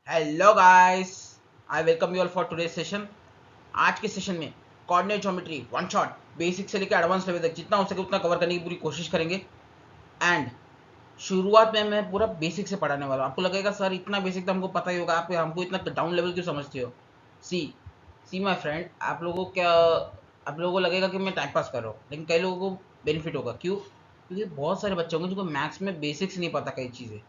Hello guys, I welcome you all for today session. आज के session में coordinate geometry one shot basic से लेकर एडवांस लेवल तक जितना हो सके उतना कवर करने की पूरी कोशिश करेंगे। एंड शुरुआत में मैं पूरा बेसिक से पढ़ाने वाला हूँ। आपको लगेगा सर इतना बेसिक तो हमको पता ही होगा, आप हमको इतना डाउन लेवल क्यों समझते हो? सी सी माय फ्रेंड, आप लोगों को लगेगा कि मैं टाइम पास कर रहा हूँ, लेकिन कई लोगों को बेनिफिट होगा। क्यों? क्योंकि बहुत सारे बच्चे होंगे जिनको मैथ्स में बेसिक्स नहीं पता कई चीज़ें।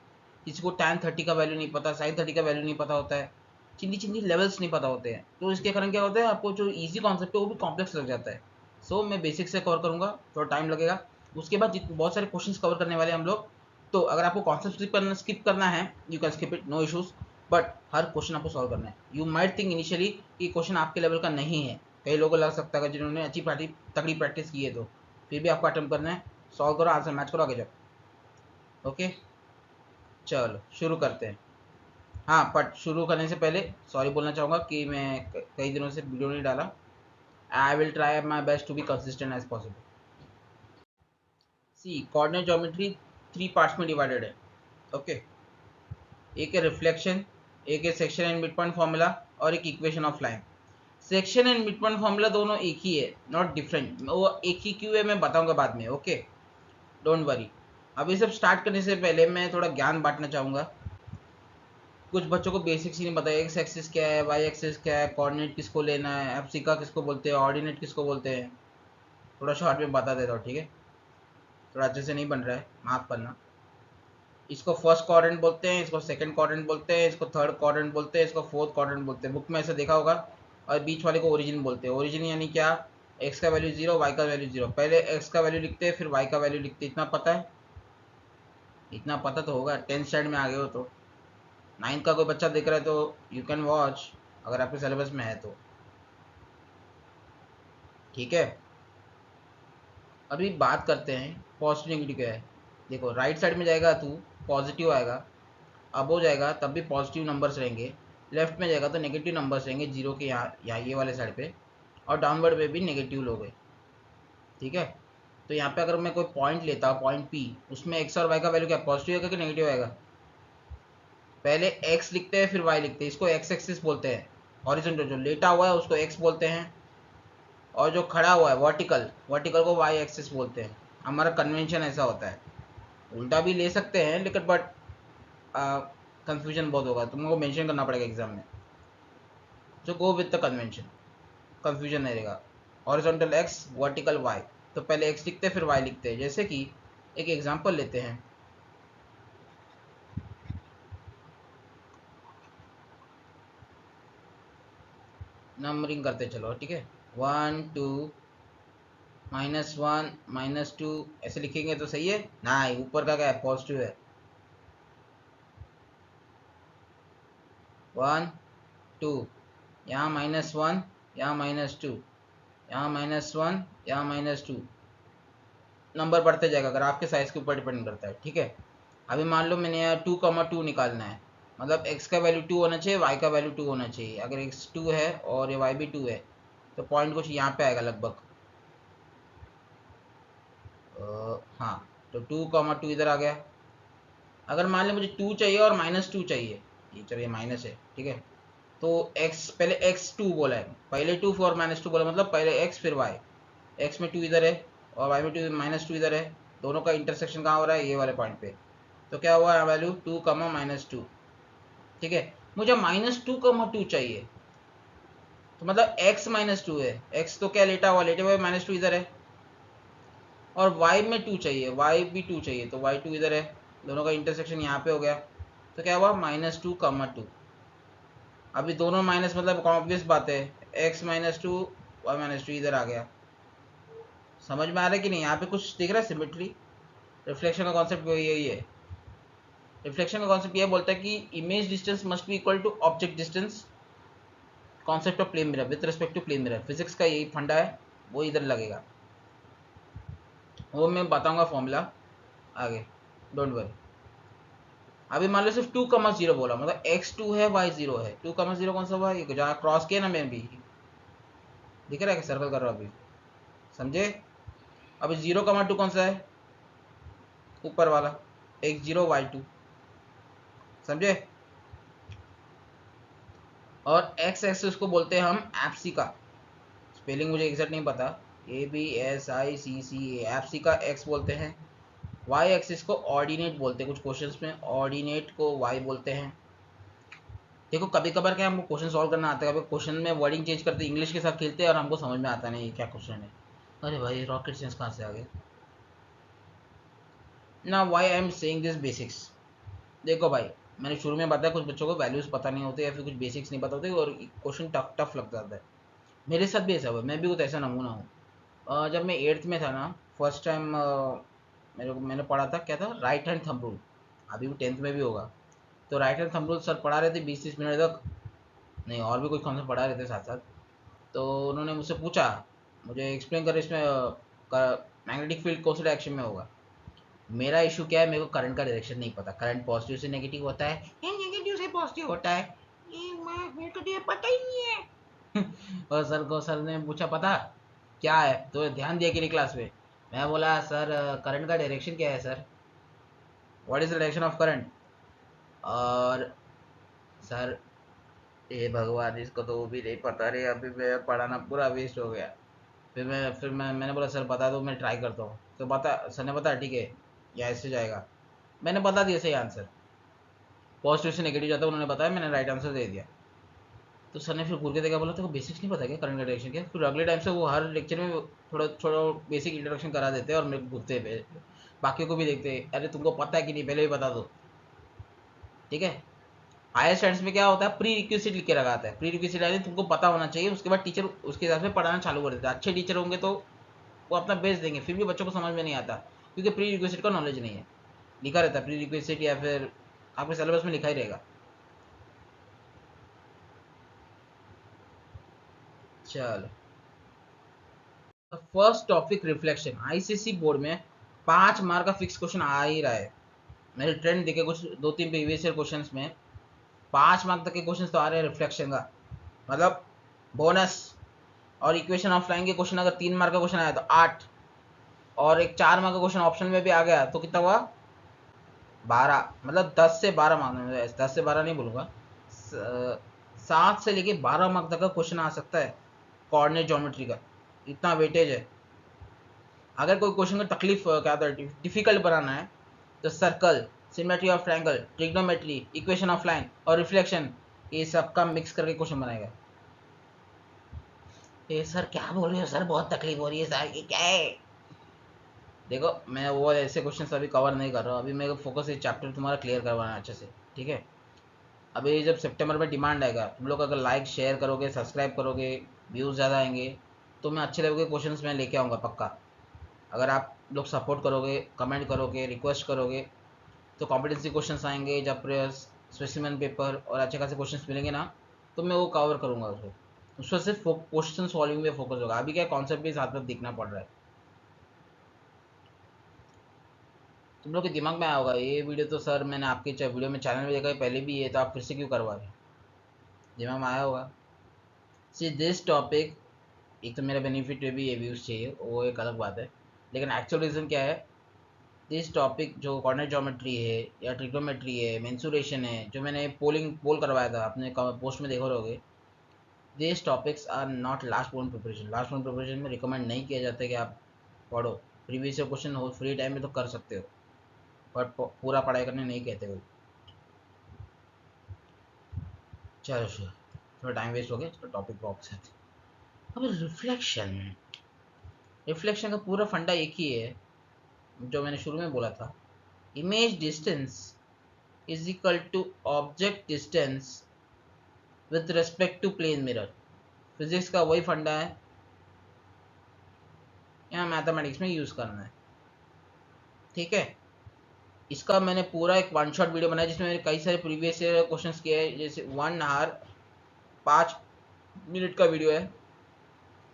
किसी को tan 30 का वैल्यू नहीं पता, sin 30 का वैल्यू नहीं पता होता है, चिंदी चिंदी लेवल्स नहीं पता होते हैं। तो इसके कारण क्या होता है, आपको जो इजी कॉन्सेप्ट है वो भी कॉम्प्लेक्स लग जाता है। सो मैं बेसिक से कवर करूँगा, थोड़ा टाइम लगेगा। उसके बाद बहुत सारे क्वेश्चंस कवर करने वाले हम लोग। तो अगर आपको कॉन्सेप्ट स्किप करना है, you can skip it, no issues. But हर क्वेश्चन आपको सॉल्व करना है। यू माइट थिंक इनिशियली कि क्वेश्चन आपके लेवल का नहीं है। कई लोगों को लग सकता है जिन्होंने अच्छी तगड़ी प्रैक्टिस की है, तो फिर भी आपको अटेम्प्ट करना है। सॉल्व करो, आंसर मैच करो, आगे जाओ। ओके, चलो शुरू करते हैं। हाँ, बट शुरू करने से पहले सॉरी बोलना चाहूँगा कि मैं कई दिनों से वीडियो नहीं डाला। I will try my best to be consistent as possible. See coordinate geometry 3 parts में डिवाइडेड है। ओके, एक है रिफ्लेक्शन, एक है section and mid point formula, और एक equation of line. Section and mid point formula दोनों एक ही है, नॉट डिफरेंट। वो एक ही क्यों है मैं बताऊंगा बाद में। Okay, don't worry. अभी सब स्टार्ट करने से पहले मैं थोड़ा ज्ञान बांटना चाहूँगा। कुछ बच्चों को बेसिक्स ही नहीं पता, एक्स एक्सिस क्या है, वाई एक्सिस क्या है, कोऑर्डिनेट किसको लेना है, एप्सिका किसको बोलते हैं, ऑर्डिनेट किसको बोलते हैं। थोड़ा शॉर्ट में बता देता हूँ, ठीक है? थोड़ा अच्छे से नहीं बन रहा है, माफ करना। इसको फर्स्ट क्वाड्रेंट बोलते हैं, इसको सेकंड क्वाड्रेंट बोलते हैं, इसको थर्ड क्वाड्रेंट बोलते हैं, इसको फोर्थ क्वाड्रेंट बोलते हैं। बुक में ऐसा देखा होगा। और बीच वाले को ओरिजिन बोलते हैं। ओरिजिन यानी क्या? एक्स का वैल्यू 0, वाई का वैल्यू 0। पहले एक्स का वैल्यू लिखते हैं, फिर वाई का वैल्यू लिखते हैं। इतना पता है? इतना पता तो होगा, 10th स्टैंडर्ड में आ गए हो तो। 9th का कोई बच्चा देख रहा है तो यू कैन वॉच, अगर आपके सिलेबस में है तो। ठीक है, अभी बात करते हैं पॉजिटिव नेगेटिव क्या है। देखो, राइट साइड में जाएगा तू, पॉजिटिव आएगा। अब हो जाएगा तब भी पॉजिटिव नंबर्स रहेंगे। लेफ्ट में जाएगा तो नेगेटिव नंबर्स रहेंगे, जीरो के यहाँ ये वाले साइड पे। और डाउनवर्ड पे भी नेगेटिव लोग हैं। ठीक है, तो यहाँ पे अगर मैं कोई पॉइंट लेता हूँ, पॉइंट पी, उसमें एक्स और वाई का वैल्यू क्या पॉजिटिव आएगा कि नेगेटिव आएगा? पहले एक्स लिखते हैं फिर वाई लिखते हैं, इसको एक्स एक्सिस बोलते हैं। हॉरिजॉन्टल जो लेटा हुआ है उसको एक्स बोलते हैं, और जो खड़ा हुआ है वर्टिकल, वर्टिकल को वाई एक्सिस बोलते हैं। हमारा कन्वेंशन ऐसा होता है। उल्टा भी ले सकते हैं, लेकिन बट कंफ्यूजन बहुत होगा, तुमको मेंशन करना पड़ेगा एग्जाम में। जो go with the convention, confusion नहीं रहेगा। Horizontal X, vertical Y. तो पहले एक्स लिखते हैं फिर वाई लिखते हैं। जैसे कि एक एग्जांपल लेते हैं। नंबरिंग करते चलो, ठीक है। 1 2 -1 -2 ऐसे लिखेंगे तो सही है ना? ऊपर का क्या है? पॉजिटिव है। 1 2, यहाँ -1, यहाँ -2, यहाँ -1, यहाँ -2। नंबर बढ़ते जाएगा, अगर आपके साइज के ऊपर डिपेंड करता है। ठीक है, अभी मान लो मैंने यहाँ 2,2 निकालना है। मतलब x का वैल्यू 2 होना चाहिए, y का वैल्यू 2 होना चाहिए। अगर x 2 है और ये y भी 2 है, तो पॉइंट कुछ यहाँ पे आएगा लगभग। हाँ, तो 2,2 इधर आ गया। अगर मान लो मुझे 2 चाहिए और -2 चाहिए, ये चलिए माइनस है, ठीक है। तो x, पहले x2 बोला है, पहले 2 और -2 बोला, मतलब पहले x फिर y। x में 2 इधर है और y में 2 -2 इधर है। दोनों का इंटरसेक्शन कहाँ हो रहा है? ये वाले पॉइंट पे। तो क्या हुआ वैल्यू? 2, -2। ठीक है, मुझे -2,2 चाहिए। तो मतलब x -2 है। x तो क्या लेटे हुए -2 इधर है। और y में 2 चाहिए, y भी 2 चाहिए, तो y 2 इधर है। दोनों का इंटरसेक्शन यहाँ पे हो गया। तो क्या हुआ? -2,2। अभी दोनों माइनस, मतलब ऑब्वियस बात है, x -2, y -2 इधर आ गया। समझ में आ रहा है कि नहीं? यहाँ पे कुछ दिख रहा है सिमेट्री? रिफ्लेक्शन का कॉन्सेप्ट यही है। रिफ्लेक्शन का कॉन्सेप्ट ये बोलता है कि image distance must be equal to object distance, concept of plane mirror with respect to plane mirror. Physics का यही फंडा है, वो इधर लगेगा। वो मैं बताऊंगा फॉर्मूला आगे, डोंट वरी। अभी मान लो सिर्फ 2,0 बोला, मतलब x2 है y0 है। 2,0 कौन सा हुआ? ये जहाँ क्रॉस किया ना मैं भी, दिख रहा है कि सर्कल कर रहा हूँ अभी, समझे? अभी 0,2 कौन सा है? ऊपर वाला x0 y2, समझे? और एक्स एक्सिस को बोलते हैं हम एप्सिका, स्पेलिंग मुझे एग्जैक्ट नहीं पता, ABSICCA, एप्सिका एक्स बोलते हैं। वाई एक्सिस को ऑर्डिनेट बोलते हैं, कुछ क्वेश्चंस में ऑर्डिनेट को वाई बोलते हैं। देखो कभी कभार क्या हमको क्वेश्चन सॉल्व करना आता है, कभी क्वेश्चन में वर्डिंग चेंज करते इंग्लिश के साथ खेलते हैं और हमको समझ में आता नहीं ये क्या क्वेश्चन है। अरे भाई रॉकेट साइंस कहाँ से आ गया ना। Why I am saying this basics, देखो भाई मैंने शुरू में बताया कुछ बच्चों को वैल्यूज पता नहीं होते या फिर कुछ बेसिक्स नहीं पता होते और क्वेश्चन टफ टफ लग जाता है। मेरे साथ भी ऐसा हुआ, मैं भी कुछ ऐसा नमूना हूँ। जब मैं 8th में था ना, फर्स्ट टाइम मैंने पढ़ा था क्या था, राइट हैंड थंब रूल। अभी भी 10th में भी होगा। तो right hand thumb rule sir पढ़ा रहे थे 20-30 मिनट तक, नहीं और भी कुछ कॉन्सेप्ट पढ़ा रहे थे साथ साथ। तो उन्होंने मुझसे पूछा, मुझे एक्सप्लेन कर इसमें मैग्नेटिक फील्ड कौन से डायरेक्शन में होगा। मेरा इशू क्या है, मेरे को करंट का डायरेक्शन नहीं पता, करंट पॉजिटिव से नेगेटिव होता है या नेगेटिव से पॉजिटिव होता है, ये मेरे को तो ये पता ही नहीं है। और सर ने पूछा पता क्या है, तो ध्यान दिया कि नहीं क्लास में। मैं बोला सर करंट का डायरेक्शन क्या है sir, what is the direction of current. और सर हे भगवान इसको तो वो भी नहीं पता रे, अभी मैं पढ़ाना पूरा वेस्ट हो गया। मैंने बोला सर बता दो मैं ट्राई करता हूँ। तो बता सर ने बताया ठीक है या ऐसे जाएगा। मैंने बता दिया सही आंसर, पॉजिटिव से नेगेटिव जाता है उन्होंने बताया, मैंने राइट आंसर दे दिया। तो सर ने फिर घूर के देखा, बोला तो बेसिक्स नहीं पता क्या करंट का डायरेक्शन क्या। फिर अगले टाइम से वो हर लेक्चर में थोड़ा थोड़ा बेसिक इंट्रोडक्शन करा देते हैं और मेरे को घूरते हैं, बाकी को भी देखते हैं अरे तुमको पता है कि नहीं पहले भी बता दो, ठीक है। हायर स्टैंडर्ड्स में क्या होता है, प्री रिक्विजिट लिख के रखा आता है, प्री रिक्विजिट यानी तुमको पता होना चाहिए, उसके बाद टीचर उसके हिसाब से पढ़ाना चालू कर देता है। अच्छे टीचर होंगे तो वो अपना बेस्ट देंगे, फिर भी बच्चों को समझ में नहीं आता क्योंकि प्री रिक्विजिट का नॉलेज नहीं है। लिखा रहता है प्री रिक्विजिट या फिर आपके सिलेबस में लिखा ही रहेगा। चलो first topic reflection, ICC board में 5 मार्क का फिक्स क्वेश्चन आ ही रहा है। मेरे ट्रेंड देखे कुछ 2-3 प्रीवियस ईयर क्वेश्चन में 5 मार्क तक के क्वेश्चन तो आ रहे हैं रिफ्लेक्शन का, मतलब बोनस। और इक्वेशन ऑफ लाइन के क्वेश्चन अगर 3 मार्क का क्वेश्चन आया तो 8, और एक 4 मार्क का क्वेश्चन ऑप्शन में भी आ गया तो कितना हुआ 12, मतलब 10 से 12 मार्क में, 10 से 12 नहीं बोलूँगा, 7 से लेके 12 मार्क तक का क्वेश्चन आ सकता है कोऑर्डिनेट ज्योमेट्री का, इतना वेटेज है। अगर कोई क्वेश्चन को तकलीफ क्या होता है डिफिकल्ट बनाना है तो circle, symmetry of triangle, trigonometry, equation of line और रिफ्लेक्शन, ये सब का मिक्स करके क्वेश्चन बनाएगा। ये सर क्या बोल रहे हो सर, बहुत तकलीफ हो रही है सर, ये क्या है। देखो मैं वो ऐसे क्वेश्चन अभी कवर नहीं कर रहा हूँ, अभी मेरा फोकस ये चैप्टर तुम्हारा क्लियर करवाना है अच्छे से, ठीक है। अभी जब सितंबर में डिमांड आएगा, तुम लोग अगर लाइक शेयर करोगे सब्सक्राइब करोगे, व्यूज़ ज़्यादा आएंगे तो मैं अच्छे लेवल के क्वेश्चंस मैं लेके आऊँगा पक्का। अगर आप लोग सपोर्ट करोगे, कमेंट करोगे, रिक्वेस्ट करोगे तो कॉम्पिटेंसी क्वेश्चंस आएंगे, जब स्पेसिमेन पेपर और अच्छे खासे क्वेश्चंस मिलेंगे ना तो मैं वो कवर करूँगा उसको। उसमें सिर्फ क्वेश्चन सॉल्विंग में फोकस होगा, अभी क्या कॉन्सेप्ट भी साथ में दिखना पड़ रहा है। तुम लोग के दिमाग में आया होगा ये वीडियो तो सर मैंने आपके वीडियो में चैनल में देखा है पहले भी, ये तो आप फिर से क्यों करवा रहे हैं, दिमाग में आया होगा। सी दिस टॉपिक, एक तो मेरा बेनिफिट भी ये व्यूज़ चाहिए वो एक अलग बात है, लेकिन एक्चुअल रीज़न क्या है, दिस टॉपिक जो कॉर्डिनेट ज्योमेट्री है या ट्रिग्नोमेट्री है, मेंसुरेशन है, जो मैंने पोल करवाया था आपने पोस्ट में देखो रहोगे, this topics are not last moment preparation. Last moment preparation में रिकमेंड नहीं किया जाता है कि आप पढ़ो, प्रीवियस क्वेश्चन हो फ्री टाइम में तो कर सकते हो, बट पूरा पढ़ाई करने नहीं कहते कोई। चलो श्योर, थोड़ा टाइम वेस्ट हो गया, चलो टॉपिक पर वापस आते हैं। अब रिफ्लेक्शन, रिफ्लेक्शन का पूरा फंडा एक ही है जो मैंने शुरू में बोला था, image distance is equal to object distance with respect to plane mirror. Physics का वही फंडा है, यहाँ मैथमेटिक्स में यूज़ करना है, ठीक है। इसका मैंने पूरा एक वन शॉट वीडियो बनाया जिसमें मैंने कई सारे प्रीवियस ईयर क्वेश्चंस किए हैं, जैसे 1 आवर 5 मिनट का वीडियो है,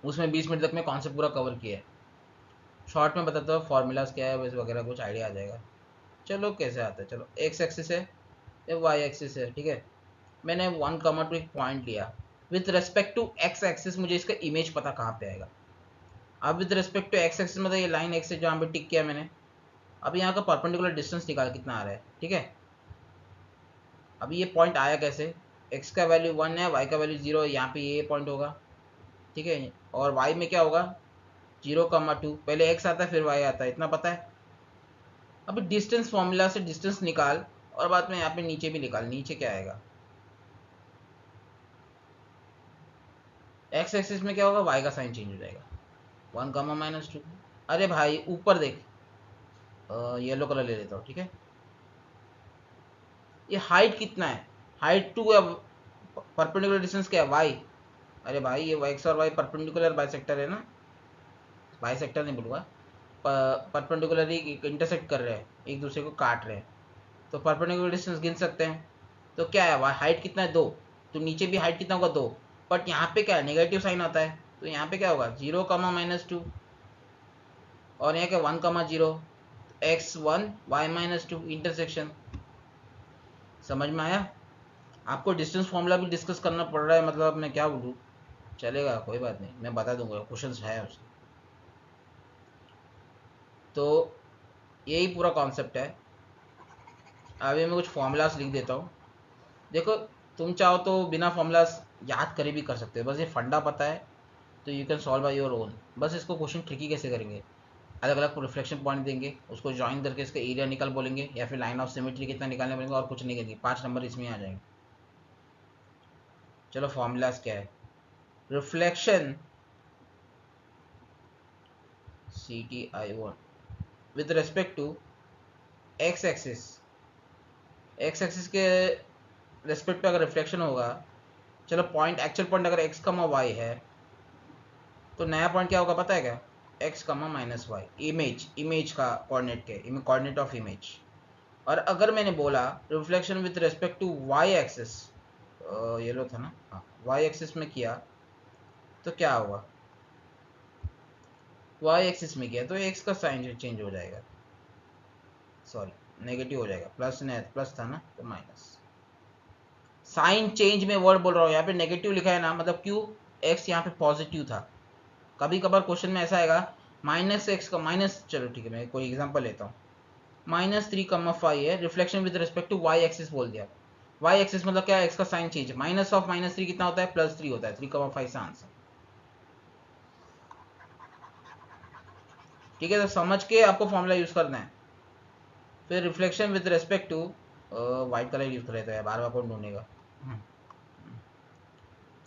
उसमें 20 मिनट तक मैं कॉन्सेप्ट पूरा कवर किया है। शॉर्ट में बताता हूँ फॉर्मूलाज क्या है वैसे वगैरह, कुछ आइडिया आ जाएगा। चलो कैसे आता है, चलो एक्स एक्सिस है या वाई एक्सिस है, ठीक है। मैंने 1,2 एक पॉइंट लिया, with respect to x axis मुझे इसका इमेज पता कहाँ पे आएगा। अब with respect to x axis मतलब ये लाइन एक्स है जहाँ पे टिक किया मैंने, अब यहाँ का परपेंडिकुलर डिस्टेंस निकाल कितना आ रहा है, ठीक है। अभी ये पॉइंट आया कैसे, x का वैल्यू 1 है, y का वैल्यू 0 है, यहाँ पे ये पॉइंट होगा, ठीक है। और y में क्या होगा 0,2, पहले x आता है फिर y आता है, इतना पता है। अभी डिस्टेंस फॉर्मूला से डिस्टेंस निकाल और बाद में यहाँ पे नीचे भी निकाल, नीचे क्या आएगा x एक्सिस में क्या होगा y का साइन चेंज हो जाएगा 1,-2। अरे भाई ऊपर देख, येलो कलर ले लेता हूँ, ठीक है। ये हाइट कितना है, हाइट 2 है, परपेंडिकुलर डिस्टेंस क्या है y। अरे भाई ये x और y परपेंडिकुलर बाइसेक्टर है ना, बाइसेक्टर नहीं बोलूँगा, परपेंडिकुलर ही इंटरसेक्ट कर रहे हैं, एक दूसरे को काट रहे हैं, तो परपेंडिकुलर डिस्टेंस गिन सकते हैं। तो क्या है हाइट कितना है 2, तो नीचे भी हाइट कितना होगा 2, बट यहाँ पे क्या है नेगेटिव साइन आता है, तो यहाँ पे क्या होगा 0,-2, और यहाँ क्या 1,0, x1 y-2 इंटरसेक्शन। समझ में आया? आपको डिस्टेंस फॉर्मूला भी डिस्कस करना पड़ रहा है, मतलब मैं क्या बोलूँ, चलेगा कोई बात नहीं, मैं बता दूंगा, क्वेश्चन है उसके। तो यही पूरा कॉन्सेप्ट है। अभी मैं कुछ फॉर्मूलाज लिख देता हूँ। देखो तुम चाहो तो बिना फॉर्मूलाज याद करे भी कर सकते हो, बस ये फंडा पता है तो you can solve by your own. बस इसको क्वेश्चन ट्रिकी कैसे करेंगे, अलग अलग रिफ्लेक्शन पॉइंट देंगे, उसको ज्वाइन करके इसका एरिया निकाल बोलेंगे, या फिर लाइन ऑफ सिमेट्री कितना निकालने बोलेंगे, और कुछ नहीं करेंगे, 5 नंबर इसमें आ जाएंगे। चलो फॉर्मूलाज क्या है, reflection CTI1 with respect to x axis, X axis के रेस्पेक्ट पे अगर रिफ्लेक्शन होगा, चलो पॉइंट एक्चुअल पॉइंट अगर x, y है, तो नया पॉइंट क्या होगा पता है क्या, x, -y, इमेज का कोऑर्डिनेट के, कोऑर्डिनेट ऑफ इमेज। और अगर मैंने बोला reflection with respect to y axis, ये लो था ना, हाँ y एक्सिस में किया तो क्या होगा, y एक्सिस में किया तो x का साइन चेंज हो जाएगा, सॉरी नेगेटिव हो जाएगा, प्लस था ना तो माइनस। साइन चेंज में वर्ड बोल रहा हूँ, यहाँ पे नेगेटिव लिखा है ना, मतलब क्यों, x यहाँ पे पॉजिटिव था। कभी कभार क्वेश्चन में ऐसा आएगा -x का माइनस, चलो ठीक है मैं कोई एग्जांपल लेता हूँ, -3,5 है, reflection with respect to y axis बोल दिया, y एक्सिस मतलब क्या है, x का साइन चेंज, -3 कितना होता है, +3 होता है, 3,5 से आंसर। ठीक है, तो समझ के आपको फॉर्मूला यूज करना है। फिर reflection with respect to, white colour use कर लेते हैं, बार बार कौन ढूंढेगा।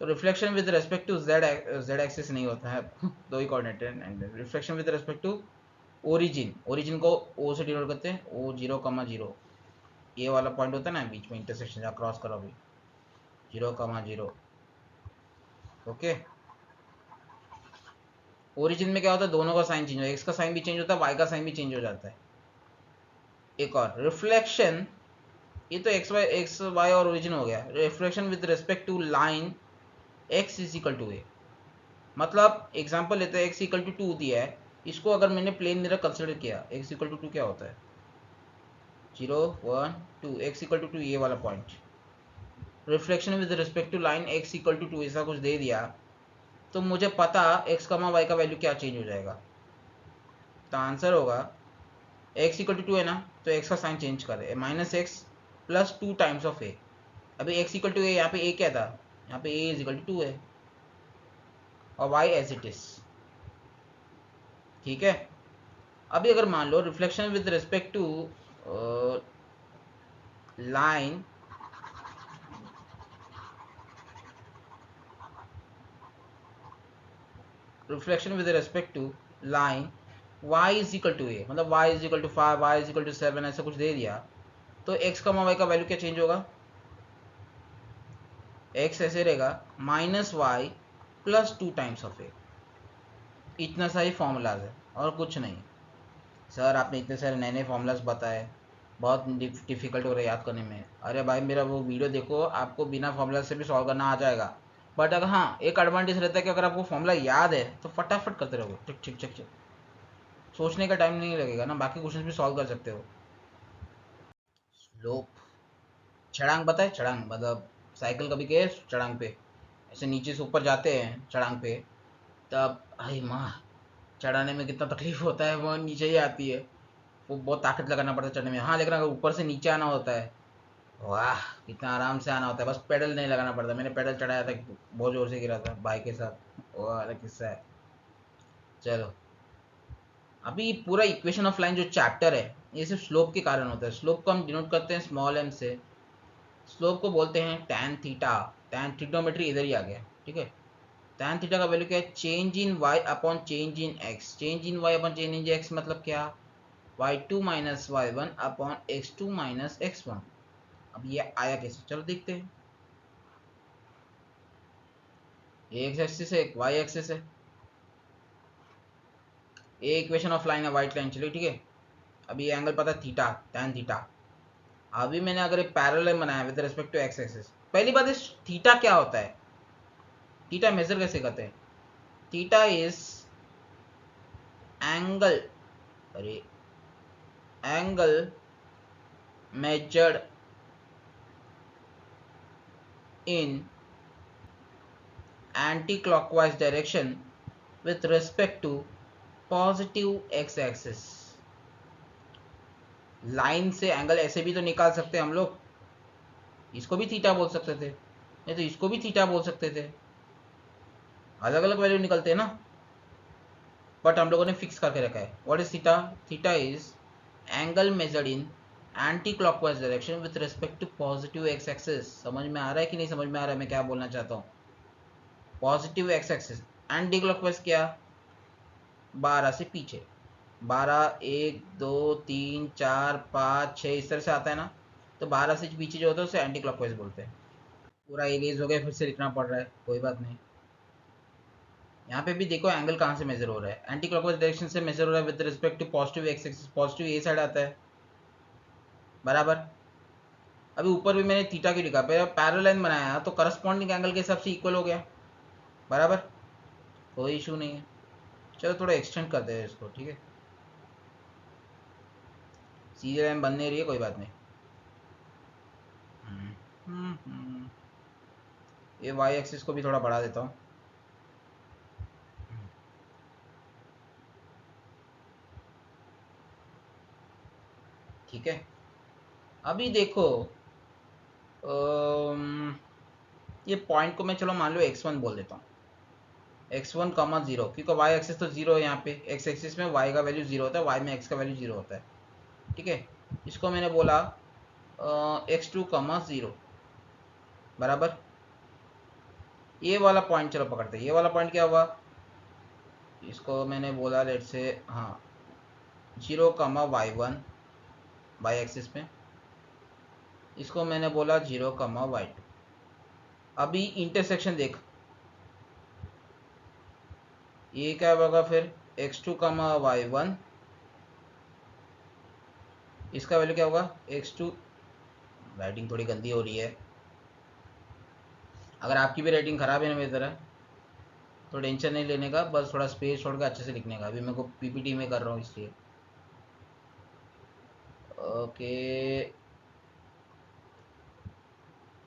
तो reflection with respect to z axis नहीं होता है, दो ही कोऑर्डिनेट है। Reflection with respect to origin, origin को o से डिनोट करते हैं, o 0,0, ये वाला पॉइंट होता है ना बीच में इंटरसेक्शन जहाँ क्रॉस करो अभी, 0,0, ओके। ओरिजिन में क्या होता है, दोनों का साइन चेंज होता है, x का साइन भी चेंज होता है, y का साइन भी चेंज हो जाता है। एक और रिफ्लेक्शन, ये तो एक्स वाई और ओरिजिन हो गया। Reflection with respect to line x = a, मतलब एग्जांपल लेते हैं, x = 2 दिया है, इसको अगर मैंने प्लेन मिरर कंसिडर किया, x = 2 क्या होता है, 0, 1, 2, x = 2, ये वाला point. Reflection with respect to line x = 2 ऐसा कुछ दे दिया, तो मुझे पता x, y का वैल्यू क्या चेंज हो जाएगा, तो आंसर होगा x = 2 है ना, तो x का साइन चेंज करे, -x + 2 टाइम्स ऑफ a। अभी x = a, यहाँ पे a क्या था, यहाँ पे a = 2 है, और y एज इट इज, ठीक है। अभी अगर मान लो reflection with respect to line reflection with respect to line y = a, मतलब y = 5, y = 7 ऐसा कुछ दे दिया, तो x, y का वैल्यू क्या चेंज होगा, x ऐसे रहेगा -y + 2 टाइम्स ऑफ a। इतना सारी फॉर्मूलाज है और कुछ नहीं। सर आपने इतने सारे नए नए फॉर्मूलाज बताए, बहुत डिफिकल्ट हो रहा है याद करने में। अरे भाई मेरा वो वीडियो देखो, आपको बिना फॉर्मूला से भी सॉल्व करना आ जाएगा। बट अगर हाँ एक एडवांटेज रहता है कि अगर आपको फॉर्मूला याद है तो फटाफट करते रहोगे, टिक टिक टिक टिक, सोचने का टाइम नहीं लगेगा ना, बाकी क्वेश्चन भी सॉल्व कर सकते हो। स्लोप, छड़ांग पता है, छड़ांग मतलब साइकिल कभी गए छड़ांग पे, ऐसे नीचे से ऊपर जाते हैं छड़ांग पे, तब अरे माँ चढ़ाने में कितना तकलीफ होता है, वो नीचे ही आती है, वो बहुत ताकत लगाना पड़ता है चढ़ने में। हाँ लेकिन अगर ऊपर से नीचे आना होता है वाह, कितना आराम से आना होता है, बस पेडल नहीं लगाना पड़ता। मैंने पेडल चढ़ाया था, बहुत जोर से गिरा था बाइक के साथ, वो वाला किस्सा है। चलो, अभी पूरा इक्वेशन ऑफ लाइन जो चैप्टर है ये सिर्फ स्लोप के कारण होता है। स्लोप को हम डिनोट करते हैं स्मॉल एम से। स्लोप को बोलते हैं टैन थीटा। टैन ट्रिग्नोमेट्री इधर ही आ गया, ठीक है। टैन थीटा का वैल्यू क्या है? Change in Y upon change in x. Change in Y upon change in x मतलब क्या? y2 minus Y one upon x2 minus x1। अब ये आया कैसे, चलो देखते हैं। ये एक्स एक्सिस है, एक वाई एक्सिस है। ये इक्वेशन ऑफ लाइन है, वाइट लाइन, चलिए ठीक है। अभी ये एंगल पता है थीटा, टैन थीटा। अभी मैंने अगर एक पैरेलल बनाया with respect to x axis, पहली बात इस थीटा क्या होता है, थीटा मेजर कैसे करते हैं? थीटा इज एंगल, अरे angle measured in anti-clockwise direction with respect to positive x-axis। Line से एंगल ऐसे भी तो निकाल सकते हैं हम लोग, इसको भी थीटा बोल सकते थे, नहीं तो इसको भी थीटा बोल सकते थे, अलग अलग वैल्यू निकलते हैं ना। बट हम लोगों ने फिक्स करके रखा है। What is theta? Theta is angle measured in anti clockwise direction with respect to positive x axis. समझ में आ रहा है कि नहीं समझ में आ रहा है मैं क्या बोलना चाहता हूँ? Positive x axis, anti clockwise क्या? 12 से पीछे, 12, 1, 2, 3, 4, 5, 6 इस तरह से आता है ना। तो 12 से पीछे जो होता है उसे एंटी क्लॉकवाइज बोलते हैं। पूरा इरेज हो गया, फिर से लिखना पड़ रहा है, कोई बात नहीं। यहाँ पे भी देखो एंगल कहाँ से मेजर हो रहा है, एंटी क्लॉकवाइज डायरेक्शन से मेजर हो रहा है with respect to positive x axis. Positive a side आता है, बराबर। अभी ऊपर भी मैंने थीटा क्यों लिखा, पैरेलल लाइन बनाया तो करस्पॉन्डिंग एंगल के हिसाब से इक्वल हो गया, बराबर, कोई इशू नहीं है। चलो थोड़ा एक्सटेंड करते हैं इसको, ठीक है। सीधी लाइन बन नहीं रही है, कोई बात नहीं। ये वाई एक्सिस को भी थोड़ा बढ़ा देता हूँ। ठीक है, अभी देखो ये पॉइंट को मैं चलो मान लो x1 बोल देता हूँ। x1 कॉमा 0, क्योंकि y एक्सिस तो 0 है यहाँ पे, x एक्सिस में y का वैल्यू 0 होता है, y में x का वैल्यू 0 होता है, ठीक है। इसको मैंने बोला x2 कॉमा 0, बराबर। ये वाला पॉइंट चलो पकड़ते हैं, ये वाला पॉइंट क्या हुआ, इसको मैंने बोला लेट से, हाँ 0 कॉमा y1 y एक्सिस में, इसको मैंने बोला 0 कॉमा y2। अभी इंटरसेक्शन देख, ये क्या होगा फिर, x2 कॉमा y1, इसका वैल्यू क्या होगा x2। राइटिंग थोड़ी गंदी हो रही है, अगर आपकी भी राइटिंग ख़राब है ना मेरी तरह तो टेंशन नहीं लेने का, बस थोड़ा स्पेस छोड़ के अच्छे से लिखने का। अभी मेरे को पीपीटी में कर रहा हूँ इसलिए। ओके,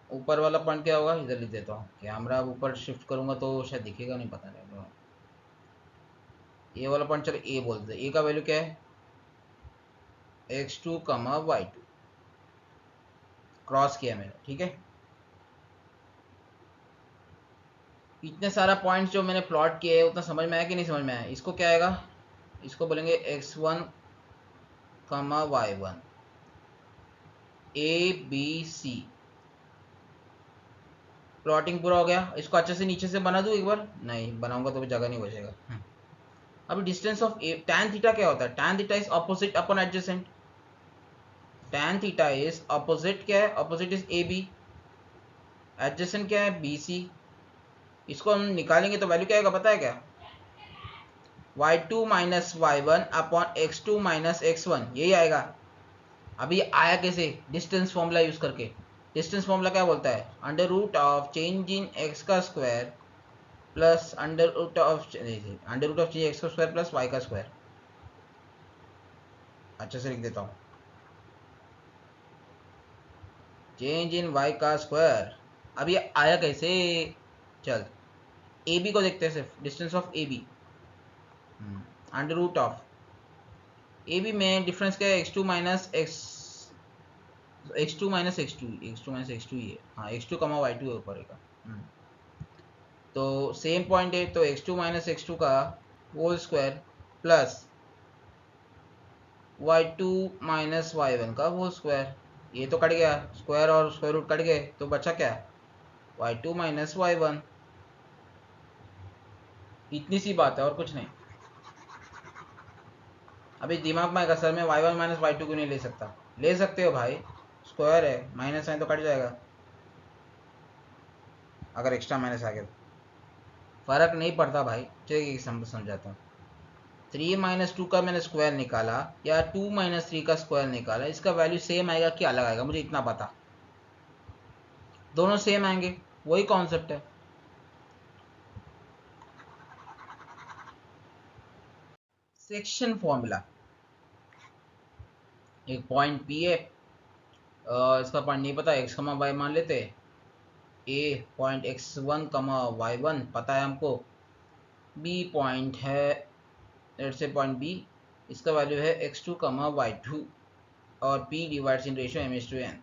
ऊपर वाला पॉइंट क्या होगा, इधर लिख देता हूँ। कैमरा ऊपर शिफ्ट करूँगा तो शायद दिखेगा नहीं, पता नहीं। ये वाला पॉइंट चलो ए बोलते हैं। ए का वैल्यू क्या है, x2 कमा y2, क्रॉस किया मैंने, ठीक है। इतने सारा पॉइंट्स जो मैंने प्लॉट किए हैं उतना समझ में आया कि नहीं समझ में आया? इसको क्या आएगा, इसको बोलेंगे x1 कमा y1 A B C. Plotting पूरा हो गया। इसको अच्छे से नीचे से बना दूं एक बार, नहीं बनाऊंगा तो भी जगह नहीं बचेगा। अभी distance of a, tan theta क्या होता है, tan theta is opposite upon adjacent. Tan theta is opposite, क्या है opposite is a b, adjacent क्या है बी सी। इसको हम निकालेंगे तो वैल्यू क्या आएगा पता है क्या, y2 minus Y one upon x2 minus x1, यही आएगा। अभी आया कैसे, डिस्टेंस फॉर्मूला यूज करके। डिस्टेंस फॉर्मूला क्या बोलता है, under root of change in X का square plus under root of change X का स्क्वायर प्लस वाई का स्क्वायर। अच्छे से लिख देता हूँ, चेंज इन वाई का स्क्वायर। अब ये आया कैसे, चल ए बी को देखते हैं, सिर्फ distance of A b, under root of A b में डिफरेंस क्या है, x two minus x x2 minus x2 ही है, हाँ x2 कमा y2 है ऊपर का। तो सेम पॉइंट है, तो x2 माइनस x2 का whole square plus y2 minus y1 का होल स्क्वायर। ये तो कट गया, स्क्वायर और स्क्वायर रूट कट गए, तो बचा क्या, y2 माइनस y1। इतनी सी बात है और कुछ नहीं। अभी दिमाग में आएगा सर मैं y1 माइनस y2 क्यों नहीं ले सकता, ले सकते हो भाई, स्क्वायर है, माइनस साइन तो कट जाएगा अगर एक्स्ट्रा माइनस आ गया तो। फर्क नहीं पड़ता भाई, चलिए समझाता हूँ। 3 माइनस 2 का मैंने स्क्वायर निकाला या 2 माइनस 3 का स्क्वायर निकाला, इसका वैल्यू सेम आएगा कि अलग आएगा, मुझे इतना पता, दोनों सेम आएंगे, वही कॉन्सेप्ट है। सेक्शन फॉर्मूला, एक पॉइंट पी है, इसका पॉइंट नहीं पता, एक्स कमा वाई मान लेते, ए पॉइंट x1 कमा y1 पता है हमको, बी पॉइंट है, लेट्स से पॉइंट बी, इसका वैल्यू है x2 कमा y2 और p divides in ratio m/n।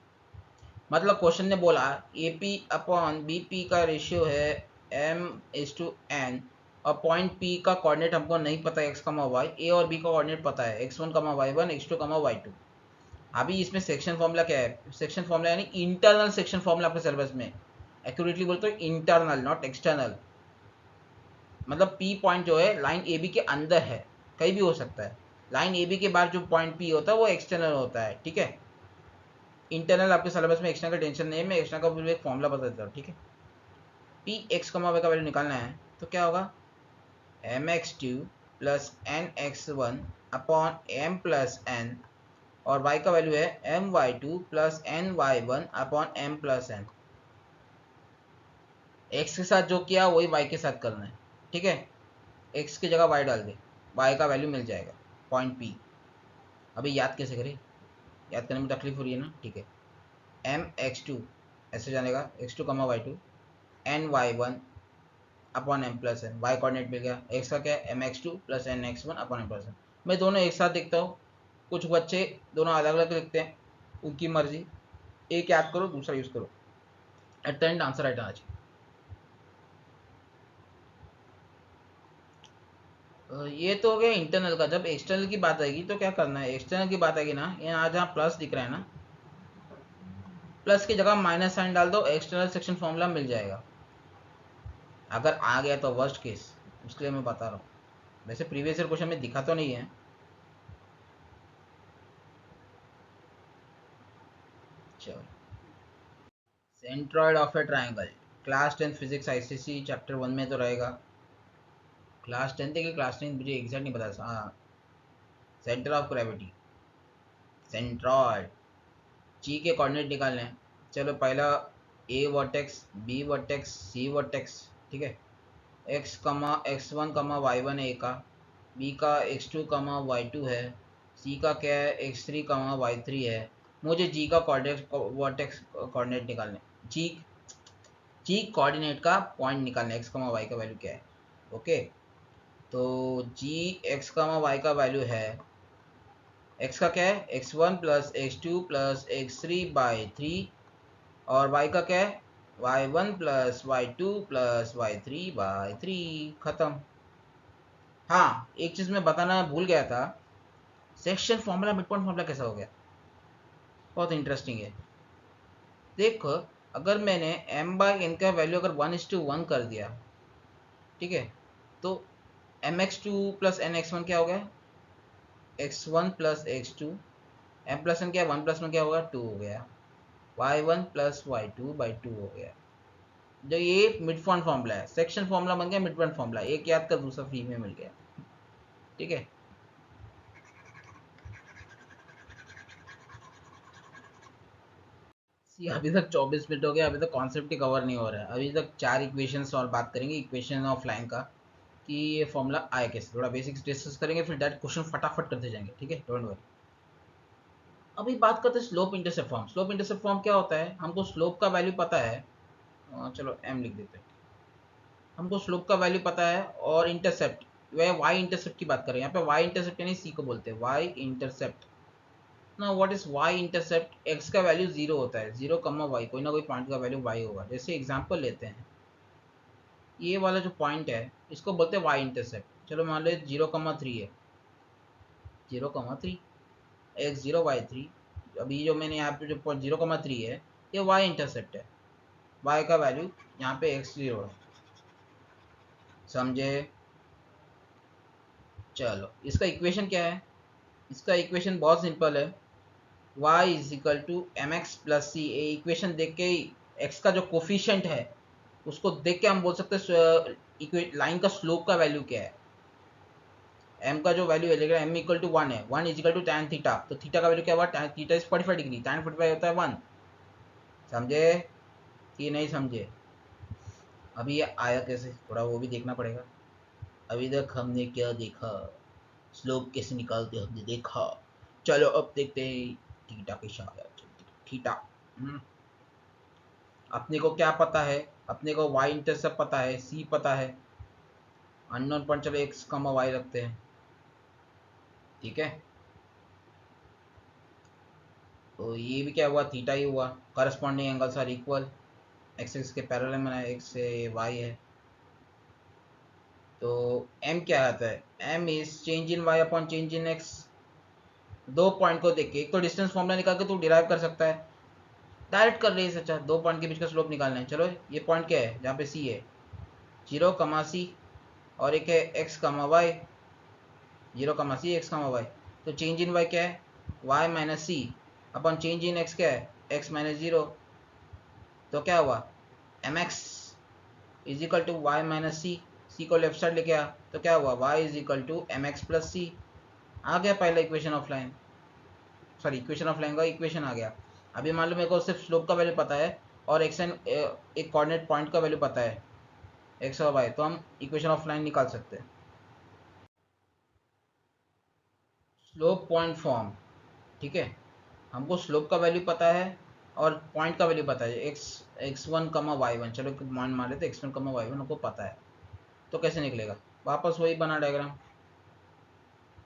मतलब क्वेश्चन ने बोला a P upon B p का रेशियो है m/n और पॉइंट पी का कोऑर्डिनेट हमको नहीं पता x कमा y, ए और बी का कोऑर्डिनेट पता है x1 कमा y1 x2 कमा y2। अभी इसमें सेक्शन फॉर्मूला क्या है, सेक्शन फॉर्मूला यानी इंटरनल सेक्शन फॉर्मूला आपके सिलेबस में, एक्यूरेटली बोलते हो इंटरनल नॉट एक्सटर्नल, मतलब पी पॉइंट जो है लाइन ए बी के अंदर है, कहीं भी हो सकता है, लाइन ए बी के बाद जो पॉइंट पी होता है वो एक्सटर्नल होता है, ठीक है। इंटरनल आपके सिलेबस में एक्सटर्नल का टेंशन नहीं है, मैं एक्सटर्नल का एक फॉर्मूला बता देता हूँ, ठीक है। पी एक्स कमा वाई का वैल्यू निकालना है तो क्या होगा, m x two plus N x one upon M plus n, और y का वैल्यू है m y two plus N Y one upon M plus N. X के साथ जो किया वही y के साथ करना है, ठीक है। x की जगह y डाल दे, y का वैल्यू मिल जाएगा पॉइंट p। अभी याद कैसे करें, याद करने में तकलीफ हो रही है ना, ठीक है। एम एक्स टू ऐसे जानेगा, x2 comma Y two, N Y one upon M plus N, Y coordinate मिल गया, एक्स का क्या है M x two plus N x one upon M plus N. मैं दोनों एक साथ देखता हूँ, कुछ बच्चे दोनों अलग अलग लिखते हैं, उनकी मर्जी, एक याद करो दूसरा यूज करो, at the end answer right आना चाहिए। ये तो हो गया इंटरनल का। जब एक्सटर्नल की बात आएगी तो क्या करना है, एक्सटर्नल की बात आएगी ना, यहाँ जहाँ प्लस दिख रहा है ना, प्लस की जगह माइनस साइन डाल दो, एक्सटर्नल सेक्शन फॉर्मूला मिल जाएगा। अगर आ गया तो वर्स्ट केस, उसके लिए मैं बता रहा हूँ, वैसे प्रीवियस ईयर क्वेश्चन में दिखा तो नहीं है। चलो, centroid of A triangle, class 10 physics ICC chapter 1 में तो रहेगा, क्लास 10 है कि क्लास 9 मुझे एग्जैक्ट नहीं पता। हाँ, centre of gravity, centroid, G के कोऑर्डिनेट निकालने हैं। चलो पहला A vertex, B vertex, C vertex, ठीक है। X comma X one comma Y one है ए का, बी का X two comma Y two है, सी का क्या है X three comma Y three है। मुझे जी का कोऑर्डिनेट वर्टेक्स कोऑर्डिनेट निकालने, जी जी कोऑर्डिनेट का पॉइंट निकालना, एक्स कमा वाई का वैल्यू क्या है, ओके। तो जी एक्स कमा वाई का वैल्यू है, एक्स का क्या है x one plus x two plus x three by three, और वाई का क्या है y one plus y two plus y three by three, खत्म। हाँ, एक चीज़ मैं बताना भूल गया था, section formula mid point formula कैसा हो गया, बहुत इंटरेस्टिंग है। देखो, अगर मैंने m बाई एन का वैल्यू अगर 1:1 कर दिया, ठीक है, तो m x two plus N x one क्या हो गया, x one plus x two, m plus n क्या, वन प्लस वन क्या होगा, टू हो गया, y one plus y two by two हो गया। जो ये मिड पॉइंट फॉर्मूला है, सेक्शन फॉर्मूला बन गया मिड पॉइंट फॉर्मूला, एक याद कर दूसरा फ्री में मिल गया, ठीक है। अभी तक 24 मिनट हो गया, अभी तक कॉन्सेप्ट ही कवर नहीं हो रहा है। अभी तक 4 इक्वेशन और बात करेंगे, इक्वेशन ऑफ लाइन का, कि ये फॉर्मूला आया कैसे, थोड़ा बेसिक्स डिस्कस करेंगे, फिर डायरेक्ट क्वेश्चन फटाफट करते जाएंगे, ठीक है, डोंट वरी। अभी बात करते हैं slope intercept form. Slope intercept form क्या होता है, हमको स्लोप का वैल्यू पता है, चलो एम लिख देते हैं, हमको स्लोप का वैल्यू पता है, और इंटरसेप्ट वह वाई इंटरसेप्ट की बात करें, यहाँ पे वाई इंटरसेप्ट यानी सी को बोलते हैं वाई इंटरसेप्ट, ना what is Y intercept, X का वैल्यू 0 होता है, 0 कमा वाई, कोई ना कोई पॉइंट का वैल्यू वाई होगा। जैसे एग्जांपल लेते हैं, ये वाला जो पॉइंट है इसको बोलते हैं वाई इंटरसेप्ट। चलो मान लो 0,3 है, 0,3, एक्स 0 वाई 3। अभी जो मैंने यहाँ पे जो 0,3 है ये वाई इंटरसेप्ट है, वाई का वैल्यू यहाँ पे एक्स 0 है, समझे? चलो इसका इक्वेशन क्या है? इसका इक्वेशन बहुत सिंपल है, y is equal to M x plus C. ये इक्वेशन देख के ही x का जो कोफिशिएंट है उसको देख के हम बोल सकते हैं लाइन का स्लोप का वैल्यू क्या है। m का जो वैल्यू है, लेकिन m इक्वल टू 1 है, 1 is equal to tan theta, तो थीटा का वैल्यू क्या हुआ? थीटा इज 45 डिग्री, tan 45 होता है 1। समझे कि नहीं समझे? अभी ये आया कैसे, थोड़ा वो भी देखना पड़ेगा। अभी तक हमने क्या देखा, स्लोप कैसे निकालते हमने देखा। चलो अब देखते हैं थीटा के साथ। थीटा अपने को क्या पता है? अपने को y इंटरसेप्ट पता है, c पता है, अननोन पॉइंट चलो x, y रखते हैं, ठीक है। तो ये भी क्या हुआ? थीटा ही हुआ। Corresponding angles are equal, x के पैरेलल में x से y है। तो m क्या आता है? m is change in y upon change in x। दो पॉइंट को देख के एक तो डिस्टेंस फॉर्मूला निकाल के तू डिराइव कर सकता है, डायरेक्ट कर रही है। अच्छा, दो पॉइंट के बीच का स्लोप निकालना है। चलो ये पॉइंट क्या है जहाँ पे c है, 0, c, और एक है x, y, 0, c, x, y। तो चेंज इन y क्या है? y minus C upon change in x क्या है? x minus 0। तो क्या हुआ? M X is equal to Y minus C, C को लेफ्ट साइड लेके आ, तो क्या हुआ? y is equal to M x plus C. आ गया पहला equation of line, sorry equation of line का इक्वेशन आ गया। अभी मान लो मेरे को सिर्फ स्लोप का वैल्यू पता है और एक्स एंड एक कोऑर्डिनेट पॉइंट का वैल्यू पता है, एक्स और वाई, तो हम इक्वेशन ऑफ लाइन निकाल सकते हैं। स्लोप पॉइंट फॉर्म, ठीक है। हमको स्लोप का वैल्यू पता है और पॉइंट का वैल्यू पता है, x1 y1। चलो मान मान लेते x1 y1 हमको पता है, तो कैसे निकलेगा? वापस वही बना डायग्राम,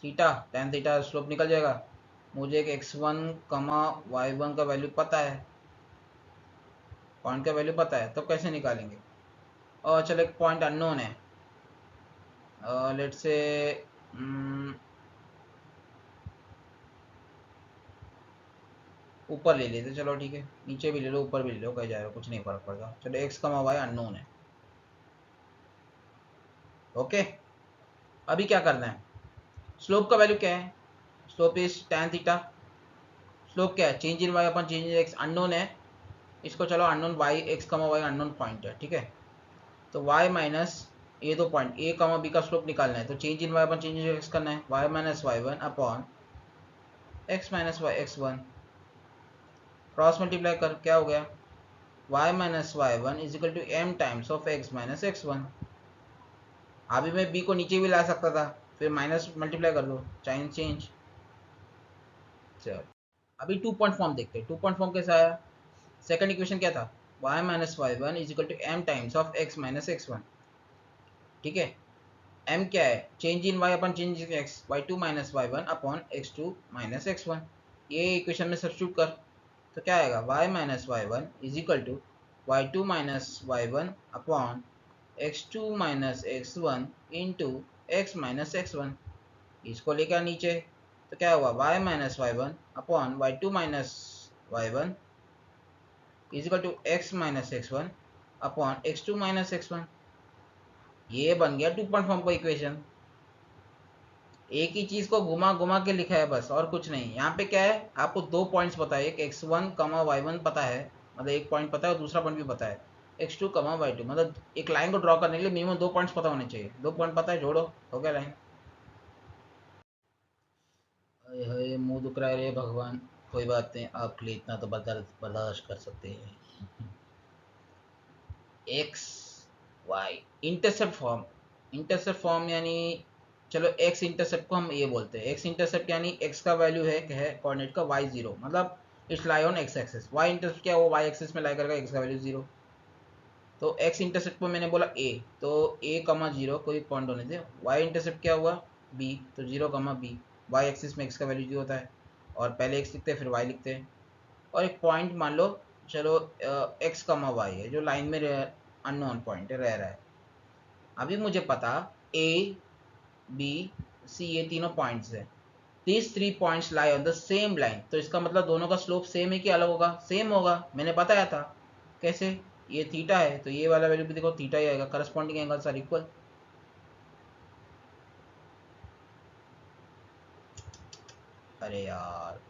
थीटा tan थीटा स्लोप निकल जाएगा। मुझे एक x1 y1 का वैल्यू पता है, पॉइंट का वैल्यू पता है, तो कैसे निकालेंगे? और चलो एक पॉइंट अननोन है, लेट्स से ऊपर ले लेते, चलो ठीक है, नीचे भी ले लो ऊपर भी ले लो, कहीं जाएगा कुछ नहीं फर्क पड़ता। चलो x, y अननोन है, ओके। अभी क्या करना है? स्लोप का वैल्यू क्या है? स्लोप इज tan थीटा। स्लोप क्या है? Change in y upon change in x, unknown है। इसको चलो unknown y, x, y unknown point है, ठीक है। तो y माइनस ये दो पॉइंट a, b का स्लोप निकालना है, तो change in y upon change in x करना है, y minus y1 upon x minus y x1। Cross multiply कर क्या हो गया? y minus y1 is equal to m times of x minus x1। अभी मैं b को नीचे भी ला सकता था, फिर माइनस मल्टीप्लाई कर दो, साइन चेंज। चलो अभी टू पॉइंट फॉर्म देखते हैं, टू पॉइंट फॉर्म कैसा आया? सेकंड इक्वेशन क्या था? y minus y1 is equal to m times of x minus x1, ठीक है। m क्या है? Change in y upon change in x, y2 minus y1 upon x2 minus x1। ये equation में सब्स्टिट्यूट कर, तो क्या आएगा? y minus y1 is equal to y2 minus y1 upon x2 minus x1 into x minus x1। इसको लेकर नीचे, तो क्या हुआ? y minus y1 upon y2 minus y1 is equal to x minus x1 upon x2 minus x1। ये बन गया two point form का इक्वेशन। एक ही चीज को घुमा घुमा के लिखा है बस, और कुछ नहीं। यहाँ पे क्या है? आपको दो पॉइंट्स पता है, एक x1 y1 पता है, मतलब एक पॉइंट पता है, और दूसरा पॉइंट भी पता है x2 y2। मतलब एक लाइन को ड्रॉ करने के लिए मिनिमम दो पॉइंट्स पता होने चाहिए। दो पॉइंट पता है, जोड़ो, हो गया लाइन। अरे मुंह दुख रहा है रे भगवान, कोई बात नहीं, आपके लिए इतना तो बर्दाश्त कर सकते हैं। X y intercept form, intercept form यानी, चलो एक्स इंटरसेप्ट को हम ये बोलते हैं, एक्स इंटरसेप्ट यानी एक्स का वैल्यू है कोऑर्डिनेट का वाई 0, मतलब it's lie on x axis. Y intercept क्या, वो वाई एक्सिस में लाई करेगा, एक्स का वैल्यू 0। तो एक्स इंटरसेप्ट को मैंने बोला ए, तो a, 0 कोई पॉइंट होने दे। वाई इंटरसेप्ट क्या हुआ? b, तो 0, b। वाई एक्सिस में एक्स का वैल्यू 0 होता है। और पहले एक्स लिखते हैं फिर वाई लिखते हैं, और एक पॉइंट मान लो चलो एक्स कमा वाई है जो लाइन में अननोन पॉइंट रह रहा है। अभी मुझे पता ए बी सी ये तीनों पॉइंट्स है, these 3 points lie on the same line, तो इसका मतलब दोनों का स्लोप सेम है कि अलग होगा? सेम होगा, मैंने बताया था। कैसे? ये थीटा है तो ये वाला वैल्यू भी देखो थीटा ही आएगा, करस्पॉन्डिंग एंगल्स आर इक्वल। अरे यार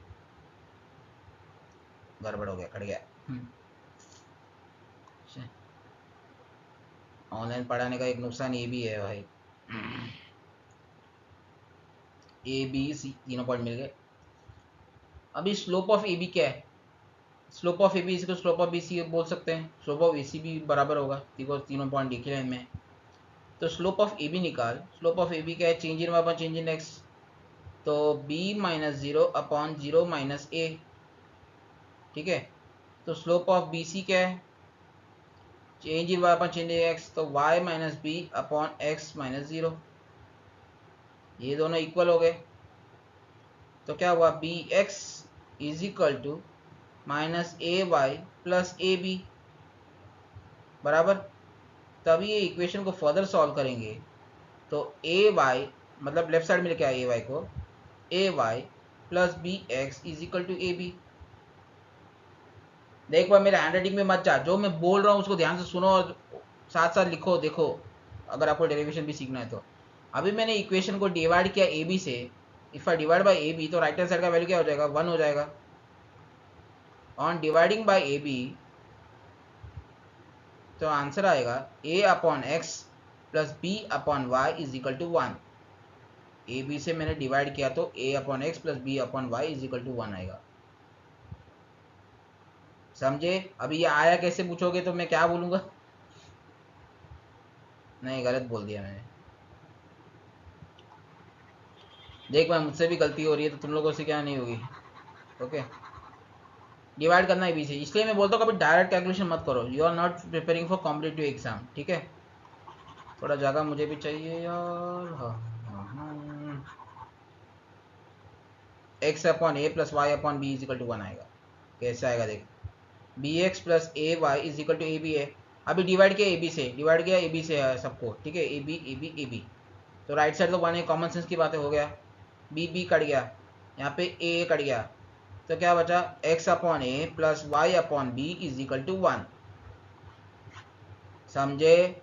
गड़बड़ हो गया, कट गया। ऑनलाइन पढ़ाने का एक नुकसान ये भी है भाई, ए बी सी तीनों पॉइंट मिल गए। अभी स्लोप ऑफ ए बी क्या है? स्लोप ऑफ ए बी इसको स्लोप ऑफ बी सी बोल सकते हैं, स्लोप ऑफ ए सी भी बराबर होगा बिकॉज तीनों पॉइंट दिख रहे हैं इनमें। तो स्लोप ऑफ ए बी निकाल, स्लोप ऑफ ए बी क्या है? Change in Y upon change in x, तो b minus 0 upon 0 minus a, ठीक है। तो स्लोप ऑफ बी सी क्या है? Change in Y upon change in x, तो y minus b upon x minus 0, ये दोनों इक्वल हो गए। तो क्या हुआ? B x is equal to minus a Y plus A B बराबर। तभी ये इक्वेशन को फर्दर सॉल्व करेंगे तो ए वाई मतलब लेफ्ट साइड में लेके आए ए वाई को, A Y plus B x is equal to A B. देख भाई मेरे हैंड राइटिंग में मत जा, जो मैं बोल रहा हूँ उसको ध्यान से सुनो और साथ साथ लिखो, देखो अगर आपको डेरिवेशन भी सीखना है तो। अभी मैंने इक्वेशन को डिवाइड किया ए बी से, if I divide by A B तो राइट हैंड साइड का वैल्यू क्या हो जाएगा? 1 हो जाएगा। On dividing by A B तो आंसर आएगा A upon X plus B upon Y is equal to 1। A B से मैंने डिवाइड किया तो A upon X plus B upon Y is equal to 1 आएगा। समझे? अभी ये आया कैसे पूछोगे तो मैं क्या बोलूंगा? नहीं गलत बोल दिया मैंने। देख भाई मुझसे भी गलती हो रही है तो तुम लोगों से क्या नहीं होगी। ओके, डिवाइड करना है बी से, इसलिए मैं बोलता हूँ कभी डायरेक्ट कैलकुलेशन मत करो, you are not preparing for competitive exam, ठीक है। थोड़ा जगह मुझे भी चाहिए यार। हाँ, x upon a plus y upon b is equal to 1 आएगा। कैसे आएगा देख, b x plus a y is equal to A b है। अभी डिवाइड किया ए बी से, डिवाइड किया ए बी से है सबको, ठीक है। ए b a b a B, तो राइट साइड तो 1 है, कॉमन सेंस की बातें हो गया। बी बी कट गया, यहाँ पे ए कट गया, तो क्या बचा? X upon a plus y upon b is equal to 1। समझे?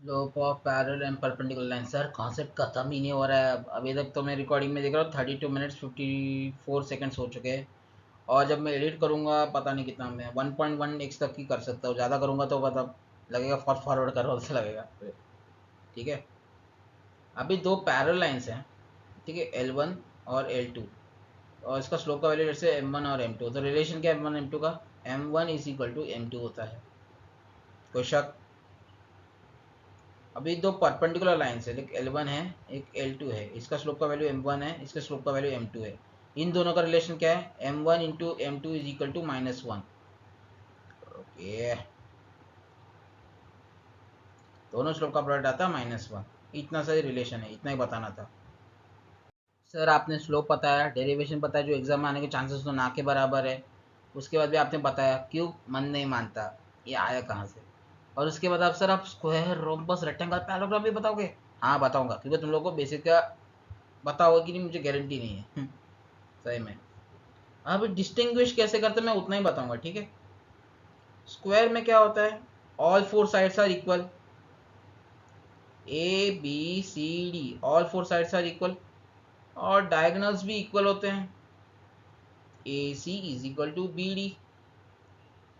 Slope of parallel and perpendicular line. Sir concept खत्म ही नहीं हो रहा है। अभी तक तो मैं रिकॉर्डिंग में देख रहा हूँ 32 मिनट्स 54 सेकंड्स हो चुके हैं, और जब मैं एडिट करूँगा पता नहीं कितना, मैं 1.1x तक ही कर सकता हूँ, ज़्यादा करूँगा तो मतलब लगेगा फॉरवर्ड कर रहा लगेगा, ठीक है। अभी दो पैरेलल लाइन्स हैं, ठीक है, L1 और L2, और इसका स्लोप का वैल्यू जैसे M1 और M2, तो रिलेशन क्या है M1 M2 का? M1 is equal to M2 होता है। कोई शक? अभी दो परपेंडिकुलर लाइन्स है, एक L1 है एक L2 है, इसका स्लोप का वैल्यू M1 है, इसका स्लोप का वैल्यू M2 है। इन दोनों का रिलेशन क्या है? M1 into M2 is equal to -1। Okay, दोनों स्लोप का प्रोडक्ट आता है -1। इतना सा ही रिलेशन है, इतना ही बताना था। सर आपने स्लोप बताया, डेरिवेशन बताया, जो एग्जाम में आने के चांसेस तो ना के बराबर है, उसके बाद भी आपने बताया, क्यों मन नहीं मानता, ये आया कहाँ से? और उसके बाद आप सर आप स्क्वायर रोम्बस रेक्टेंगल पैराग्राफ भी बताओगे? हाँ बताऊंगा, क्योंकि तुम लोगों को बेसिक का बताओगे कि नहीं मुझे गारंटी नहीं है। सही में। अब डिस्टिंग्विश कैसे करते मैं उतना ही बताऊंगा, ठीक है। स्क्वायर में क्या होता है? All four sides are equal, A B C D, all four sides are equal, और डायगोनल्स भी इक्वल होते हैं, A C is equal to B D.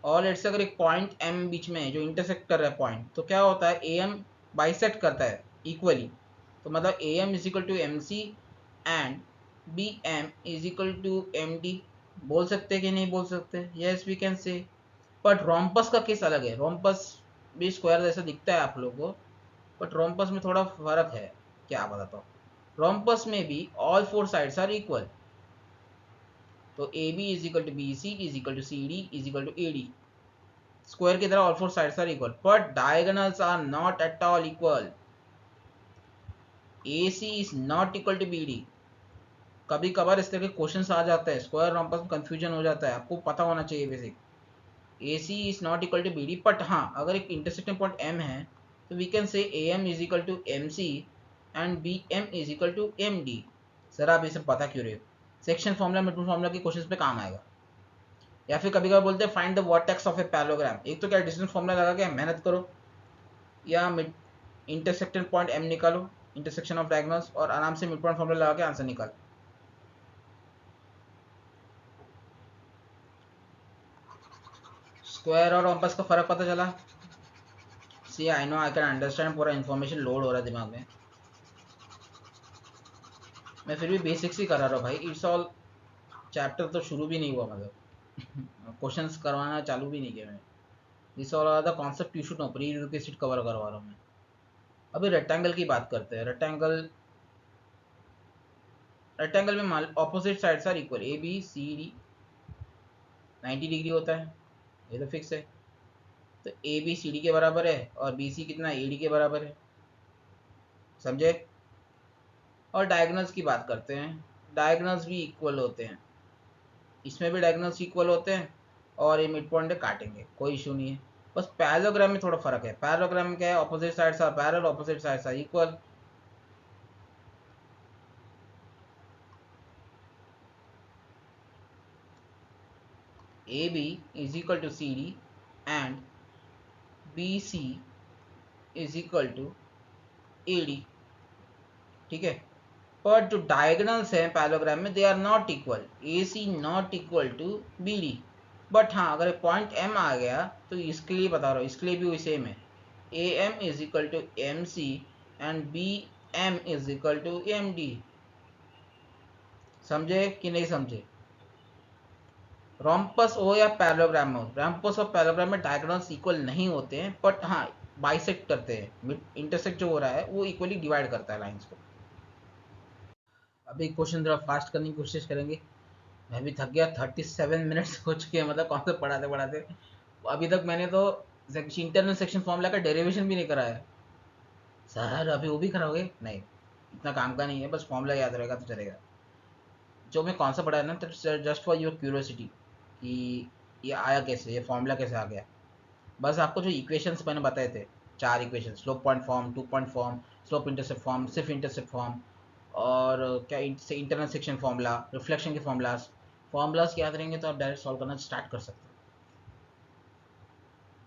और लेट्स से अगर एक पॉइंट एम बीच में है जो इंटरसेक्ट कर रहा है पॉइंट, तो क्या होता है? ए एम बाइसेक्ट करता है इक्वली, तो मतलब A M is equal to M C and B M is equal to M D. बोल सकते कि नहीं बोल सकते? Yes we can say. But rhombus का केस अलग है, रोम्पस भी स्क्वायर जैसा दिखता है आप लोगों को, बट रोम्पस में थोड़ा फर्क है। क्या बताता हूँ, रोम्पस में भी all four sides are equal, तो A B is equal to B C is equal to C D is equal to A D. Square की तरह all four sides are equal, but diagonals are not at all equal. AC is not equal to BD, कभी कभार इस तरह के question आ जाते हैं, square rhombus में कंफ्यूजन हो जाता है, आपको पता होना चाहिए basic. A C is not equal to B d, but हाँ अगर एक इंटरसेक्टिंग पॉइंट एम है तो we can say A M is equal to M C and B M is equal to M d. Sir आप ये सब पता क्यों रहे हो? सेक्शन फॉर्मूला मिडपॉइंट फॉर्मूला के क्वेश्चन पे काम आएगा। या फिर कभी कभी बोलते हैं find the vertex of a parallelogram, एक तो क्या डिस्टेंस फॉर्मूला लगा के मेहनत करो, या मिड इंटरसेक्शन पॉइंट एम निकालो, इंटरसेक्शन ऑफ डायगोनल्स, और आराम से मिड पॉइंट फॉर्मूला लगा के आंसर निकाल। स्क्वायर और रोम्बस का फर्क पता चला? See I know I can understand, पूरा इन्फॉर्मेशन लोड हो रहा है दिमाग में, मैं फिर भी बेसिक्स ही करा रहा हूँ भाई। इट्स ऑल चैप्टर तो शुरू भी नहीं हुआ, मतलब क्वेश्चंस करवाना चालू भी नहीं किया मैंने। This all are the concept you should know, prerequisite cover करवा रहा हूँ मैं। अभी रेक्टेंगल की बात करते हैं। रेक्टेंगल में opposite sides are equal, A B C d 90 degree होता है, ये तो फिक्स है। तो ए बी सी डी के बराबर है और बी सी कितना ए डी के बराबर है, समझे? और डायगोनल्स की बात करते हैं, डायगोनल्स भी इक्वल होते हैं, इसमें भी डायगोनल्स इक्वल होते हैं, और ये मिड पॉइंट काटेंगे, कोई इशू नहीं है। बस पैरेललोग्राम में थोड़ा फर्क है। पैरेललोग्राम में क्या है, opposite sides are parallel, opposite sides are equal. A B is equal to C d and b C is equal to A d, ठीक है। पर जो डायगोनल्स हैं पैरेललोग्राम में, they are not equal, a c not equal to B d. But हाँ अगर point M आ गया तो इसके लिए बता रहा हूँ, इसके लिए भी वही सेम है, a M is equal to M C and B M is equal to M d. समझे कि नहीं समझे? रोम्पस हो या पैरेललोग्राम हो, रोम्पस और पैरेललोग्राम में डायगोनल्स इक्वल नहीं होते हैं, बट हाँ बाइसेक्ट करते हैं, इंटरसेक्ट जो हो रहा है वो इक्वली डिवाइड करता है लाइंस को। अभी क्वेश्चन थोड़ा फास्ट करने की कोशिश करेंगे, मैं भी थक गया, 37 मिनट्स हो चुके हैं, मतलब कौन से पढ़ाते पढ़ाते। अभी तक मैंने तो इंटरनल सेक्शन फॉर्मूला का डेरिवेशन भी नहीं कराया। सर अभी वो भी कराओगे? नहीं, इतना काम का नहीं है, बस फॉर्मूला याद रहेगा तो चलेगा। जो मैं कौन सा पढ़ा है ना, जस्ट फॉर योर क्यूरियोसिटी कि ये आया कैसे, ये फॉर्मूला कैसे आ गया। बस आपको जो इक्वेशंस मैंने बताए थे, 4 equation, slope point form, 2 point form, slope intercept form, सिर्फ इंटरसेप्ट फॉर्म, और क्या इंटरनल सेक्शन फॉर्मूला, रिफ्लेक्शन के फॉर्मूलाज याद रहेंगे तो आप डायरेक्ट सॉल्व करना स्टार्ट कर सकते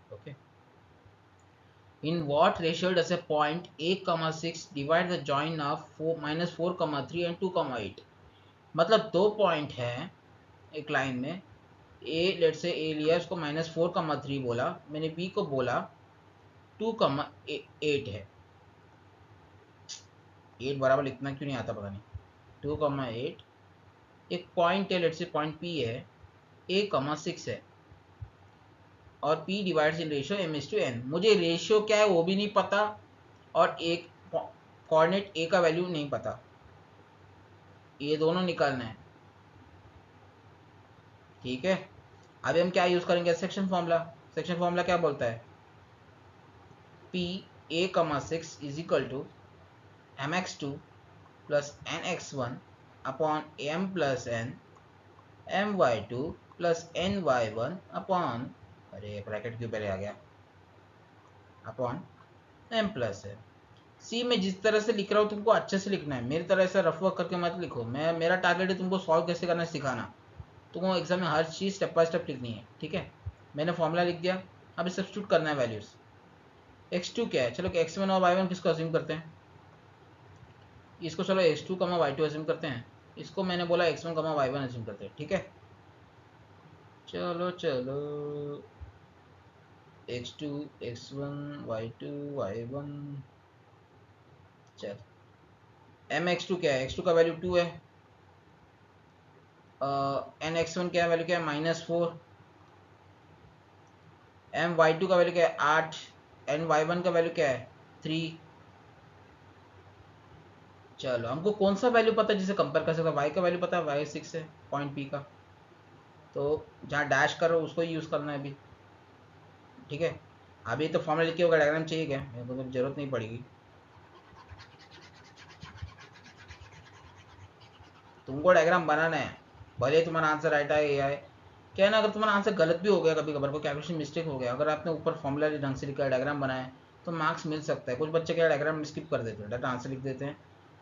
हो। Okay, in what ratio does a point 8,6 divide the join of -4,3 and 2,8। मतलब दो पॉइंट है एक लाइन में, ए लेट से ए लिया, उसको -4,3 बोला, मैंने बी को बोला 2,8 है। 8 बराबर इतना क्यों नहीं आता पता नहीं, 2,8 एक पॉइंट है, लेट से पॉइंट पी है, a,6 है, और p divides in ratio m/n। मुझे रेशियो क्या है वो भी नहीं पता, और एक कोऑर्डिनेट a का वैल्यू नहीं पता, ये दोनों निकालना है, ठीक है। अभी हम क्या यूज करेंगे, सेक्शन फॉर्मूला। सेक्शन फॉर्मूला क्या बोलता है, p(a,6) is equal to mx2 plus nx1 upon m plus n my2 plus ny1 upon, अरे ब्रैकेट क्यों पहले आ गया, अपॉन m प्लस है। सी में जिस तरह से लिख रहा हूँ तुमको अच्छे से लिखना है, मेरी तरह से रफ वर्क करके मत लिखो। मेरा टारगेट है तुमको सॉल्व कैसे करना है सिखाना, तुमको एग्जाम में हर चीज़ स्टेप बाय स्टेप लिखनी है, ठीक है। मैंने फॉर्मूला लिख दिया, अब सब्स्टिट्यूट करना है वैल्यूज। x2 क्या है, चलो कि x1 और y1 किसको अज्यूम करते हैं, इसको चलो x2, y2 अज्यूम करते हैं, इसको मैंने बोला x1, y1 अज्यूम करते हैं, ठीक है। चलो चलो, x2, x1, y2, y1, चल mx2 क्या है, x2 का वैल्यू 2 है, nx1 क्या वैल्यू क्या है, -4, my2 का वैल्यू क्या है 8, ny1 का वैल्यू क्या है 3। चलो हमको कौन सा वैल्यू पता है जिसे कंपेयर कर सकते हैं, y का वैल्यू पता है, y 6 है पॉइंट p का, तो जहाँ डैश करो उसको ही यूज़ करना है अभी, ठीक है। अभी तो फॉर्मूला लिखे होगा, डायग्राम चाहिए क्या, मेरे को तो जरूरत नहीं पड़ेगी। तुमको डायग्राम बनाना है, भले तुम्हारा आंसर राइट आए या आए। क्या है ना, अगर तुम्हारा आंसर गलत भी हो गया, कभी कभार को कैलकुलेशन मिस्टेक हो गया, अगर आपने ऊपर फॉर्मूला ढंग से लिखा है, डायग्राम बनाया तो मार्क्स मिल सकता है। कुछ बच्चे क्या डायग्राम में स्किप कर देते हैं, डायरेक्ट आंसर लिख देते हैं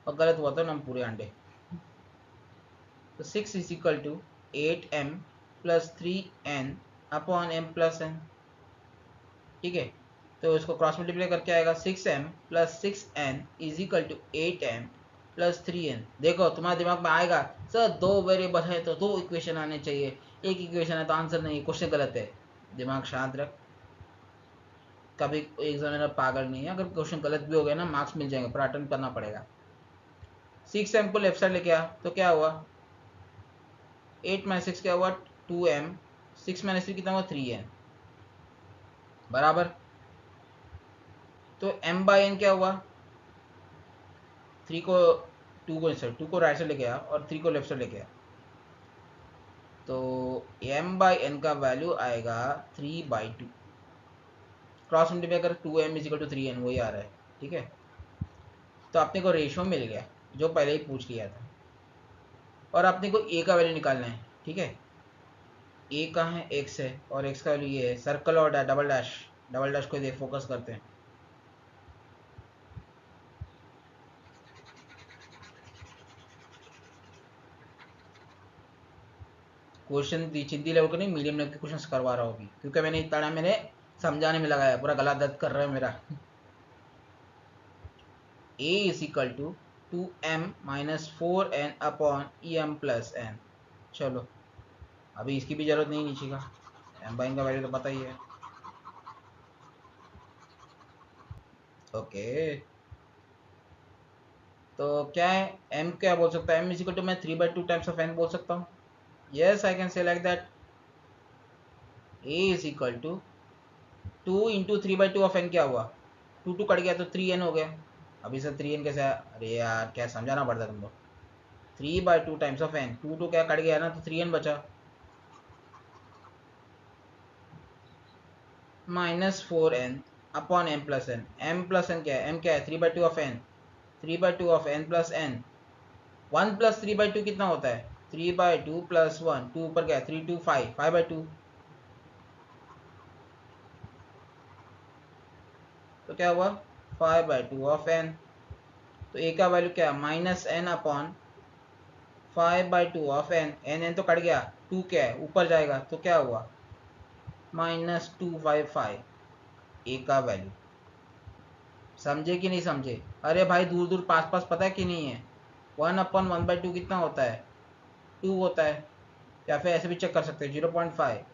और गलत हुआ तो हम पूरे अंडे। तो 6 is equal to 8m plus 3n upon m plus n। ठीक है, तो इसको क्रॉस मल्टीप्लाई करके आएगा 6m plus 6n is equal to 8m plus 3n। देखो तुम्हारे दिमाग में आएगा सर दो वेरिएबल है तो दो इक्वेशन आने चाहिए, एक इक्वेशन है तो आंसर नहीं, क्वेश्चन गलत है। दिमाग शांत रख, कभी एग्जामिनर पागल नहीं है। अगर क्वेश्चन गलत भी हो गया ना, मार्क्स मिल जाएंगे, पर अटेम्प्ट करना पड़ेगा। 6m को लेफ्ट साइड लेके आ तो क्या हुआ, 8 माइनस 6 क्या हुआ 2m, 6 माइनस 3 कितना हुआ 3n बराबर। तो m बाई n क्या हुआ, 3 को 2 को राइट साइड लेके आ और 3 को लेफ्ट साइड लेके आ, तो m बाई n का वैल्यू आएगा 3/2। क्रॉस मल्टीप्लाई कर 2m is equal to 3n, वही आ रहा है। ठीक है, तो अपने को रेशियो मिल गया जो पहले ही पूछ लिया था, और अपने को a का वैल्यू निकालना है। ठीक है, a कहाँ है, x है, और x का वैल्यू ये है। सर्कल और डबल डैश को देख, फोकस करते हैं। क्वेश्चन चिंदी लेवल को नहीं, मीडियम लेवल के क्वेश्चन करवा रहा हूँ अभी, क्योंकि मैंने इतना टाइम मैंने समझाने में लगाया, पूरा गला दर्द कर रहा है मेरा। a is equal to 2m minus 4n upon em plus n। चलो अभी इसकी भी जरूरत नहीं नीचे का, m बाई n का वैल्यू तो पता ही है। ओके, तो क्या है, m क्या बोल सकता है, m इज इक्वल टू मैं 3/2 टाइम्स ऑफ n बोल सकता हूँ। Yes I can say like that. a is equal to 2 into 3/2 of n क्या हुआ, 2 कट गया तो 3n हो गया। अभी सर 3n कैसे आया, अरे यार क्या समझाना पड़ता है तुमको। 3/2 टाइम्स ऑफ n, 2 क्या कट गया ना तो 3n बचा, minus 4n upon m plus n। m plus n क्या है, m क्या है 3/2 of n, 3/2 of n plus n। 1 plus 3/2 कितना होता है, 3/2 प्लस 1, 2 ऊपर क्या है 3 2 5, 5/2। तो क्या हुआ 5/2 ऑफ n। तो a का वैल्यू क्या है minus n upon 5/2 of n। n तो कट गया, 2 क्या है ऊपर जाएगा तो क्या हुआ -255 a का वैल्यू। समझे कि नहीं समझे, अरे भाई दूर दूर पास पास पता है कि नहीं है। 1/1/2 कितना होता है 2 होता है, या फिर ऐसे भी चेक कर सकते हैं 0.5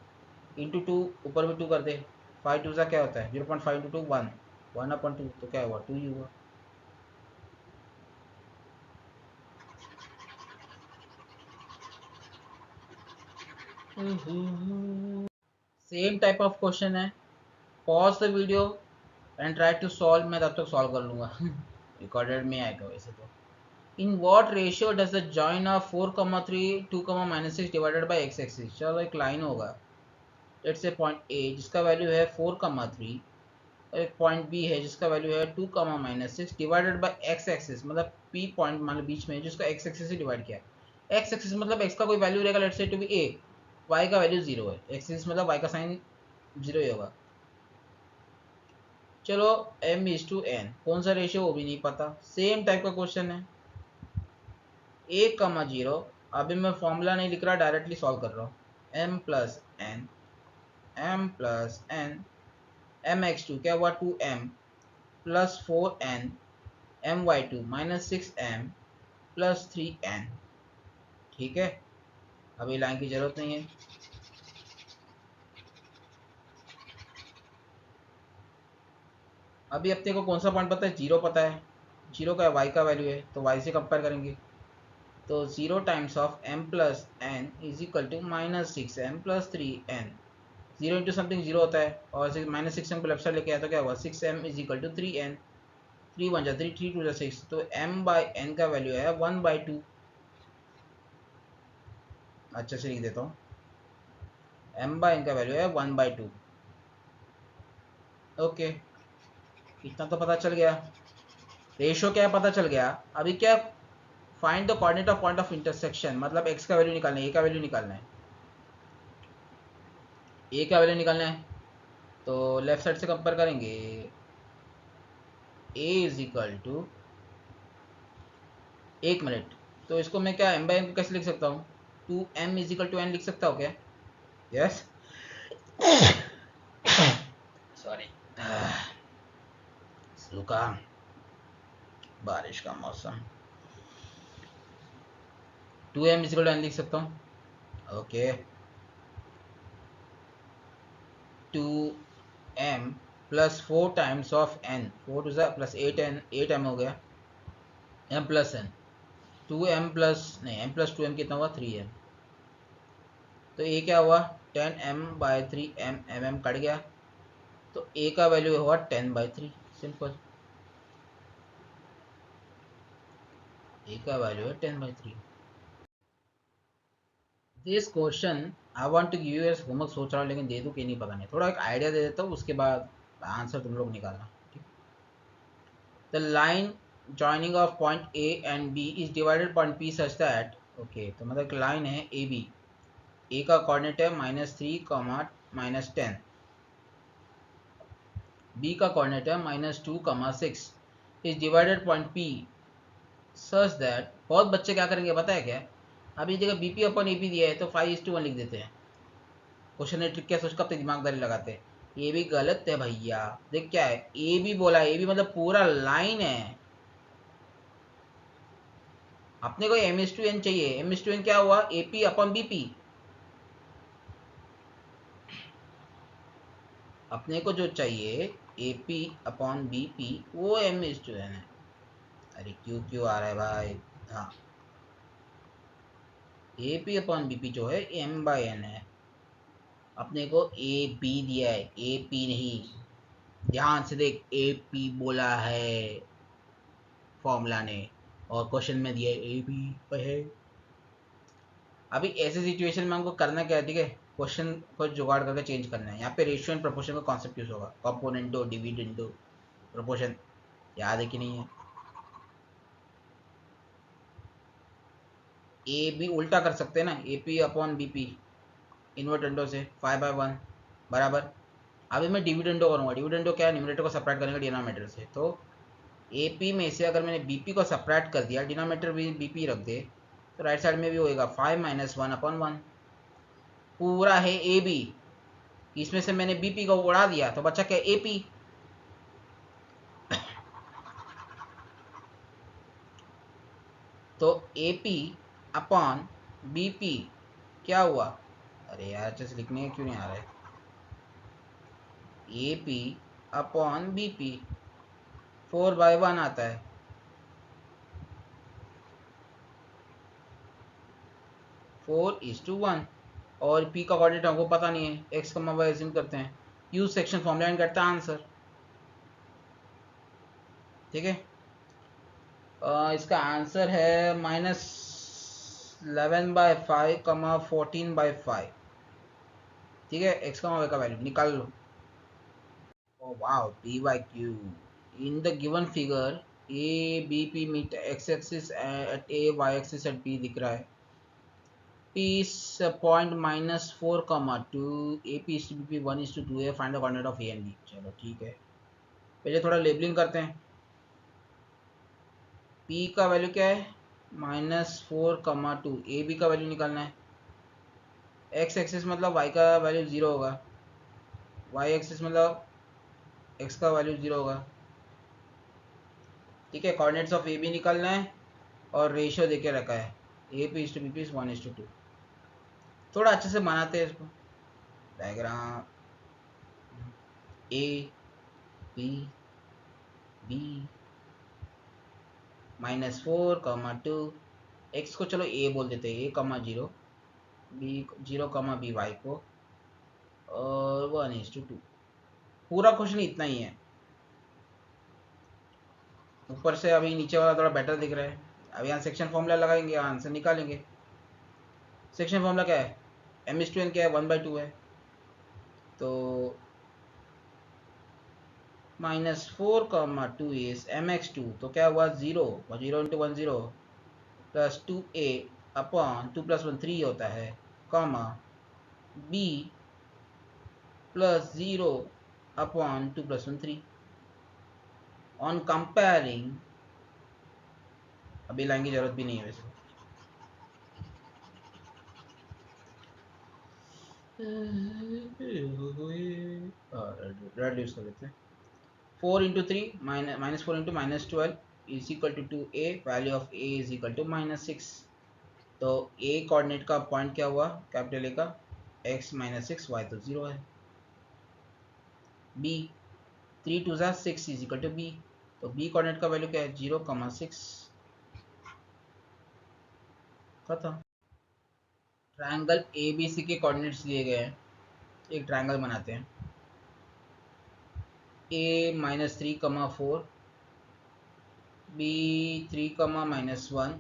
इंटू 2, ऊपर भी 2 कर दे, 5 2 सा क्या होता है 0.5 इंटू 2 1, 1/2 तो क्या हुआ 2 ही हुआ। सेम टाइप ऑफ क्वेश्चन है, pause the video and try to solve, मैं तब तक सॉल्व कर लूँगा। रिकॉर्डेड में आएगा वैसे तो। In what ratio does the join of 4,3 2,-6 divided by x axis. चलो एक लाइन होगा, लेट्स से पॉइंट ए जिसका वैल्यू है 4,3, और एक पॉइंट बी है जिसका वैल्यू है 2,-6 डिवाइडेड बाई एक्स एक्सिस, मतलब पी पॉइंट मान लो बीच में जिसको एक्स एक्सिस से डिवाइड किया। एक्स एक्सिस मतलब एक्स का कोई वैल्यू रहेगा, let's say to be a, y का वैल्यू 0 है, एक्सिस मतलब वाई का साइन 0 ही होगा। चलो m/n कौन सा रेशियो वो भी नहीं पता, सेम टाइप का क्वेश्चन है। 1,0, अभी मैं फॉर्मूला नहीं लिख रहा, डायरेक्टली सॉल्व कर रहा हूँ। m प्लस n mx2 क्या हुआ 2m plus 4n my2 minus 6m plus 3n। ठीक है, अभी लाइन की जरूरत नहीं है। अभी अपने को कौन सा पॉइंट पता है, 0 पता है, 0 का y का वैल्यू है तो y से कंपेयर करेंगे। तो 0 times of m plus n is equal to -6m plus 3n। 0 into something 0 होता है, और -6m को लेफ्ट साइड लेके आया तो क्या हुआ 6m is equal to 3n। 3 1 जा 3, 3 2 जा 6, तो m बाई n का वैल्यू है 1/2। अच्छा से लिख देता हूँ, m बाई n का वैल्यू है 1/2। ओके, इतना तो पता चल गया, रेशो क्या है पता चल गया। अभी क्या find the coordinate of point of intersection, मतलब एक्स का वैल्यू निकालना है, ए का वैल्यू निकालना है, ए का वैल्यू निकालना है। तो लेफ्ट साइड से कंपेयर करेंगे, ए इज इक्वल टू, एक मिनट, तो इसको मैं क्या एम बाई एन को कैसे लिख सकता हूँ, 2m is equal to N लिख सकता हूँ क्या? यस, सॉरी, जुकाम, बारिश का मौसम, 2m is equal to N लिख सकता हूँ। Okay, 2m plus 4 times of n, 4 two ज़ा प्लस 8n, 8m हो गया, m plus n, 2m plus नहीं, m प्लस 2m कितना हुआ, 3m, तो ये क्या हुआ 10m by 3m, mm cut गया, तो a का वैल्यू हुआ 10/3, सिंपल, a का वैल्यू है 10/3। This question I want to give you as homework, सोच रहा हूँ लेकिन दे दूँ कि नहीं पता नहीं, थोड़ा एक आइडिया दे देता हूँ, उसके बाद आंसर तुम लोग निकालना। The line joining of point A and B is divided point P such that, okay, तो मतलब एक लाइन है ए बी, ए का कोऑर्डिनेट है -3, -10, बी का कोऑर्डिनेट है -2, 6, is divided point P such that, बहुत बच्चे क्या करेंगे पता है क्या, अभी जगह B P upon A P दिया है तो 5:1 लिख देते हैं, क्वेश्चन ने ट्रिक क्या सोच कर अपनी दिमागदारी लगाते हैं, ये भी गलत है भैया। देख क्या है, ए बी बोला, ए बी मतलब पूरा लाइन है, अपने को एम एस टू एन चाहिए, एम एस टू एन क्या हुआ, A P upon B P, अपने को जो चाहिए A P upon B P वो एम एस टू एन है। अरे क्यों क्यों आ रहा है भाई, हाँ, A P upon B P जो है एम बाई एन है, अपने को ए बी दिया है, ए पी नहीं, ध्यान से देख, ए पी बोला है फॉर्मूला ने, और क्वेश्चन में दिया है ए बी है। अभी ऐसे सिचुएशन में हमको करना क्या है, ठीक है, क्वेश्चन को जुगाड़ करके चेंज करना है, यहाँ पे रेशियो एंड प्रोपोर्शन का कॉन्सेप्ट यूज होगा, कॉम्पोनेंटो डिविडेंडो प्रोपोर्शन, याद है कि नहीं है, ए बी उल्टा कर सकते हैं ना, A P upon B P invertendo से 5/1 बराबर, अभी मैं डिविडेंडो करूँगा, डिविडेंडो क्या है, न्यूमरेटर को सेपरेट करेंगे डिनोमिनेटर से, तो ए पी में से अगर मैंने बी पी को सेपरेट कर दिया, डिनोमिनेटर भी बी पी रख दे, तो राइट साइड में भी होएगा 5-1/1, पूरा है ए बी, इसमें से मैंने बी पी को उड़ा दिया तो बचा क्या, ए पी, तो A P upon B P क्या हुआ, अरे यार अच्छे से लिखने क्यों नहीं आ रहा है, A P upon B P 4/1 आता है, 4:1, और p का कोऑर्डिनेट हमको पता नहीं है, x का वाई एज्यूम करते हैं, यूज सेक्शन फॉर्मूला एंड करता है आंसर, ठीक है। इसका आंसर है -11/5, 14/5, ठीक है, x का वाई का वैल्यू निकाल लो। Oh wow, p by q in the given figure a b p meet x axis at a, y axis at b दिख रहा है, p is point -4, 2, ap is to bp 1:2 है, find the coordinate of a and b, चलो ठीक है, पहले थोड़ा labelling करते हैं, p का वैल्यू क्या है -4, 2, ए बी का वैल्यू निकालना है, x एक्सिस मतलब y का वैल्यू 0 होगा, y एक्सिस मतलब x का वैल्यू 0 होगा, ठीक है, कोऑर्डिनेट्स ऑफ ए बी निकालना है, और रेशियो देके रखा है A P is to B P is 1:2, थोड़ा अच्छे से बनाते हैं इसको, diagram A B B -4, 2, x को चलो ए बोल देते हैं, a, 0, बी 0, बी वाई को, और 1:2, पूरा क्वेश्चन इतना ही है, ऊपर से अभी नीचे वाला थोड़ा बेटर दिख रहा है, अब यहाँ सेक्शन फॉर्मूला लगाएंगे, आंसर निकालेंगे, सेक्शन फॉर्मूला क्या है, m/n क्या है, 1/2 है, तो -4, 2 इज mx2, तो क्या हुआ 0, 0 × 1 0, प्लस 2a अपॉन 2 + 1 3 होता है, comma b plus 0 upon 2 + 1 3। On comparing, अभी लाइन की जरूरत भी नहीं है वैसे, रेड यूज कर लेते हैं। 4 × 3 -4 × -12 is equal to 2a, value of a is equal to -6। तो a कोऑर्डिनेट का पॉइंट क्या हुआ, कैपिटल ए का x -6, y तो 0 है। b 3 × 2 = 6 is equal to b, तो b कोऑर्डिनेट का वैल्यू क्या है, 0,6। खत्म। ट्रायंगल ABC के कोऑर्डिनेट्स दिए गए हैं, एक ट्रायंगल बनाते हैं। a -3, 4, b 3, -1,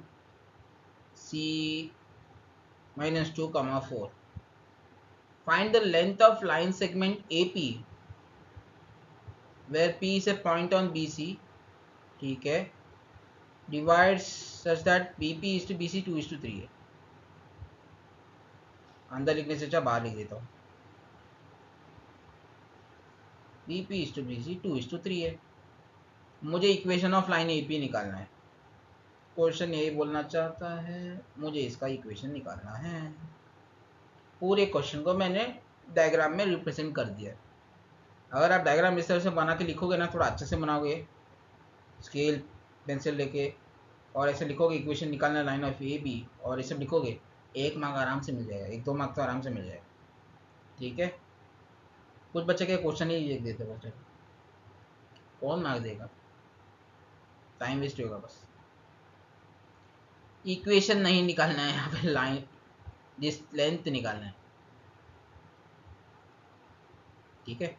c -2, 4। Find the length of line segment AP where P is a point on BC, ठीक है, divides such that BP is to BC 2:3 है। अंदर लिखने से अच्छा बाहर लिख देता हूँ, BP is to BC 2:3 है। मुझे इक्वेशन ऑफ लाइन AP निकालना है। क्वेश्चन यही बोलना चाहता है, मुझे इसका इक्वेशन निकालना है। पूरे क्वेश्चन को मैंने डायग्राम में रिप्रेजेंट कर दिया। अगर आप डायग्राम इस तरह से बना के लिखोगे ना, थोड़ा अच्छे से बनाओगे, स्केल पेंसिल लेके, और ऐसे लिखोगे इक्वेशन निकालना लाइन ऑफ ए बी, और ऐसे लिखोगे, 1 मार्क आराम से मिल जाएगा, 1-2 मार्क तो आराम से मिल जाएगा। ठीक है, कुछ बच्चे के क्वेश्चन ही लिख देते बच्चे, कौन मार्क देगा, टाइम वेस्ट होगा बस। इक्वेशन नहीं निकालना है यहाँ पे, लाइन जिस लेंथ निकालना है। ठीक है,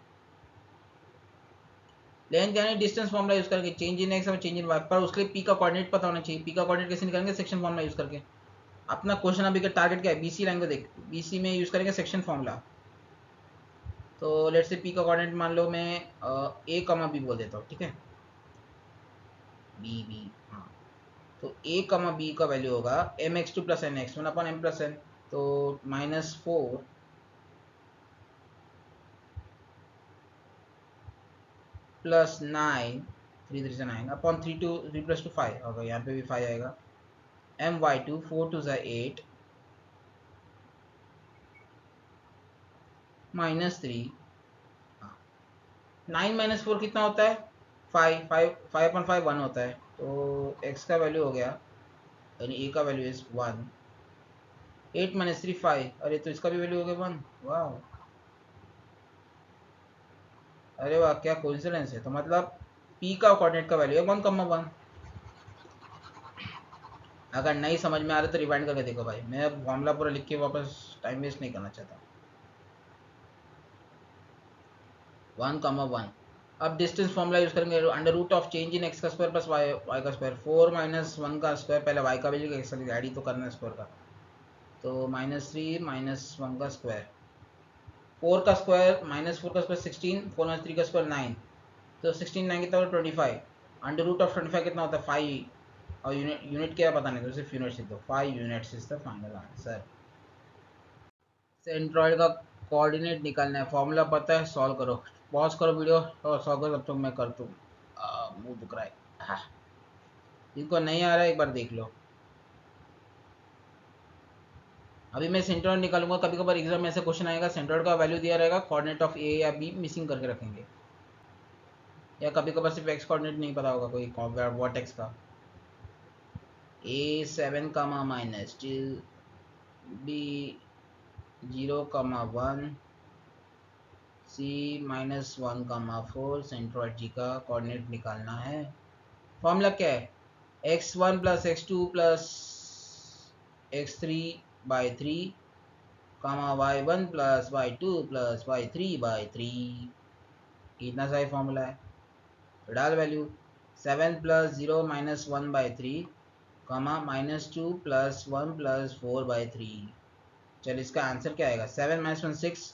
लेंथ यानी डिस्टेंस फॉर्मूला यूज करके, चेंज इन एक्स और चेंज इन वाई, पर उसके लिए पी का कोऑर्डिनेट पता होना चाहिए। पी का कोऑर्डिनेट कैसे निकालेंगे, सेक्शन फॉर्मूला यूज करके। अपना क्वेश्चन अभी का टारगेट क्या है, बीसी लाइन को देख, बीसी में यूज करेंगे सेक्शन फॉर्मूला। तो लेट्स से पी का कोऑर्डिनेट मान लो मैं ए कमा बी बोल देता हूँ, ठीक है, बी बी, हाँ, तो ए कमा बी का वैल्यू होगा mx2 + nx1 upon m + n, तो -4 + 9, 3 3 से 9 अपॉन 3 + 2 5 होगा, यहाँ पे भी 5 आएगा। my2 4 2 = 8 -3, 9 - 4 कितना होता है, 5 5 5 अपॉन 5 1 होता है, तो x का वैल्यू हो गया, यानी a का वैल्यू इज 1। 8 - 3 5, अरे तो इसका भी वैल्यू हो गया 1। वाह, अरे वाह, क्या कोइंसिडेंस है। तो मतलब p का कोऑर्डिनेट का वैल्यू है 1,1। अगर नहीं समझ में आ रहा तो रिवाइंड करके देखो भाई, मैं फॉर्मूला पूरा लिख के वापस टाइम वेस्ट नहीं करना चाहता। 1,1। अब डिस्टेंस फॉर्मूला यूज करेंगे, under root of change in x का स्क्वायर प्लस y का स्क्वायर, 4 - 1 का स्क्वायर, पहले y का वैल्यू एक्स ऐड ही तो करना है स्क्वायर का, तो -3 - 1 का स्क्वायर, 4 का स्क्वायर -4 का स्क्वायर 16, 4 - 3 का स्क्वायर 9, तो 16 9 कितना होता है 25, अंडर रूट ऑफ 25 कितना होता है 5, और यूनिट क्या पता नहीं, तो सिर्फ यूनिट लिख दो, 5 units is the final answer. Centroid का कोऑर्डिनेट निकालना है, फॉर्मूला पता है, सॉल्व करो, पॉज करो वीडियो और सॉल्व करो, तब तक मैं कर दूँ, मुंह दुख रहा है। हाँ, जिनको नहीं आ रहा है एक बार देख लो। अभी मैं सेंट्रॉइड निकालूंगा, कभी कभार एग्जाम में ऐसा क्वेश्चन आएगा, सेंट्रॉइड का वैल्यू दिया रहेगा, कोऑर्डिनेट ऑफ ए या बी मिसिंग करके रखेंगे, या कभी कभार सिर्फ एक्स कोऑर्डिनेट नहीं पता होगा कोई वर्टेक्स का, a 7, -2, b 0,1, c -1,4, सेंट्रॉइड जी का कोऑर्डिनेट निकालना है। फॉर्मूला क्या है, x1 + x2 + x3/3, y1 + y2 + y3/3, इतना सा ही फॉर्मूला है, तो डाल वैल्यू, 7 + 0 - 1/3, -2 + 1 + 4/3। चल इसका आंसर क्या आएगा, 7 - 1 6,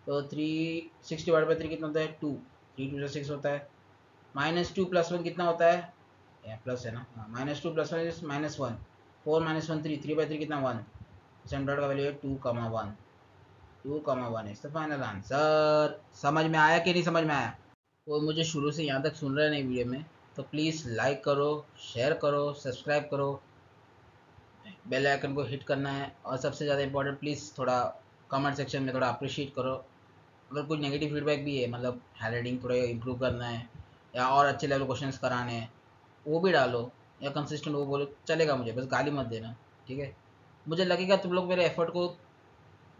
तो 3 6 / 3 कितना होता है 2, 3 2 6 होता है, -2 + 1 कितना होता है, यहाँ प्लस है ना, -2 + 1 इज -1, 4 माइनस 1 3, 3/3 कितना 1, सेंटर का वैल्यू है 2,1, 2,1 इज द फाइनल आंसर। समझ में आया कि नहीं समझ में आया? कोई मुझे शुरू से यहाँ तक सुन रहा है नहीं वीडियो में तो प्लीज़ लाइक करो, शेयर करो, सब्सक्राइब करो, बेल आइकन को हिट करना है, और सबसे ज़्यादा इंपॉर्टेंट प्लीज़ थोड़ा कमेंट सेक्शन में थोड़ा अप्रिशिएट करो। अगर कोई नेगेटिव फीडबैक भी है, मतलब हैंडराइटिंग थोड़ा इम्प्रूव करना है या और अच्छे लेवल क्वेश्चंस कराने हैं, वो भी डालो, या कंसिस्टेंट वो बोलो चलेगा, मुझे बस गाली मत देना, ठीक है? मुझे लगेगा तुम लोग मेरे एफर्ट को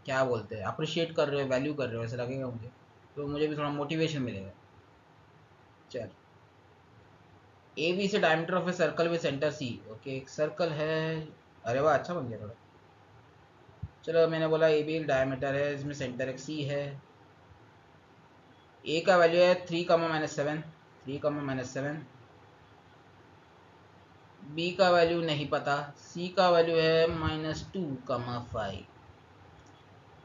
क्या बोलते हैं, अप्रिशिएट कर रहे हो, वैल्यू कर रहे हो, ऐसा लगेगा मुझे, तो मुझे भी थोड़ा मोटिवेशन मिलेगा। चल, ए बी से diameter of a circle with centre C. Okay, एक सर्कल है, अरे वाह अच्छा बन गया थोड़ा। चलो, मैंने बोला ए बी एक डायमीटर है, इसमें सेंटर एक सी है। ए का वैल्यू है 3,-7, 3,-7। बी का वैल्यू नहीं पता, सी का वैल्यू है -2,5।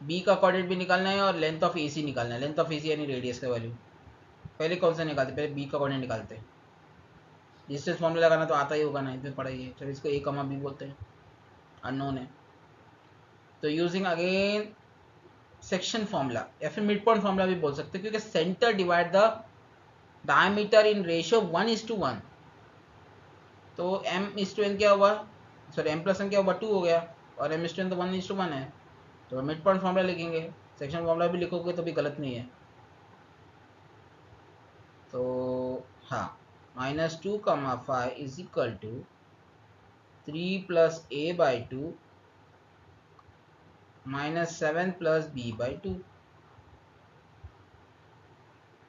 बी का कोऑर्डिनेट भी निकालना है और लेंथ ऑफ ए सी निकालना है, लेंथ ऑफ ए सी यानी रेडियस का वैल्यू। पहले कौन सा निकालते, पहले बी का कोऑर्डिनेट निकालते हैं। डिस्टेंस फॉर्मूला लगाना तो आता ही होगा ना, इसमें पढ़ाई है। चलो इसको ए कमा बी बोलते हैं, अननोन है। तो यूजिंग अगेन सेक्शन फॉर्मूला या फिर मिड पॉइंट फॉर्मूला भी बोल सकते हैं, क्योंकि centre divide the diameter in ratio 1:1। तो m/n क्या हुआ, सॉरी m+n क्या हुआ, 2 हो गया, और m/n तो 1:1 है। तो मिड पॉइंट फॉर्मूला लिखेंगे, सेक्शन फॉर्मूला भी लिखोगे तो भी गलत नहीं है। तो हाँ, -2,5 is equal to 3+a/2 -7+b/2।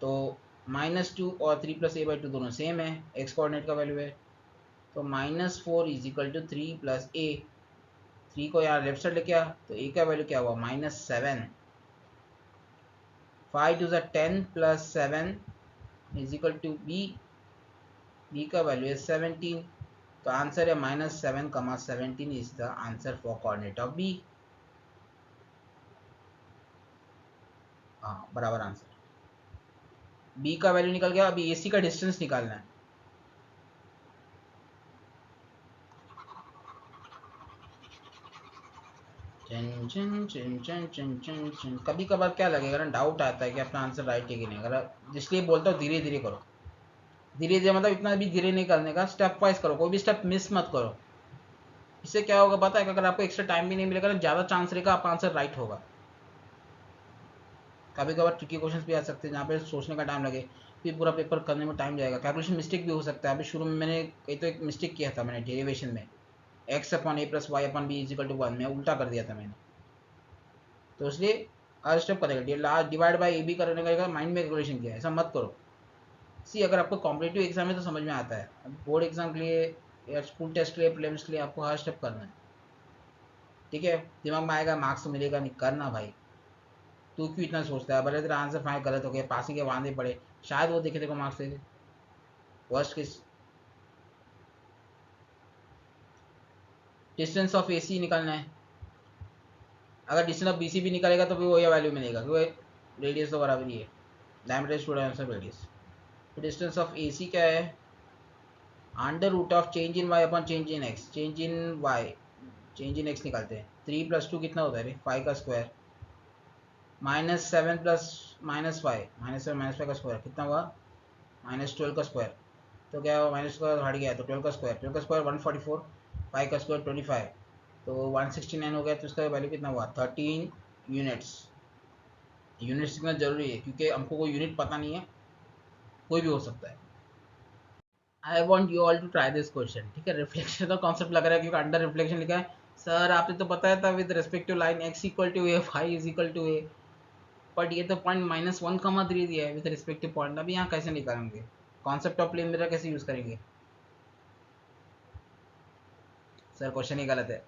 तो -2 और 3+a/2 दोनों सेम है, एक्स कोऑर्डिनेट का वैल्यू है। तो -4 इज इक्वल टू 3+a। 3 को यहाँ लेफ्ट साइड लेके आ, तो a का वैल्यू क्या हुआ, -7। 5 2 10 + 7 is equal to b। b का वैल्यू है 17। तो आंसर है -7,17 is the answer for coordinate of b। हाँ, बराबर आंसर। b का वैल्यू निकल गया, अभी ac का डिस्टेंस निकालना है। चन चन चन चन चन चन चन। कभी कभार क्या लगेगा ना, डाउट आता है कि अपना आंसर राइट है कि नहीं, अगर इसलिए बोलता हूँ धीरे धीरे करो। धीरे धीरे मतलब इतना भी धीरे नहीं करने का, स्टेप वाइज करो, कोई भी स्टेप मिस मत करो। इससे क्या होगा पता है कि अगर आपको एक्स्ट्रा टाइम भी नहीं मिलेगा ना, ज़्यादा चांस रहेगा आपका आंसर राइट होगा। कभी कभार ट्रिकी क्वेश्चन भी आ सकते हैं जहाँ पे सोचने का टाइम लगे, फिर पूरा पेपर करने में टाइम जाएगा, कैलकुलेशन मिस्टेक भी हो सकता है। अभी शुरू में मैंने एक मिस्टेक किया था, मैंने डेरिवेशन में x/a + y/b = 1 में उल्टा कर दिया था मैंने। तो इसलिए हर स्टेप करेगा, डिवाइड बाई ए बी करने का माइंड में कैलकुलेशन किया है, ऐसा मत करो। सी, अगर आपको कॉम्पिटेटिव एग्जाम है तो समझ में आता है, बोर्ड एग्जाम के लिए या स्कूल टेस्ट के लिए, प्रीलिम्स के लिए आपको हर स्टेप करना है, ठीक है? दिमाग में आएगा मार्क्स तो मिलेगा नहीं, करना भाई। तू क्यों इतना सोचता है, भले तेरा आंसर फाइनल गलत हो गया, पासिंग के वादे पड़े, शायद वो देखे देखो मार्क्स दे दे, worst case. Distance of A C निकालना है, अगर डिस्टेंस ऑफ बी सी भी निकालेगा तो भी वही वैल्यू मिलेगा, क्योंकि रेडियस तो बराबर ही है, diameter student answer radius. Distance of A C क्या है, √of change in Y upon change in x, change in Y change in X निकालते हैं। 3 + 2 कितना होता है, 5 का स्क्वायर, -7 + -5, -7 - 5 का स्क्वायर कितना हुआ, -12 का स्क्वायर। तो क्या हुआ, माइनस का हट गया, तो 12 का स्क्वायर, 12 का स्क्वायर 144, 5 का स्क्वायर 25, तो 169 हो गया। तो इसका वैल्यू कितना हुआ, 13 यूनिट्स। यूनिट्स सीखना जरूरी है, क्योंकि हमको कोई यूनिट पता नहीं है, कोई भी हो सकता है। I want you all to try this question, ठीक है? रिफ्लेक्शन का कॉन्सेप्ट लग रहा है, क्योंकि अंडर रिफ्लेक्शन लिखा है। सर आपने तो बताया था with respect to line x = a, y = a, but ये तो पॉइंट -1,3 दिया है विद रिस्पेक्ट टू पॉइंट। अभी यहाँ कैसे निकालेंगे, कॉन्सेप्ट ऑफ प्लेन मिरर कैसे यूज करेंगे? सर क्वेश्चन ही गलत है,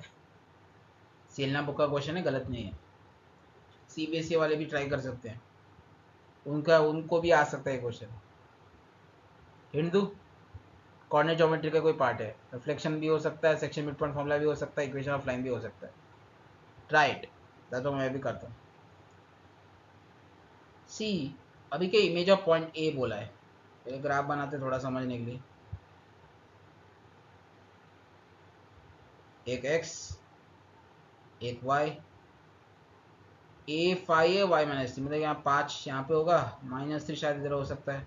सीलना बुक का क्वेश्चन है, गलत नहीं है। सीबीएसई वाले भी ट्राई कर सकते हैं, उनको भी आ सकता है क्वेश्चन। हिंदू कॉर्नर ज्योमेट्री का कोई पार्ट है, रिफ्लेक्शन भी हो सकता है, सेक्शन मिड पॉइंट फॉर्मूला भी हो सकता है, इक्वेशन ऑफ लाइन भी हो सकता है। ट्राई इट, तो मैं भी करता हूँ। सी, अभी के इमेज ऑफ पॉइंट ए बोला है, एक ग्राफ बनाते थोड़ा समझने के लिए। एक x एक y, a 5 है y -3, मतलब यहाँ 5 यहाँ पे होगा, -3 शायद इधर हो सकता है,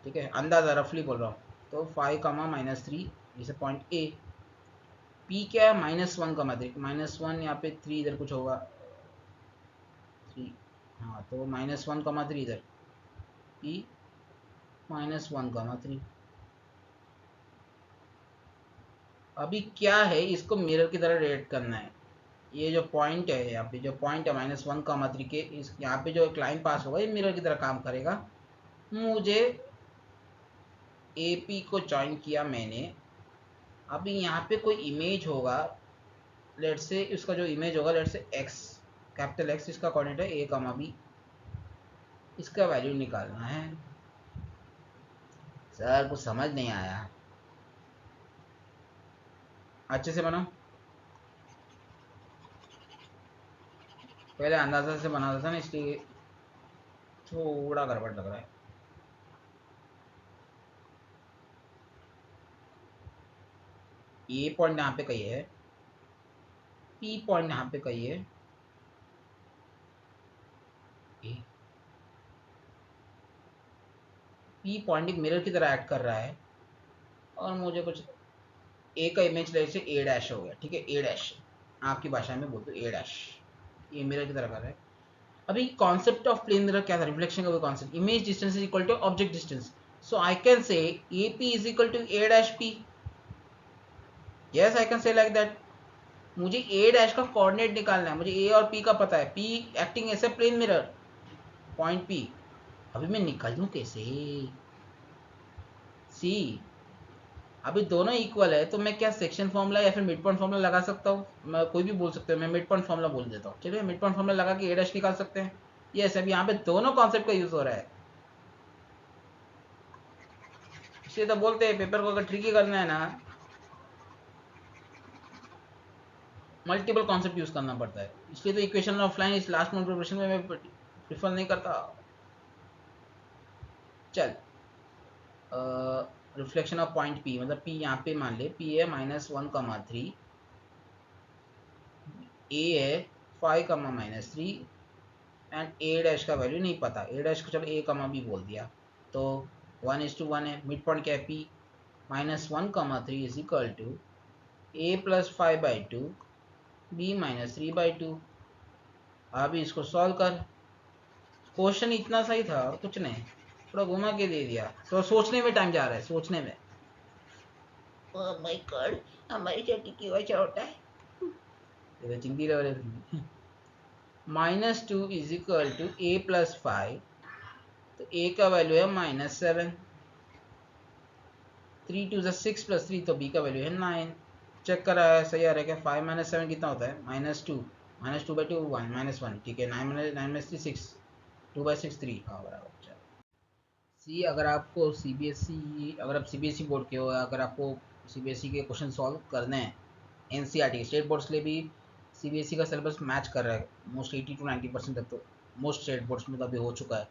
ठीक है, अंदाजा रफली बोल रहा हूँ। तो 5 कमा -3 जैसे पॉइंट ए, p क्या है -1,3, -1 यहाँ पे 3 इधर कुछ होगा 3, हाँ तो -1,3 इधर, p -1,3। अभी क्या है, इसको मिरर की तरह रेट करना है। ये जो पॉइंट है यहाँ पे, जो पॉइंट है -1,3 के, इस यहाँ पे जो एक लाइन पास होगा ये मिरर की तरह काम करेगा। मुझे AP को ज्वाइन किया मैंने, अभी यहाँ पे कोई इमेज होगा, लेट से इसका जो इमेज होगा लेट से x, कैपिटल X इसका कोऑर्डिनेट है a, b, इसका वैल्यू निकालना है। सर कुछ समझ नहीं आया, अच्छे से बनाओ। पहले अंदाजा से बनाता था ना, इसलिए थोड़ा गड़बड़ लग रहा है। ए पॉइंट यहाँ पे कहीं है, पी पॉइंट यहाँ पे कहीं है, पी पॉइंट एक मिरर की तरह एक्ट कर रहा है, और मुझे कुछ ए का इमेज ले से ए डैश हो गया, ठीक है, ए डैश आपकी भाषा में बोलते ए डैश, ये मिरर की तरह कर रहा है। अभी कॉन्सेप्ट ऑफ प्लेन मिरर क्या था, रिफ्लेक्शन का concept, image distance is equal to object distance, so I can say A P is equal to A dash P, yes I can say like that. मुझे A dash का coordinate निकालना है, मुझे ए और P का पता है, P acting as a plane mirror, point P. अभी मैं निकालूं कैसे, सी अभी दोनों इक्वल है, तो मैं क्या सेक्शन फॉर्मूला या फिर मिड पॉइंट फॉर्मूला लगा सकता हूँ, मैं कोई भी बोल सकते हैं, मैं मिड पॉइंट फॉर्मूला बोल देता हूँ, चलिए मिड पॉइंट फॉर्मूला लगा के ए डैश निकाल सकते हैं। यस, अभी यहाँ पे दोनों कॉन्सेप्ट का यूज हो रहा है, इसलिए तो बोलते हैं पेपर को अगर ट्रिकी करना है ना, मल्टीपल कॉन्सेप्ट यूज करना पड़ता है, इसलिए तो इक्वेशन ऑफलाइन इस लास्ट मोड प्रिपरेशन में मैं प्रिफर नहीं करता। चल, रिफ्लेक्शन ऑफ पॉइंट पी, मतलब पी यहाँ पे मान ले पी है -1,3, ए है 5,-3, एंड ए डैश का वैल्यू नहीं पता, ए डैश को चलो ए कमा बी बोल दिया, तो 1:1 है, मिड पॉइंट क्या है P, -1,3 is equal to a plus 5/2 b -3/2। अभी इसको सॉल्व कर, क्वेश्चन इतना सही था और कुछ नहीं, थोड़ा घुमा के दे दिया, तो सोचने में टाइम जा रहा है, सोचने में। ओह माय गॉड, हमारी चट्टी की वजह होता है, ये तो चिंती रह रही। -2 is equal to a plus 5, तो ए का वैल्यू है -7, 3 2 6 + 3, तो बी का वैल्यू है 9। चेक करा है, सही आ रहा है क्या, 5 - 7 कितना होता है, -2, -2/2 1 -1, ठीक है, 9 - 3 6, 2/6 3, हाँ बराबर। सी अगर आपको सीबीएसई, अगर आप सीबीएसई बोर्ड के हो, या अगर आपको सीबीएसई के क्वेश्चन सॉल्व करने हैं, एनसीईआरटी स्टेट बोर्ड्स लिए भी सीबीएसई का सिलेबस मैच कर रहा है मोस्ट 80 to 90% तक, तो मोस्ट स्टेट बोर्ड्स में तो अभी हो चुका है।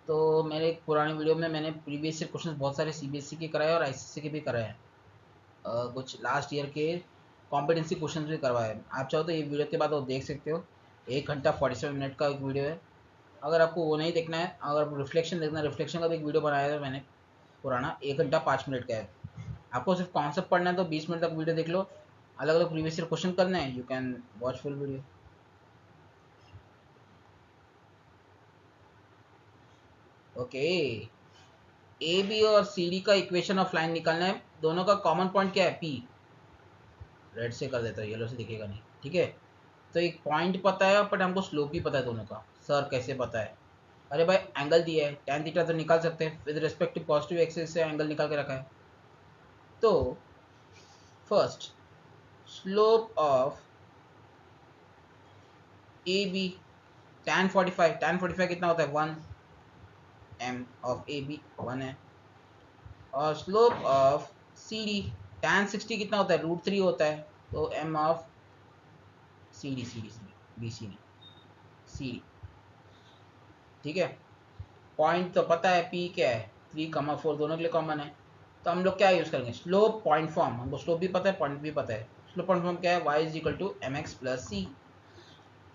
तो मेरे एक पुराने वीडियो में मैंने प्रीवियस ईयर क्वेश्चन बहुत सारे सीबीएसई के कराए और आईसीएसई के भी कराए हैं, कुछ लास्ट ईयर के कॉम्पिटेंसी क्वेश्चन भी करवाए। आप चाहो तो ये वीडियो के बाद वो देख सकते हो, 1 घंटा 47 मिनट का एक वीडियो है। अगर आपको वो नहीं देखना है, अगर रिफ्लेक्शन देखना है, रिफ्लेक्शन का भी एक वीडियो बनाया था मैंने पुराना, 1 घंटा 5 मिनट का है। आपको सिर्फ कॉन्सेप्ट पढ़ना है तो 20 मिनट तक वीडियो देख लो, अलग अलग प्रीवियस ईयर क्वेश्चन करना है, you can watch full video. Okay, A B और सी डी का इक्वेशन ऑफ लाइन निकालना है, दोनों का कॉमन पॉइंट क्या है पी, रेड से कर देता है, येलो से दिखेगा नहीं, ठीक है। तो एक पॉइंट पता है बट हमको स्लोप भी पता है दोनों का, सर कैसे पता है, अरे भाई एंगल दिया है, tan थीटा तो निकाल सकते हैं, with respect to positive axis से एंगल निकाल के रखा है। तो first slope of A B, tan 45 कितना होता है 1, m ऑफ ए बी 1 है, और slope of C D, tan 60 कितना होता है √3 होता है, तो m of C D, B C D, C D, ठीक है। पॉइंट तो पता है p क्या है, 3,4 दोनों के लिए कॉमन है, तो हम लोग क्या यूज़ करेंगे, स्लोप पॉइंट फॉर्म। हमको स्लोप भी पता है, पॉइंट भी पता है। स्लोप पॉइंट फॉर्म क्या है, y is equal to M x plus सी।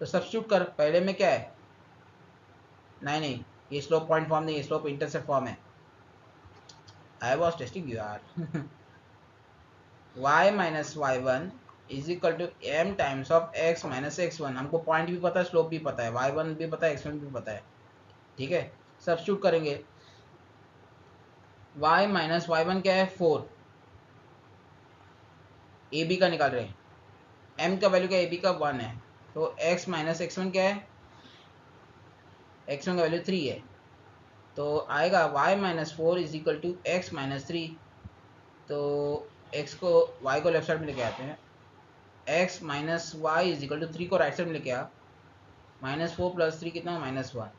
तो सब्स्टिट्यूट कर, पहले में क्या है, नहीं ये स्लोप पॉइंट फॉर्म नहीं है, स्लोप इंटरसेप्ट फॉर्म है। आई वॉज टेस्टिंग यू यार। y minus Y one is equal to m times of x minus x one. हमको पॉइंट भी पता है, स्लोप भी पता है, वाई वन भी पता है, एक्स वन भी पता है, ठीक है। सब्स्टिट्यूट करेंगे, y माइनस वाई वन क्या है, 4, ए बी का निकाल रहे हैं, m का वैल्यू क्या है, ए बी का 1 है, तो x माइनस एक्स वन क्या है, एक्स वन का वैल्यू 3 है, तो आएगा y minus four is equal to x minus three. तो x को, y को लेफ्ट साइड में लेके आते हैं, x minus Y is equal to 3 को राइट साइड में लेके आ, माइनस फोर प्लस थ्री कितना, माइनस वन।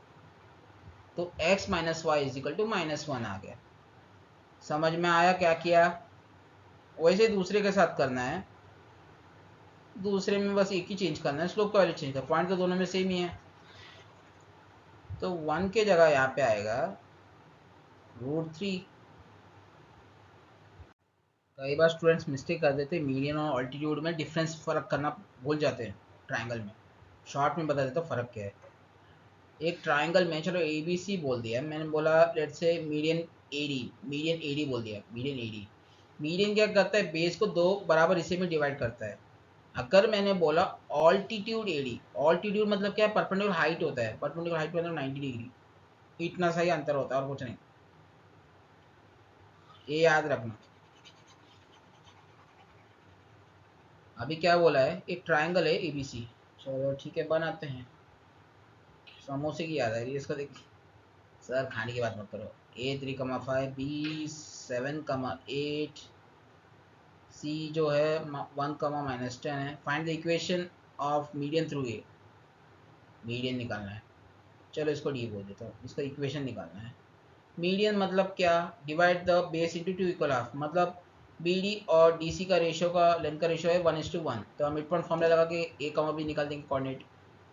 तो x minus Y is equal to minus one आ गया। समझ में आया क्या किया, वैसे दूसरे के साथ करना है, दूसरे में बस एक ही चेंज करना है, स्लोप का वैल्यू चेंज कर, पॉइंट तो दोनों में सेम ही है। तो 1 के जगह यहाँ पे आएगा √3। कई बार स्टूडेंट्स मिस्टेक कर देते हैं, मीडियन और ऑल्टीट्यूड में डिफरेंस फ़र्क करना भूल जाते हैं। ट्रायंगल में शॉर्ट में बता देता फ़र्क क्या है। एक ट्रायंगल में, चलो ए बी सी बोल दिया, मैंने बोला let's say median A D, median A D बोल दिया, मीडियन ए डी। मीडियन क्या करता है, बेस को दो बराबर हिस्से में डिवाइड करता है। अगर मैंने बोला ऑल्टीट्यूड ए डी, ऑल्टीट्यूड मतलब क्या है, परपेंडिकुलर हाइट होता है, परपेंडिकुलर हाइट मतलब 90 डिग्री, इतना सही अंतर होता है और कुछ नहीं, ये याद रखना। अभी क्या बोला है, एक ट्रायंगल है ए बी सी, चलो ठीक है बनाते हैं। समोसे की याद आ रही है इसका, देखिए सर खाने की बात मत करो। A3,5, B7,8, C जो है 1,-10 है। Find the equation of median through a, median निकालना है। चलो इसको डी बोल देता हूँ, इसका इक्वेशन निकालना है। मीडियन मतलब क्या, divide the base into two equal half, मतलब बी डी और डी सी का रेशियो, का लेंथ का रेशियो है 1:1। तो हम मिड पॉइंट फॉर्मूला लगा के ए कमा बी निकाल देंगे, कोऑर्डिनेट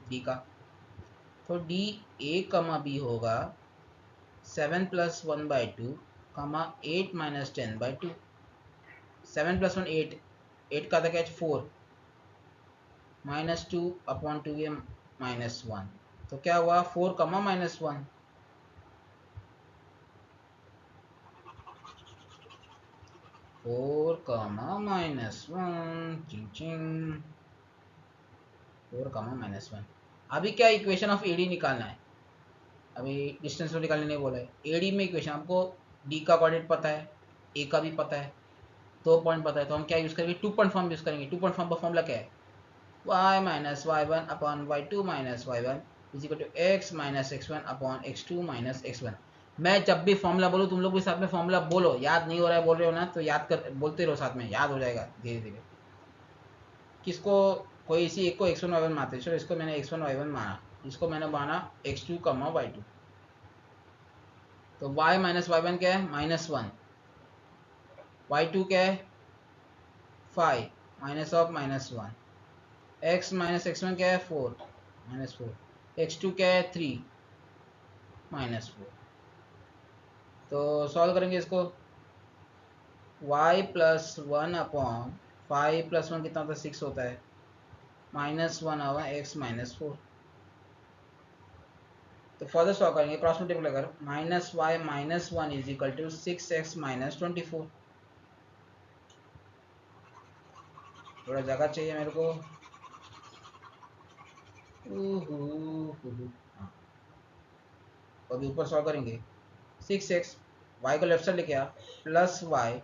डी का। तो डी ए कमा बी होगा 7+1/2, 8-10/2। 7+1 8, 8 का था कैच 4, -2/2 है -1। तो क्या हुआ, 4, -1। फोर कमा माइनस वन, चिंग चिंग, 4, -1। अभी क्या इक्वेशन ऑफ एडी निकालना है, अभी डिस्टेंस को निकालने नहीं बोला है। एडी में इक्वेशन हमको डी का कोऑर्डिनेट पता है, ए का भी पता है, 2 पॉइंट पता है, तो हम क्या यूज़ करेंगे, 2 पॉइंट फॉर्म यूज़ करेंगे। 2 पॉइंट फॉर्म का फॉर्मूला क्या है, y minus Y one upon y2 minus Y one is equal to x minus x one upon x2 minus x one. मैं जब भी फॉर्मूला बोलूँ तुम लोग भी साथ में फॉर्मूला बोलो, याद नहीं हो रहा है बोल रहे हो ना, तो याद कर, बोलते रहो साथ में, याद हो जाएगा धीरे धीरे। किसको, कोई इसी एक को x1 y1 मानते, चलो इसको मैंने x1 y1 माना, इसको मैंने माना x2 y2। तो y माइनस वाई वन क्या है, -1, y2 क्या है 5, minus of -1, x minus x one क्या है 4, -4, x2 क्या है 3, -4। तो सॉल्व करेंगे इसको, y प्लस वन अपॉन 5+1 कितना होता है, 6 होता है, -1 आवा x -4। तो फर्दर सॉल्व करेंगे, क्रॉस मल्टीप्लाई कर, -y -1 is equal to 6x -24। थोड़ा जगह चाहिए मेरे को, हाँ। अभी ऊपर सॉल्व करेंगे, 6x, y को लेफ्ट साइड लेके आ, प्लस y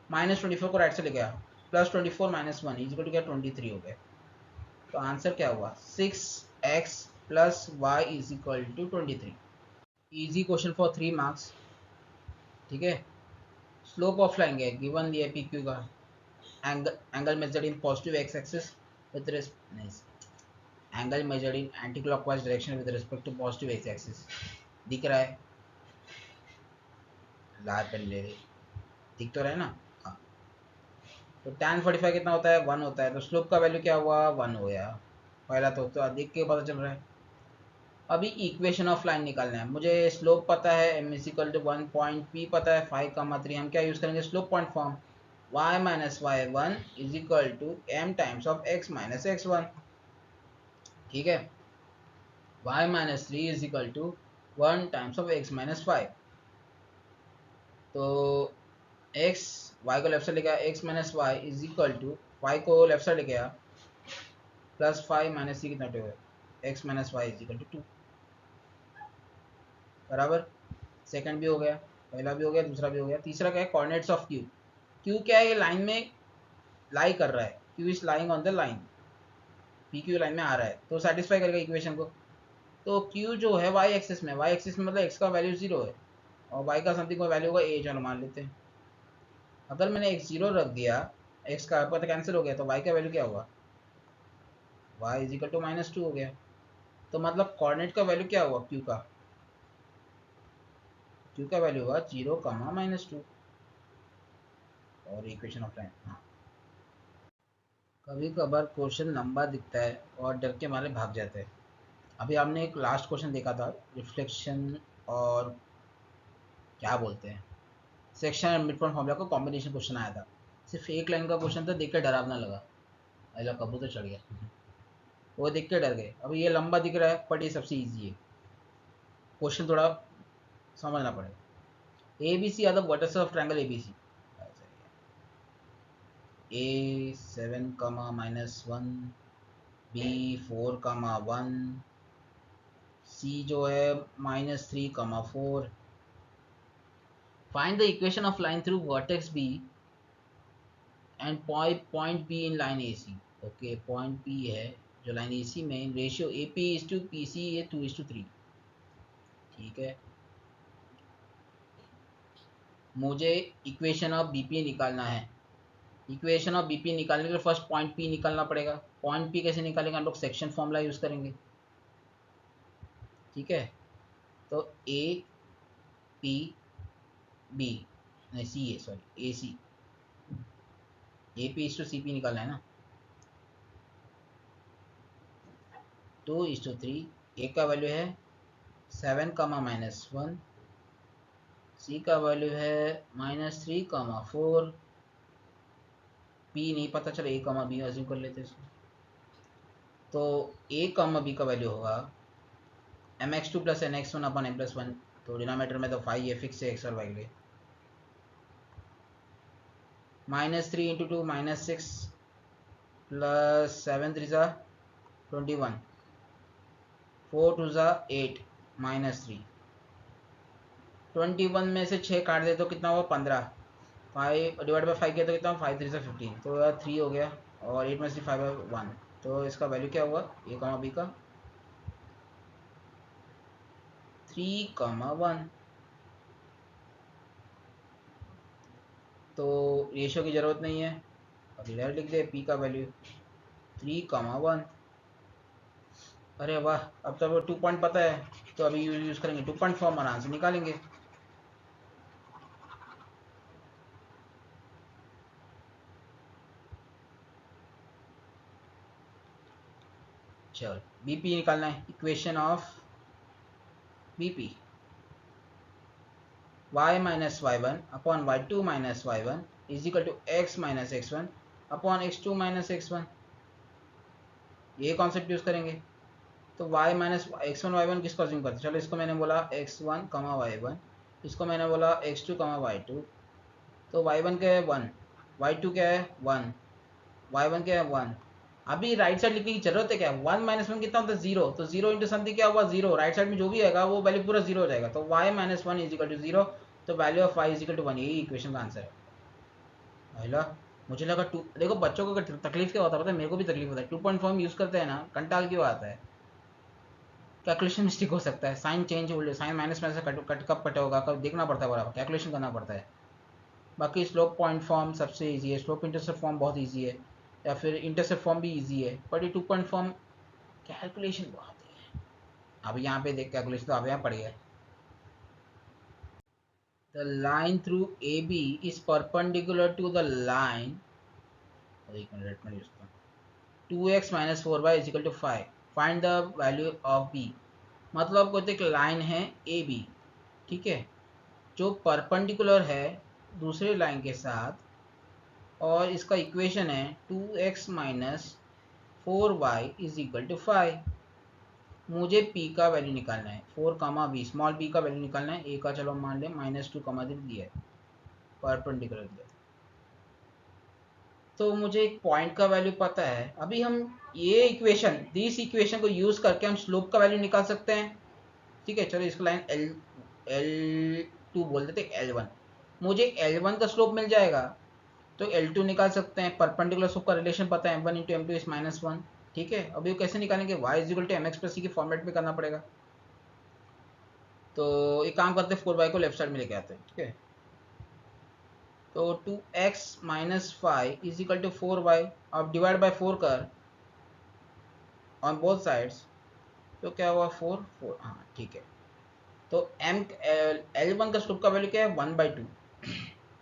-24 को राइट से लेके आ, +24 -1 इज इक्वल टू क्या, 23 हो गया। तो आंसर क्या हुआ, 6x plus y is equal to 23। Easy question for 3 marks, ठीक है। स्लोप ऑफ लाइन है गिवन दिया पी क्यू का, angle measured in positive x axis with angle measured in anti clockwise direction with respect to positive x axis. दिख रहा है, लाल pen ले रहे, दिख तो रहा है ना, हाँ। तो tan 45 कितना होता है, 1 होता है, तो स्लोप का वैल्यू क्या हुआ, 1 हो गया। पहला तो देख के पता चल रहा है। अभी इक्वेशन ऑफ लाइन निकालना है मुझे। स्लोप पता है m equal to 1 point p पता है 5,3। हम क्या यूज करेंगे? Slope point form. y minus Y one is equal to m times of x minus x1। ठीक है, y minus 3 is equal to 1 times of x minus 5। तो x y को left side लेके आया, x minus Y is equal to 5 को left side लेके आया plus 5 minus 3 कितना हो? x minus Y is equal to 2 बराबर। सेकंड भी हो गया, पहला भी हो गया, दूसरा भी हो गया। तीसरा क्या है? Coordinates of Q. क्यू क्या है? ये लाइन में लाई कर रहा है, Q is lying on the line, P Q line में आ रहा है तो सेटिस्फाई करेगा इक्वेशन को। तो क्यू जो है वाई एक्सिस में, वाई एक्सिस में मतलब एक्स का वैल्यू 0 है और वाई का समथिंग कोई वैल्यू होगा ए, चलो मान लेते हैं। अगर मैंने एक्स 0 रख दिया, एक्स का पता कैंसिल हो गया तो वाई का वैल्यू क्या हुआ? वाई इज इक्वल टू -2 हो गया। तो मतलब कोऑर्डिनेट का वैल्यू क्या हुआ? क्यू का, क्यू का वैल्यू हुआ 0, -2 और इक्वेशन ऑफ लाइन। हाँ, कभी कभार क्वेश्चन लंबा दिखता है और डर के मारे भाग जाते हैं। अभी आपने एक लास्ट क्वेश्चन देखा था, रिफ्लेक्शन और क्या बोलते हैं, section and mid point formula का कॉम्बिनेशन क्वेश्चन आया था। सिर्फ एक लाइन का क्वेश्चन था, देख कर डरावना लगा, अल्लाह कबूतर चढ़ गया, वो देख के डर गए। अब ये लंबा दिख रहा है बट ये सबसे ईजी है, क्वेश्चन थोड़ा समझना पड़ेगा। A B C are the vertices of triangle A B C. A 7, -1, B 4, 1, C जो है -3, 4। Find the equation of line through vertex B and point B in line A C. Okay, point B है जो line A C में, ratio A P is to P C ये 2:3। ठीक है, मुझे equation of B P निकालना है। Equation of B P निकालने के लिए फर्स्ट पॉइंट पी निकालना पड़ेगा। पॉइंट पी कैसे निकालेंगे? हम लोग सेक्शन फॉर्मूला यूज करेंगे। ठीक है, तो ए पी बी, नहीं C A, sorry A C, A P is to C P निकालना है ना। 2:3। ए का वैल्यू है 7, -1, सी का वैल्यू है -3, 4। पी नहीं पता, चलो ए कमा बी अज्यूम कर लेते हैं इसको। तो ए कमा बी का वैल्यू होगा mx2 + nx1 अपन m+1। तो डिनोमिनेटर में तो 5 है, फिक्स है एक्स और वाई के लिए। -3 × 2 -6 प्लस 7 3 21, 4 2 8 -3। 21 में से 6 काट दे तो कितना हुआ? 15। 5 डिवाइड बाई 5 किया तो कितना? 5 3 15, तो 3 हो गया और 8 में से 5 1। तो इसका वैल्यू क्या हुआ ए कमा बी का? 3, 1। तो रेशियो की ज़रूरत नहीं है, अभी डायरेक्ट लिख दे पी का वैल्यू 3, 1। अरे वाह, अब तो 2 पॉइंट पता है तो अभी यूज़ करेंगे 2 पॉइंट फॉर्म, आराम से निकालेंगे। चलो बीपी निकालना है, equation of BP y minus y1 upon y2 minus y1 is equal to x minus x1 upon x2 minus x1। ये कॉन्सेप्ट यूज़ करेंगे। तो y माइनस x1 y1 किसको अज्यूम करते हैं? चलो इसको मैंने बोला x1, y1, इसको मैंने बोला x2, y2। तो y1 क्या है? 1, y2 क्या है? 1, y1 क्या है? 1। अभी राइट साइड लिखने की जरूरत है क्या? 1 -1 कितना होता है? 0। तो 0 इंटू समथिंग क्या हुआ? 0। राइट साइड में जो भी आएगा वो वैल्यू पूरा 0 हो जाएगा। तो y - 1 इज इक्वल टू 0। तो value of y is equal to 1। यही इक्वेशन का आंसर है। पहला मुझे लगा 2। देखो बच्चों को तकलीफ क्या होता है पता है? मेरे को भी तकलीफ होता है। 2 पॉइंट फॉर्म यूज़ करते हैं ना, कंटाल क्यों आता है? कैलकुलेशन मिस्टेक हो सकता है, साइन चेंज हो, साइन माइनस में से कब कट होगा, कब देखना पड़ता है, बराबर कैलकुलेशन करना पड़ता है। बाकी स्लोप पॉइंट फॉर्म सबसे ईजी है, स्लोप इंटरसेप्ट फॉर्म बहुत ईजी है, या फिर इंटरसेप्ट फॉर्म भी ईजी है, बट ये 2 पॉइंट फॉर्म कैलकुलेशन बहुत है। अब यहाँ पे देख कैलकुलेशन तो आप यहाँ पड़ गया। The line through A B is perpendicular to the line, एक मिनट में use 2x - 4y = 5। Find the value of b। मतलब आपको एक लाइन है ए बी, ठीक है, जो परपेंडिकुलर है दूसरे लाइन के साथ, और इसका इक्वेशन है 2x minus 4y is equal to 5। मुझे p का वैल्यू निकालना है, 4 कामा b, स्मॉल b का वैल्यू निकालना है। a का चलो मान लें -2 कामा दिया है, परपेंडिकुलर दिया है। तो मुझे एक पॉइंट का वैल्यू पता है। अभी हम ये इक्वेशन, दिस इक्वेशन को यूज करके हम स्लोप का वैल्यू निकाल सकते हैं, ठीक है। चलो इसको लाइन L2 बोल देते, L1। मुझे L1 का स्लोप मिल जाएगा तो L2 निकाल सकते हैं। परपेंडिकुलर स्लोप का रिलेशन पता है, m1 इंटू m2 इज -1, ठीक है। अभी वो कैसे निकालेंगे, y is equal to mx plus c के फॉर्मेट में करना पड़ेगा। तो एक काम करते हैं, 4y को लेफ्ट साइड में लेके आते हैं, ठीक है। तो 2x minus 5 is equal to 4y। अब डिवाइड बाय 4 कर ऑन बोथ साइड्स, तो क्या हुआ 4 4, हाँ ठीक है। तो m L1 का स्लोप का वैल्यू क्या है 1/2,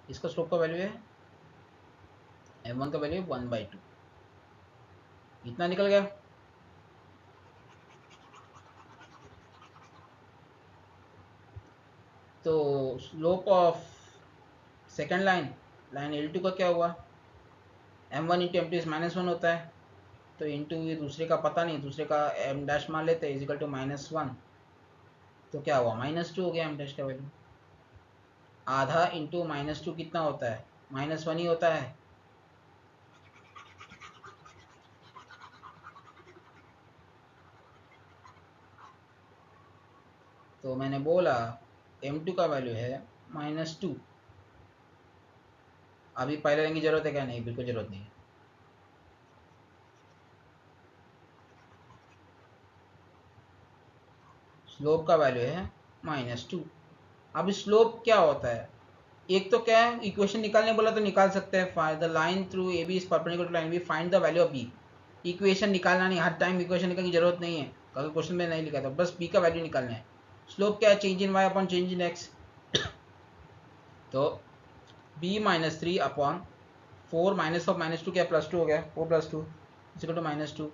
इसका स्लोप का वैल्यू है m1 का वैल्यू 1/2, इतना निकल गया। तो slope of second line, line L2 का क्या हुआ, m1 इंटू m2 इज -1 होता है, तो इंटू ये दूसरे का पता नहीं, दूसरे का m डैश मान लेते हैं इज इक्वल टू -1, तो क्या हुआ -2 हो गया m डैश का वैल्यू। आधा इंटू -2 कितना होता है, -1 ही होता है। तो मैंने बोला m2 का वैल्यू है -2। अभी पहले लाइन की जरूरत है क्या, नहीं, बिल्कुल जरूरत नहीं है। स्लोप का वैल्यू है -2। अब स्लोप क्या होता है, एक तो क्या है, इक्वेशन निकालने बोला तो निकाल सकते हैं, find the line through A B is perpendicular to line B, find the value of b. Equation निकालना नहीं, हर टाइम इक्वेशन निकालने की जरूरत नहीं है, अगर क्वेश्चन में नहीं लिखा था, बस बी का वैल्यू निकालना है। स्लोप क्या है, change in Y upon change in x. तो b -3 अपॉन 4 -2 क्या +2 हो गया, 4 + 2 इक्वल टू -2।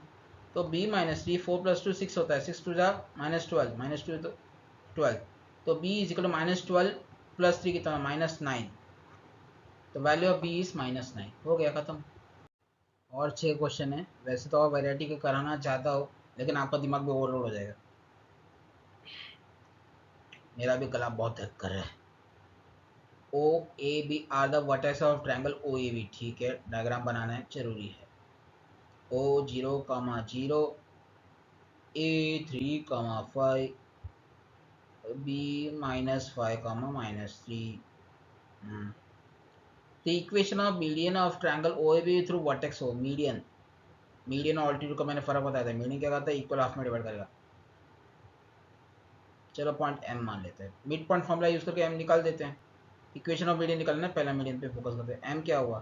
तो b -3 4 + 2 6 होता है, 6 2 जा -12, -2 तो 12, तो b इज इक्वल टू -12 + 3 कितना -9, तो वैल्यू ऑफ b इज -9। हो गया खत्म। और 6 क्वेश्चन है, वैसे तो आप वैरायटी के कराना चाहता हो, लेकिन आपका दिमाग भी ओवरलोड हो जाएगा। मेरा भी गला बहुत दर्द कर रहा है। O A B are the vertex of triangle O A B, ठीक है, डायग्राम बनाना है, जरूरी है। O 0, 3, 5, b -5, -3। The equation of median of triangle OAB through vertex O, median, median और ऑल्टीट्यूड का मैंने फर्क बताया था। मीडियन क्या करता है, इक्वल हाफ में डिवाइड करेगा। चलो पॉइंट m मान लेते हैं, मिड पॉइंट फॉर्मूला यूज करके m निकाल देते हैं। इक्वेशन ऑफ मीडियन निकालना है, पहला मीडियन पे फोकस करते हैं। m क्या हुआ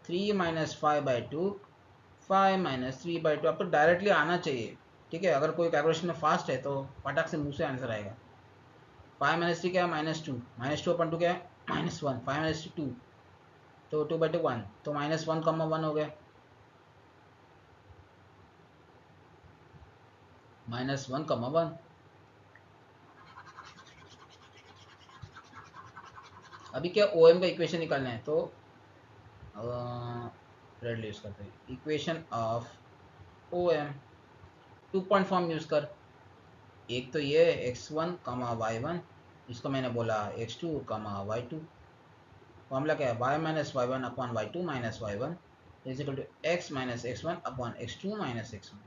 3 - 5/2, 5 - 3/2। आपको डायरेक्टली आना चाहिए, ठीक है। अगर कोई कैलकुलेशन में फास्ट है तो फटाक से मुंह से आंसर आएगा। 5 - 3 क्या है -2, -2 अपन 2 क्या है -1, 5 - 2 तो 2/2 1, तो -1, 1 हो गया, -1, 1। अभी क्या ओ एम का इक्वेशन निकालना है, तो रेड यूज करते हैं, equation of O M, 2 point form use कर। एक तो ये x1, y1, इसको मैंने बोला x2, y2। फॉर्मूला क्या है, y - y1 upon y2 - y1 is equal to x - x1 upon x2 - x1।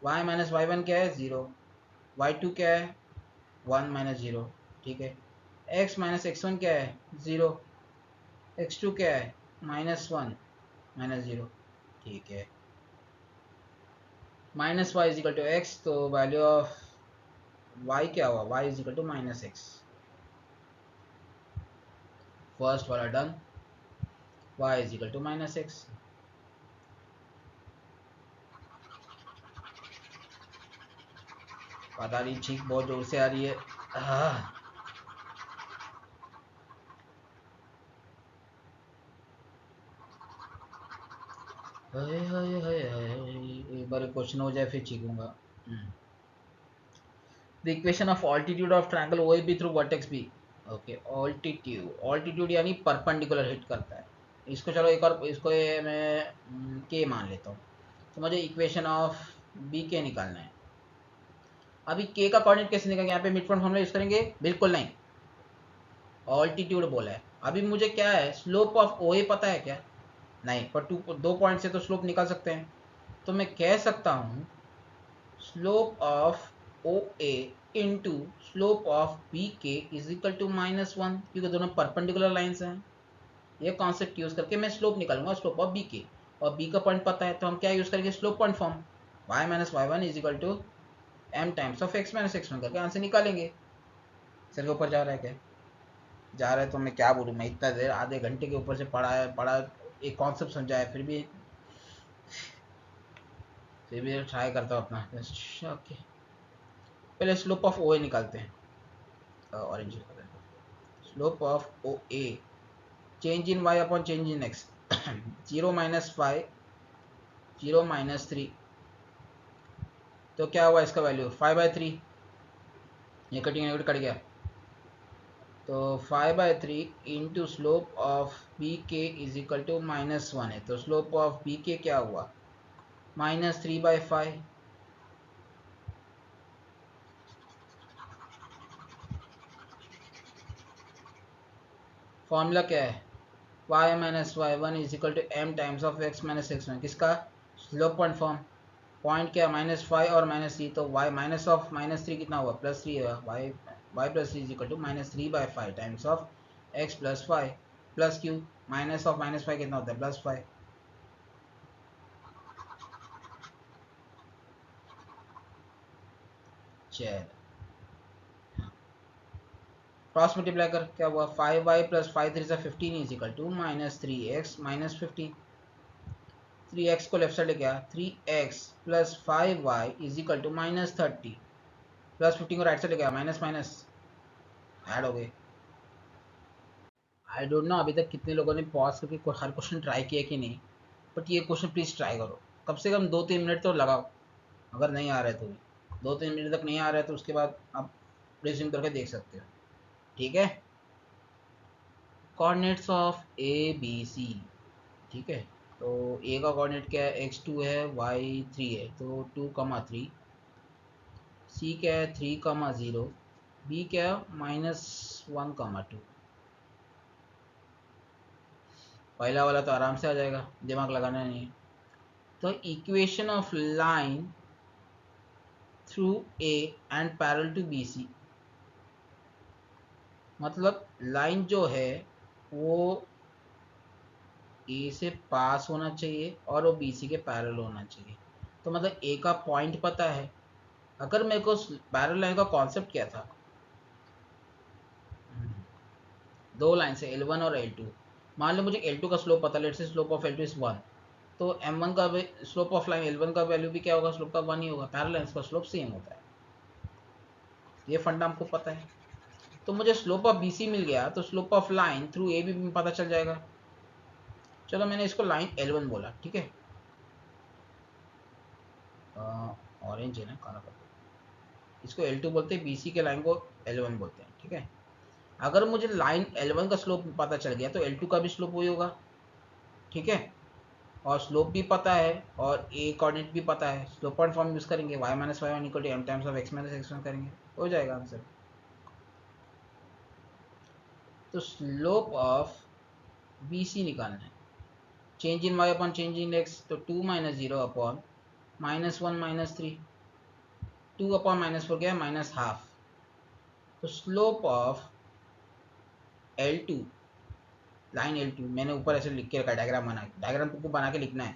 y - y1 क्या है 0, y2 क्या है 1 - 0, ठीक है। x - x1 क्या है 0, x2 क्या है -1 - 0, ठीक है। -y is equal to x, तो वैल्यू ऑफ y क्या हुआ, y is equal to -x। First वाला done, y is equal to -x। पता नहीं, ठीक बहुत जोर से आ रही है। हाय हाय हाय हाय, एक बार क्वेश्चन हो जाए फिर चीखूंगा। The equation of altitude of triangle O A B through vertex B. Okay, altitude, altitude यानी परपेंडिकुलर हिट करता है। इसको चलो एक और, इसको ये मैं के मान लेता हूँ। तो मुझे इक्वेशन ऑफ बी के निकालना है। अभी के का कोऑर्डिनेट कैसे निकालेंगे? यहाँ पे मिड पॉइंट फॉर्मूला यूज करेंगे? बिल्कुल नहीं, ऑल्टीट्यूड बोला है। अभी मुझे क्या है, स्लोप ऑफ ओ ए पता है क्या? नहीं, पर दो पॉइंट से तो स्लोप निकाल सकते हैं। तो मैं कह सकता हूँ slope of O A into slope of B के इज इक्वल टू -1, क्योंकि दोनों परपेंडिकुलर लाइन्स हैं। ये कॉन्सेप्ट यूज करके मैं स्लोप निकालूंगा, स्लोप ऑफ बी के। और बी का पॉइंट पता है तो हम क्या यूज करेंगे, slope point form, y minus Y one is equal to m times of x minus x one करके आंसर निकालेंगे। सर के ऊपर जा रहा है क्या? जा रहा है तो मैं क्या बोलूँ, मैं इतना देर आधे घंटे के ऊपर से पढ़ा एक कॉन्सेप्ट समझा है, फिर भी ट्राई करता हूँ अपना। ओके, पहले स्लोप ऑफ ओ ए निकालते हैं। Orange slope of O A, change in Y upon change in x. 0 minus 5, 0 minus 3, तो क्या हुआ इसका वैल्यू 5/3। ये कटिंग नेगेटिव कट गया, तो 5/3 इंटू स्लोप ऑफ बी के इज इक्वल टू -1 है। तो स्लोप ऑफ बी के क्या हुआ, -3/5। फॉर्मूला क्या है, y minus Y one is equal to m times of x minus x one, किसका? Slope point form. पॉइंट क्या, -5 और -3, तो y माइनस ऑफ -3 कितना हुआ, +3 हुआ। y plus three is equal to -3/5 times of x plus 5 plus Q, minus of -5 कितना होता है, +5। चल क्रॉस मल्टीप्लाई कर क्या हुआ, 5y plus 5 3 15 is equal to -3x minus 15। 3x को लेफ्ट साइड लेके आ, 3x plus 5y is equal to -30, plus 15 को राइट साइड लेके आ, माइनस माइनस ऐड हो गए। आई डोंट नो अभी तक कितने लोगों ने पॉज करके हर क्वेश्चन ट्राई किया कि नहीं, बट ये क्वेश्चन प्लीज़ ट्राई करो, कम से कम 2-3 मिनट तो लगाओ। अगर नहीं आ रहा है तो भी 2-3 मिनट तक नहीं आ रहा है तो उसके बाद आप रिज्यूम करके देख सकते हो, ठीक है। Coordinates of A B C, ठीक है। तो ए का कोऑर्डिनेट क्या है, x2 है, y3 है, तो 2,3। सी क्या है, 3,0। बी क्या है, -1,2। पहला वाला तो आराम से आ जाएगा, दिमाग लगाना नहीं है। तो equation of line through A and parallel to B C, मतलब लाइन जो है वो ए से पास होना चाहिए और वो बी सी के पैरेलल होना चाहिए। तो मतलब ए का पॉइंट पता है। अगर मेरे को पैरेलल लाइन का कॉन्सेप्ट क्या था, दो लाइन से L1 और L2, मान लो मुझे L2 का स्लोप पता, let's say slope of L2 is 1, तो M1 का स्लोप ऑफ लाइन L1 का वैल्यू भी क्या होगा, स्लोप का 1 ही होगा। पैरेलल लाइन का स्लोप सेम होता है, ये फंडा हमको पता है। तो मुझे स्लोप ऑफ BC मिल गया, तो स्लोप ऑफ लाइन थ्रू ए भी पता चल जाएगा। चलो मैंने इसको लाइन L1 बोला, ठीक है। ऑरेंज है ना, काला कर दो। इसको L2 बोलते हैं, BC के लाइन को L1 बोलते हैं, ठीक है। अगर मुझे लाइन L1 का स्लोप पता चल गया तो L2 का भी स्लोप वही होगा, ठीक है। और स्लोप भी पता है और ए कोऑर्डिनेट भी पता है, स्लोप पॉइंट फॉर्म यूज करेंगे, y minus Y one equal to m times of x minus x one करेंगे, हो जाएगा आंसर। तो स्लोप ऑफ BC निकालना है, change in y upon change in x, तो 2 माइनस 0 अपॉन -1 -3, 2 अपॉन -4 क्या है, -12। तो slope of L2, line L2 मैंने ऊपर ऐसे लिख के रखा है, डायग्राम तुमको बना के लिखना है।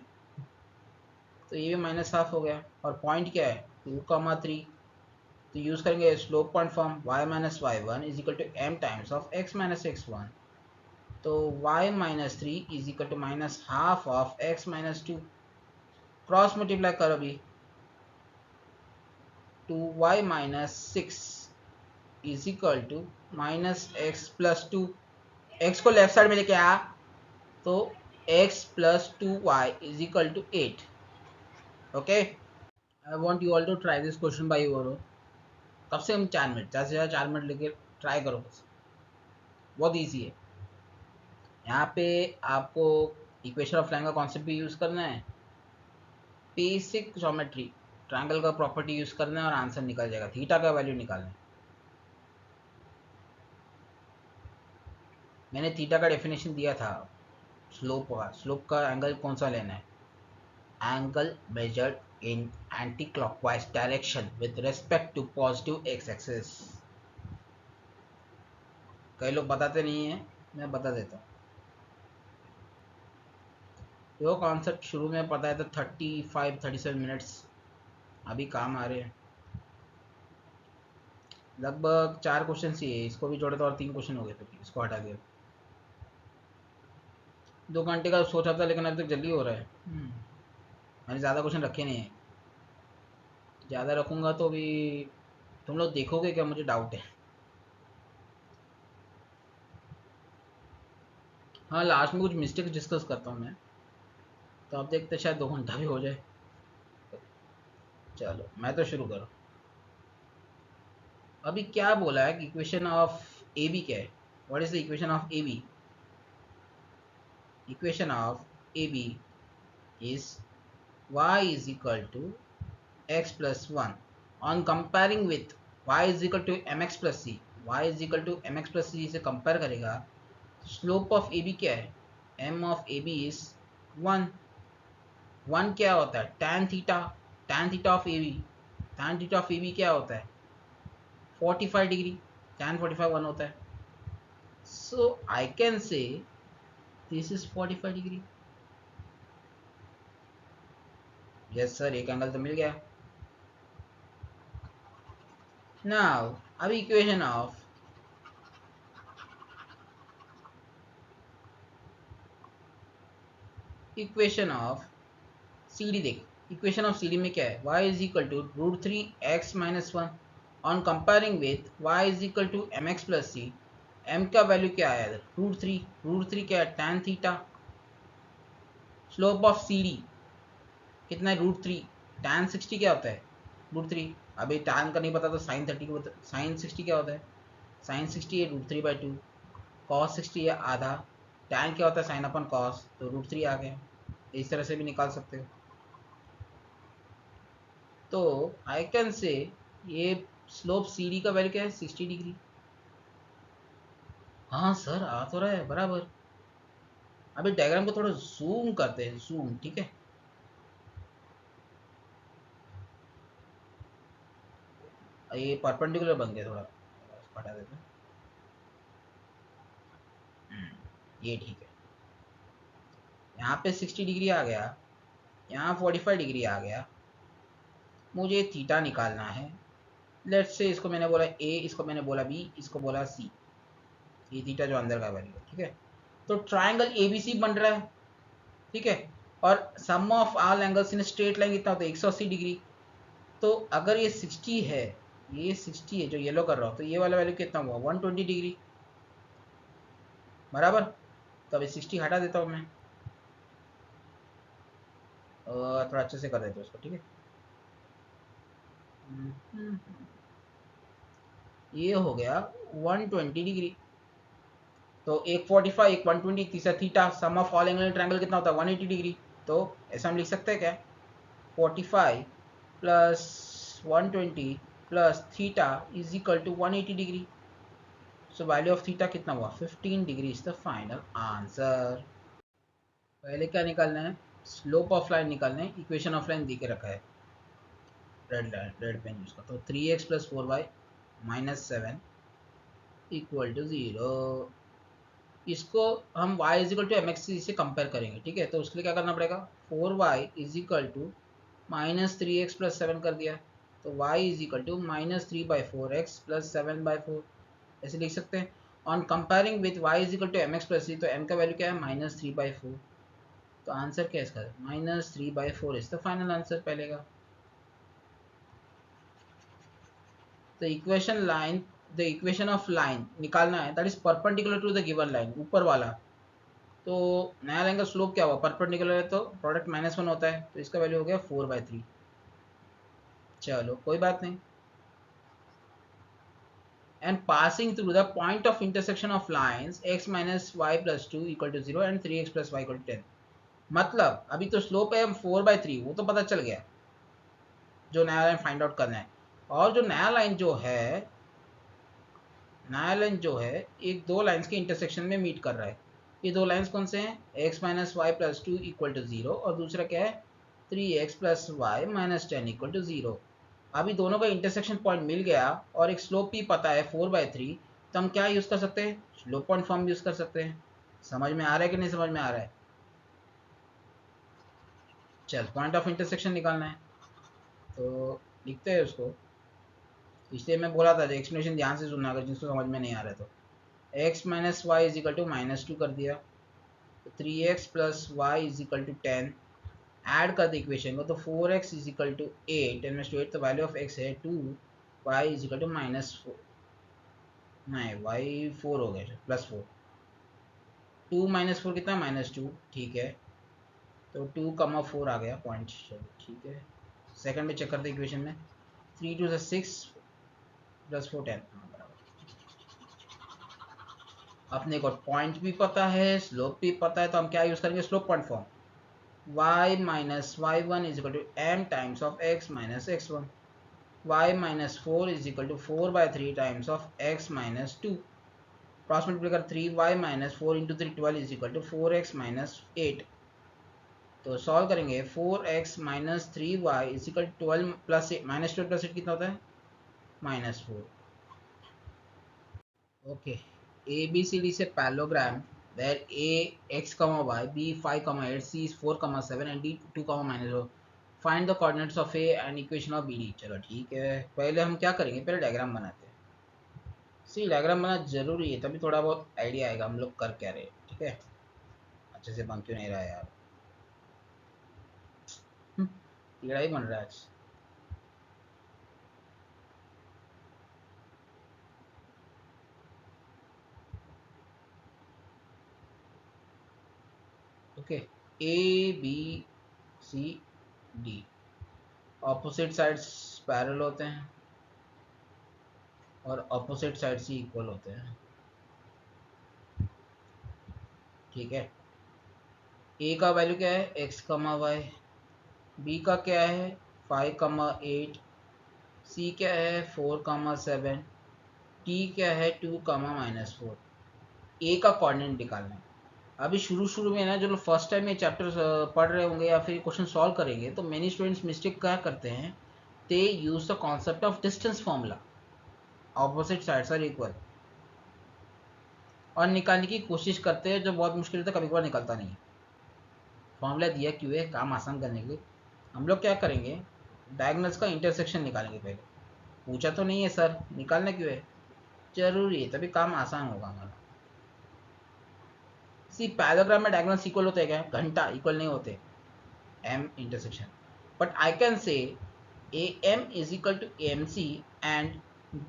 तो ये भी -12 हो गया, और पॉइंट क्या है 2,3, तो यूज करेंगे slope point form, y minus Y one is equal to m times of x minus x one, तो y minus 3 is equal to -12 of x minus 2। Cross multiply करो अभी, 2y minus 6 is equal to -x plus 2। x को left side में लेके आ, तो x plus 2y is equal to 8. Okay, I want you all to try this question by your own. कम से कम 4 minute, ज़्यादा से ज़्यादा 4 मिनट लेके ट्राई करो बस, बहुत ईजी है। यहाँ पे आपको इक्वेशन ऑफ लाइन का कॉन्सेप्ट भी यूज़ करना है, बेसिक ज्योमेट्री ट्रायंगल का प्रॉपर्टी यूज़ करना है और आंसर निकल जाएगा। थीटा का वैल्यू निकालना है। मैंने थीटा का डेफिनेशन दिया था स्लोप का एंगल कौन सा लेना है, angle measured in anti clockwise direction with respect to positive x axis. कई लोग बताते नहीं हैं, मैं बता देता हूँ। जो कॉन्सेप्ट शुरू में पता है तो 35-37 मिनट्स अभी काम आ रहे हैं। लगभग 4 क्वेश्चन ही है, इसको भी जोड़े तो और 3 क्वेश्चन हो गए, तो इसको हटा दिया। 2 घंटे का सोचा था लेकिन अभी तक जल्दी हो रहा है। मैंने ज़्यादा क्वेश्चन रखे नहीं है, ज़्यादा रखूँगा तो भी तुम लोग देखोगे क्या, मुझे डाउट है। हाँ, लास्ट में कुछ मिस्टेक्स डिस्कस करता हूँ मैं, तो आप देखते शायद 2 घंटा भी हो जाए। चलो मैं तो शुरू करूँ। अभी क्या बोला है कि इक्वेशन ऑफ ए बी क्या है, what is the equation of A B? Equation of A B is y is equal to x plus 1 on comparing with y is equal to mx plus c। y is equal to mx plus c से compare करेगा। Slope of A B क्या है? m of A B is 1। 1 क्या होता है? tan theta. tan theta of A B, tan theta of A B क्या होता है? 45 डिग्री। tan 45 1 होता है। So I can say this is 45 डिग्री। यस सर, एक एंगल तो मिल गया। नाउ अब इक्वेशन ऑफ सी डी देख। इक्वेशन ऑफ सी डी में क्या है? y is equal to √3x minus 1 on comparing with y is equal to M x plus c. m का वैल्यू क्या आया इधर? √3। √3 क्या है? tan थीटा। स्लोप ऑफ सी डी कितना है? √3। tan 60 क्या होता है? √3। अभी tan का नहीं पता तो sin 30 को बता। sin 60 क्या होता है? sin 60 है √3/2। cos 60 है आधा। tan क्या होता है? sin अपन cos, तो √3 आ गया। इस तरह से भी निकाल सकते हो। तो आई कैन से ये स्लोप सी डी का वैल्यू क्या है? 60 डिग्री। हाँ सर, आ तो रहा है बराबर। अभी डायग्राम को थोड़ा जूम करते हैं, जूम, ठीक है। ये परपेंडिकुलर बन गया, थोड़ा हटा देते हैं। ये ठीक है। यहाँ पे 60 डिग्री आ गया, यहाँ 45 डिग्री आ गया। मुझे थीटा निकालना है। लेट्स से इसको मैंने बोला ए, इसको मैंने बोला बी, इसको बोला सी। ये थीटा जो अंदर का वैल्यू है, ठीक है। तो ट्राइंगल ए बी सी बन रहा है, ठीक है। और sum of all angles in straight line कितना होता है? 180 डिग्री। तो अगर ये 60 है, ये 60 है जो येलो कर रहा हूँ, तो ये वाला वैल्यू कितना हुआ? 120 डिग्री बराबर। तो अभी 60 हटा देता हूँ मैं, थोड़ा अच्छे से कर देते हैं उसको, ठीक है। ये हो गया 120 डिग्री। तो एक 45, एक 120, तीसरा theta, sum of all angle triangle कितना होता है? 180 डिग्री। तो ऐसा हम लिख सकते हैं क्या? 45 plus 120 plus theta is equal to 180 degree. So value of theta कितना हुआ? 15 degree is the final answer. पहले क्या निकालना है? स्लोप ऑफ लाइन निकालना है। इक्वेशन ऑफ लाइन दे के रखा है, red line, red pen use का। तो 3x plus 4y minus 7 equal to 0। इसको हम y is equal to M x से कंपेयर करेंगे, ठीक है। तो उसके लिए क्या करना पड़ेगा? 4y is equal to -3x plus 7 कर दिया। तो y is equal to -3/4x plus 7/4, ऐसे लिख सकते हैं। On comparing with y is equal to M x plus सी, तो m का वैल्यू क्या है? -3/4। तो आंसर क्या है इसका? -3/4 इज द फाइनल आंसर पहले का। तो द इक्वेशन ऑफ लाइन निकालना है that is perpendicular to the given line, ऊपर वाला। तो नया लाइन का स्लोप क्या हुआ, परपेंडिकुलर है तो प्रोडक्ट -1 होता है, तो इसका वैल्यू हो गया 4/3। चलो कोई बात नहीं। And passing through the point of intersection of lines x minus y plus 2 equal to 0 and 3x plus y equal to 10। मतलब अभी तो स्लोप है 4/3, वो तो पता चल गया, जो नया लाइन फाइंड आउट करना है। और जो नया लाइन जो है एक दो लाइंस के इंटरसेक्शन में मीट कर रहा है। ये दो लाइंस कौन से हैं, x minus y plus 2 equal to 0 और दूसरा क्या है 3x plus y minus 10 equal to 0। अभी दोनों का इंटरसेक्शन पॉइंट मिल गया और एक स्लोप भी पता है 4/3, तो हम क्या यूज़ कर सकते हैं, स्लोप पॉइंट फॉर्म यूज़ कर सकते हैं। समझ में आ रहा है कि नहीं समझ में आ रहा है। चल पॉइंट ऑफ इंटरसेक्शन निकालना है, तो लिखते हैं उसको। इसलिए मैं बोला था एक्सप्लेनेशन ध्यान से सुनना अगर जिसको समझ में नहीं आ रहा है तो। x minus Y is equal to -2 कर दिया, तो 3x plus y is equal to 10। Add कर द इक्वेशन को, तो 4x इज इक्वल टू 8, 10 में 8 तो वैल्यू ऑफ x है 2, y इज इक्वल टू -4, नहीं y 4 हो गया +4, 2 - 4 कितना -2, ठीक है। तो 2,4 आ गया पॉइंट, चलो ठीक है। सेकंड में चेक करते इक्वेशन में, 3 2 6 +4 10, हाँ बराबर। अपने को पॉइंट भी पता है स्लोप भी पता है, तो हम क्या यूज़ करेंगे, slope point form. y minus y1 is equal to m times of x minus x1, y minus 4 is equal to 4/3 times of x minus 2, cross multiply कर 3y minus 4 into 3 12 is equal to 4x minus 8। तो solve करेंगे 4x minus 3y is equal to 12 plus 8, -12 plus 8 कितना होता है -4। Okay, A B C D से parallelogram where a x comma y, b 5 comma 8, c is 4 comma 7 and d 2 comma -0। Find the coordinates of A and equation of B D. चलो ठीक है, पहले हम क्या करेंगे, पहले डायग्राम बनाते हैं। सी डायग्राम बनाना जरूरी है, तभी थोड़ा बहुत आइडिया आएगा हम लोग कर क्या रहे, ठीक है। अच्छे से बन क्यों नहीं रहा है यार, कीड़ा ही बन रहा है आज। Okay, A B C D opposite sides parallel होते हैं और ऑपोजिट साइड से इक्वल होते हैं, ठीक है। ए का वैल्यू क्या है x, y, बी का क्या है 5, 8, सी क्या है 4, 7, टी क्या है 2, -4। ए का कोऑर्डिनेट निकालना है। अभी शुरू शुरू में ना जो लोग फर्स्ट टाइम ये चैप्टर पढ़ रहे होंगे या फिर क्वेश्चन सॉल्व करेंगे, तो मेनी स्टूडेंट्स मिस्टेक क्या करते हैं, they use the concept of distance formula, opposite sides are equal, और निकालने की कोशिश करते हैं, जो बहुत मुश्किल होता है, कभी कभार निकलता नहीं है। फॉर्मूला दिया क्यों है, काम आसान करने के लिए। हम लोग क्या करेंगे, डायगोनल्स का इंटरसेक्शन निकालेंगे पहले। पूछा तो नहीं है सर, निकालना क्यों है, जरूरी है, तभी काम आसान होगा हमारा। सी पैराग्राम में डायगोनल्स इक्वल होते हैं क्या, घंटा इक्वल नहीं होते, M intersection. But I can say A M is equal to M C and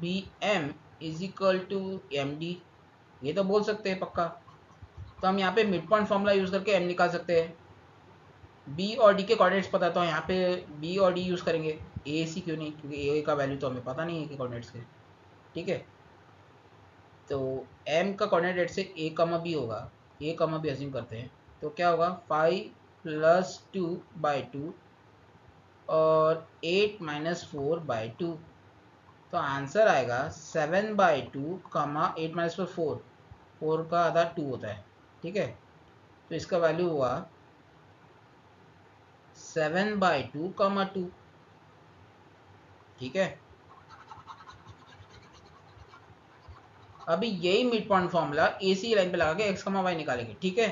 B M is equal to M D, ये तो बोल सकते हैं पक्का। तो हम यहाँ पे मिड पॉइंट फॉर्मूला यूज करके एम निकाल सकते हैं। बी और डी के कोऑर्डिनेट्स पता, तो यहाँ पे बी और डी यूज करेंगे, ए सी क्यों नहीं, क्योंकि ए का वैल्यू तो हमें पता नहीं है कि कोऑर्डिनेट्स के, ठीक है। तो एम का कोऑर्डिनेट से ए कमा बी होगा, ए कमा बी अज्यूम करते हैं, तो क्या होगा 5 + 2/2 और 8 - 4/2, तो आंसर आएगा 7/2, 8 - 4, 4 का आधा 2 होता है, ठीक है। तो इसका वैल्यू हुआ 7/2, 2, ठीक है। अभी यही मिड पॉइंट फॉर्मूला ए सी लाइन पे लगा के x, y निकालेंगे, ठीक है।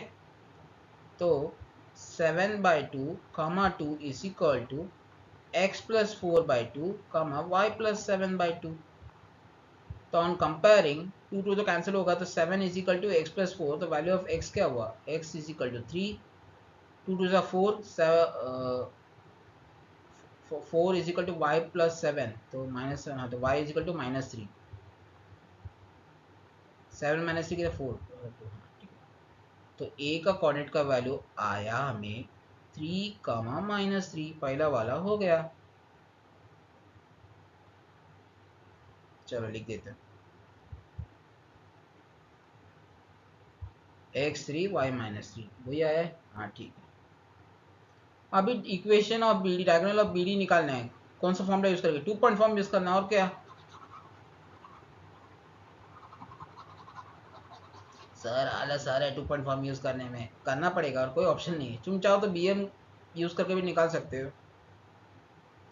तो 7/2, 2 is equal to x + 4/2, y + 7/2। तो ऑन कंपेयरिंग 2 2 तो कैंसिल होगा, तो 7 इज इक्वल टू x + 4, तो वैल्यू ऑफ x क्या हुआ, x इज इक्वल टू 3, 2 2 ज़ा 4, 4 इज इक्वल टू y + 7, तो -7, हाँ तो y इज इक्वल टू -3, 7 - 3 4, तो ए का कोऑर्डिनेट का वैल्यू आया हमें 3, पहला वाला हो गया। चलो लिख देते हैं x3 y-3 वही आया है। हाँ ठीक है। अभी equation of B D, diagonal of B D निकालना है। कौन सा फॉर्मूला यूज करेंगे? 2 पॉइंट फॉर्म यूज करना है और क्या। सर आलस आ रहा है 2 पॉइंट फॉर्म यूज करने में, करना पड़ेगा और कोई ऑप्शन नहीं है। तुम चाहो तो bm यूज करके भी निकाल सकते हो,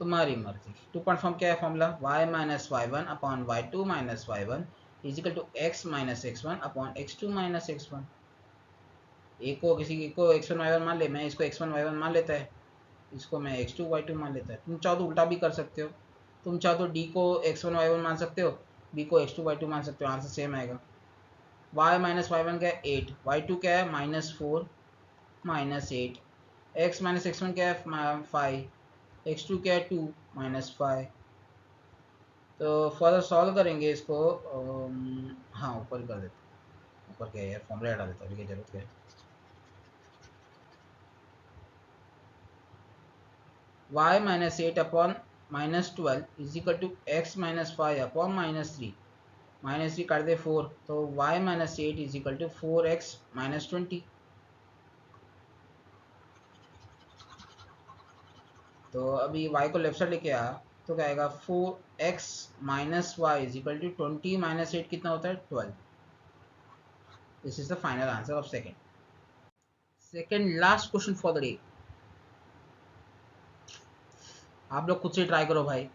तुम्हारी मर्जी। 2 पॉइंट फॉर्म क्या है formula? y minus Y one upon y two minus Y one is equal to x minus x one upon x two minus x one. एक को किसी को x1 y1 मान ले, मैं इसको x1 y1 मान लेता है, इसको मैं x2 y2 मान लेता है। तुम चाहो तो उल्टा भी कर सकते हो, तुम चाहो तो d को x1 y1 मान सकते हो, b को x2 y2 मान सकते हो, आंसर सेम आएगा। y माइनस वाई वन क्या है? 8, y2 क्या है? -4 -8, x माइनस x1 क्या है? 5, x2 क्या है? 2 -5। तो फर्दर सॉल्व करेंगे इसको। हाँ ऊपर कर देते, ऊपर क्या है यार, फॉर्मूला हटा देता हूँ, जरूरत क्या है। y minus 8 upon -12 is equal to x minus 5 upon -3, -3 काट दे 4, तो y minus 8 is equal to 4x minus 20। तो अभी y को लेफ्ट साइड लेके आ, तो क्या आएगा? 4x minus Y is equal to 20 minus 8 कितना होता है? 12। This is the final answer of second last question for the day. आप लोग खुद से ट्राई करो भाई।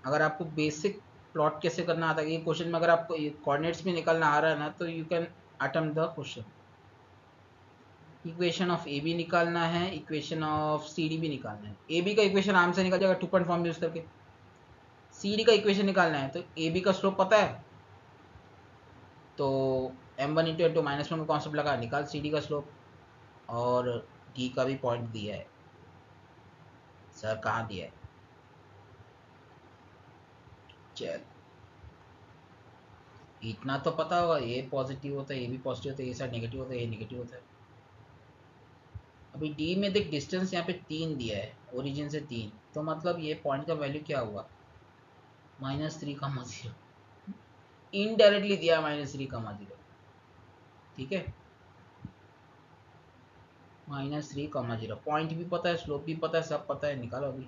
अगर आपको बेसिक प्लॉट कैसे करना आता है, ये क्वेश्चन में अगर आपको कोऑर्डिनेट्स भी निकालना आ रहा है ना, तो you can attempt the question. Equation of A B निकालना है, इक्वेशन ऑफ सी डी भी निकालना है। ए बी का इक्वेशन आराम से निकल जाएगा 2 पॉइंट फॉर्म यूज करके। सी डी का इक्वेशन निकालना है, तो ए बी का स्लोप पता है, तो m1 into into minus one का कॉन्सेप्ट लगा, निकाल सी डी का स्लोप। और डी का भी पॉइंट दिया है। सर कहाँ दिया है? चल इतना तो पता होगा, ये पॉजिटिव होता है, ये भी पॉजिटिव होता है, ये साइड नेगेटिव होता है, ये नेगेटिव होता है। अभी डी में देख डिस्टेंस यहाँ पे 3 दिया है, ओरिजिन से 3, तो मतलब ये पॉइंट का वैल्यू क्या हुआ? -3,0। इनडायरेक्टली दिया -3,0। ठीक है, -3,0। पॉइंट भी पता है, स्लोप भी पता है, सब पता है, निकालो अभी।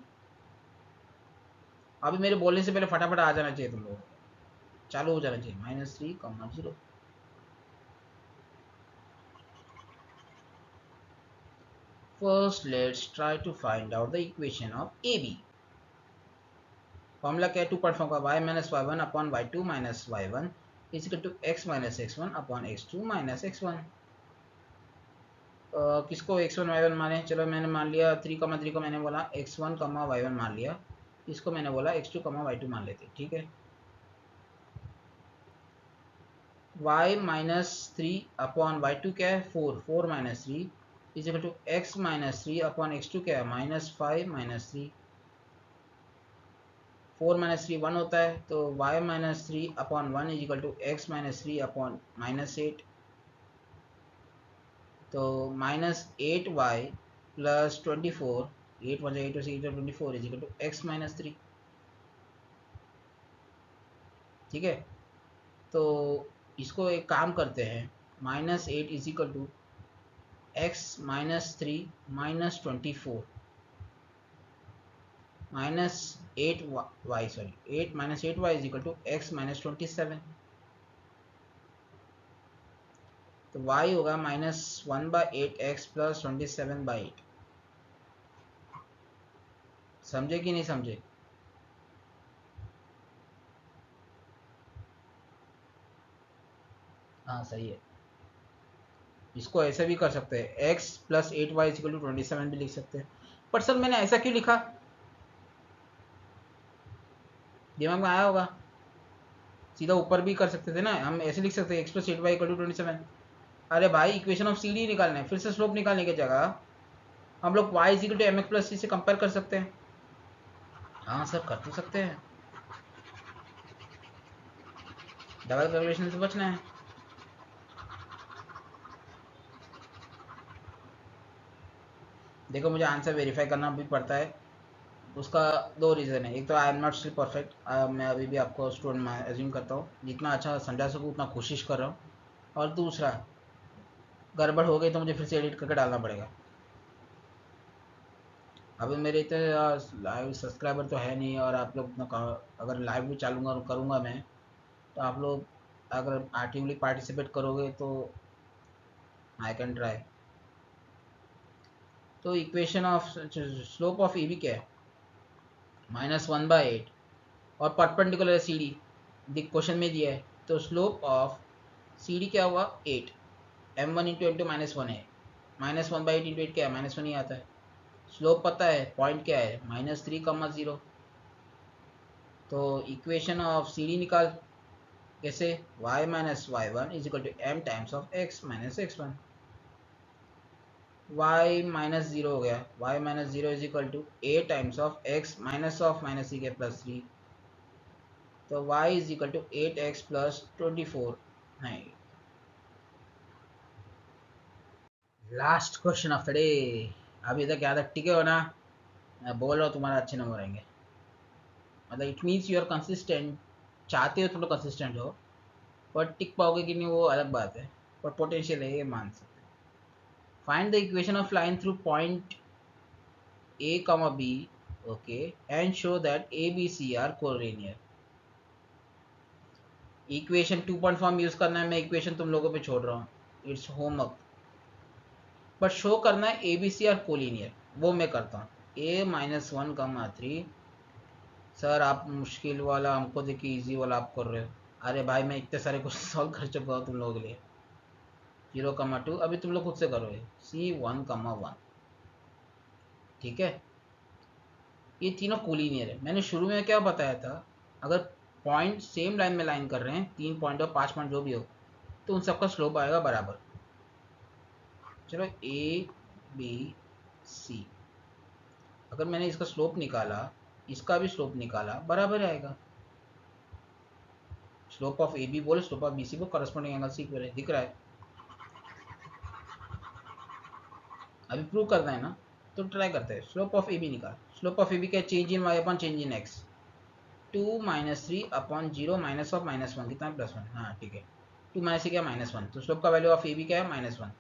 अभी मेरे बोलने से पहले फटाफट आ जाना चाहिए, तुम लोगों को चालू हो जाना चाहिए। -3,0। First, let's try to find out the equation of AB. Formula क्या है 2 पॉइंट फॉर्म का? y minus Y one upon y two minus Y one is equal to x minus x one upon x two minus x one. किसको x1 y1 माने? चलो मैंने मान लिया 3,3 को मैंने बोला x1 y1 मान लिया, इसको मैंने बोला x2 y2 मान लेते। ठीक है, y minus 3 upon y two क्या है? 4 minus 3 is equal to x minus 3 upon x two क्या है? -5 माइनस 3। 4 माइनस 3 1 होता है, तो y minus 3 upon 1 is equal to x minus 3 upon -8। तो -8y plus 24, 8 1 8 24 is equal to x minus 3। ठीक है, तो इसको एक काम करते हैं, -8 is equal to x minus 3 -24 -8y, sorry 8 -8y is equal to x minus 27। तो y होगा -1/8x प्लस 27/8। समझे कि नहीं समझे? हाँ सही है। इसको ऐसे भी कर सकते हैं, x plus 8y is equal to 27 भी लिख सकते हैं। पर सर मैंने ऐसा क्यों लिखा? दिमाग में आया होगा, सीधा ऊपर भी कर सकते थे ना, हम ऐसे लिख सकते हैं x plus 8y equal to 27। अरे भाई इक्वेशन ऑफ सी डी निकालना है, फिर से स्लोप निकालने की जगह हम लोग y is equal to mx plus c से कंपेयर कर सकते हैं। हाँ सर कर तो सकते हैं, डबल कैलकुलेशन से बचना है। देखो मुझे आंसर वेरीफाई करना भी पड़ता है, उसका दो रीज़न है। एक तो I am not still perfect, मैं अभी भी आपको स्टूडेंट मैं एज्यूम करता हूँ, जितना अच्छा समझा सकूँ उतना कोशिश कर रहा हूँ। और दूसरा, गड़बड़ हो गई तो मुझे फिर से एडिट करके डालना पड़ेगा। अभी मेरे इतने लाइव सब्सक्राइबर तो है नहीं, और आप लोग अगर लाइव भी चालूंगा करूँगा मैं, तो आप लोग अगर एक्टिवली पार्टिसिपेट करोगे तो आई कैन ट्राई। तो equation of slope of E B क्या है? -1/8, और परपेंडिकुलर है सी डी, क्वेश्चन में दिया है। तो स्लोप ऑफ सी डी क्या हुआ? 8। m1 इंटू एम टू -1 है, -1/8 इंटू 8 क्या है? -1 ही आता है। स्लोप पता है, पॉइंट क्या है? -3,0। तो इक्वेशन ऑफ सी डी निकाल, कैसे? y minus Y one is equal to m times of x minus x1। y minus zero हो गया, y minus zero is equal to a times of x minus of minus C के plus 3। तो y is equal to 8x plus 24। नहीं, last question of the day. अभी तक याद है, टिके हो ना? मैं बोल रहा हूँ तुम्हारा अच्छे नंबर आएंगे, मतलब it means you are consistent. चाहते हो तुम लोग कंसिस्टेंट हो, पर टिक पाओगे कि नहीं वो अलग बात है, पर पोटेंशियल है, ये मान सकते हैं। Find the equation of line through point a comma b, okay, and show that a b c are collinear। Equation 2 point form use करना है, मैं इक्वेशन तुम लोगों पे छोड़ रहा हूँ, इट्स होमवर्क। बट शो करना है A B C are collinear, वो मैं करता हूँ। a-1,3। सर आप मुश्किल वाला हमको देखिए, इजी वाला आप कर रहे हो। अरे भाई मैं इतने सारे क्वेश्चन सॉल्व कर चुका हूँ तुम लोगों के लिए। 0,2 अभी तुम लोग खुद से करोगे। C1,1, ठीक है। ये तीनों कोलिनियर है। मैंने शुरू में क्या बताया था, अगर पॉइंट सेम लाइन में लाइन कर रहे हैं, 3 पॉइंट और 5 पॉइंट जो भी हो, तो उन सबका स्लोप आएगा बराबर। चलो ए बी सी, अगर मैंने इसका स्लोप निकाला, इसका भी स्लोप निकाला, बराबर आएगा। स्लोप ऑफ ए बी बोले, स्लोप ऑफ बी सी को करस्पॉन्डिंग एंगल सी इक्वल है, दिख रहा है। अभी प्रूव करना है ना, तो ट्राई करते हैं। स्लोप ऑफ ए बी निकाल। स्लोप ऑफ ए बी क्या? Change in Y upon change in x. 2-3 अपॉन 0 माइनस ऑफ -1 कितना है? +1। हाँ ठीक है, 2 माइनस क्या? -1। तो स्लोप का वैल्यू ऑफ ए बी क्या है? -1।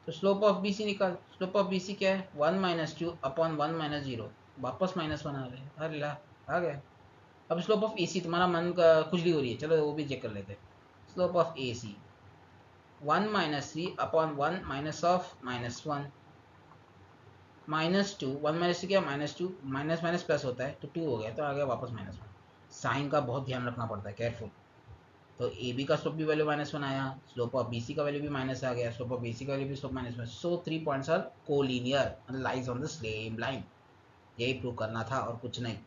तो स्लोप ऑफ बी सी निकाल। स्लोप ऑफ बी सी क्या है? 1-2 अपॉन 1 - 0, वापस -1 आ रहे हैं। अरे ला, आ गया। अब स्लोप ऑफ ए सी, तुम्हारा मन का खुजली हो रही है, चलो वो भी चेक कर लेते हैं। Slope of A C 1-3 upon 1 minus of -1, -2। 1 - 3 क्या? -2, माइनस माइनस प्लस होता है, तो 2 हो गया, तो आ गया वापस -1। साइन का बहुत ध्यान रखना पड़ता है, केयरफुल। तो ए बी का स्लोप भी वैल्यू -1 आया, स्लोप ऑफ बी सी का वैल्यू भी माइनस आ गया, स्लोप ऑफ बी सी का वैल्यू भी स्लोप -1। सो 3 पॉइंट्स आर कोलिनियर, मतलब lies on the same line. यही प्रूव करना था और कुछ नहीं।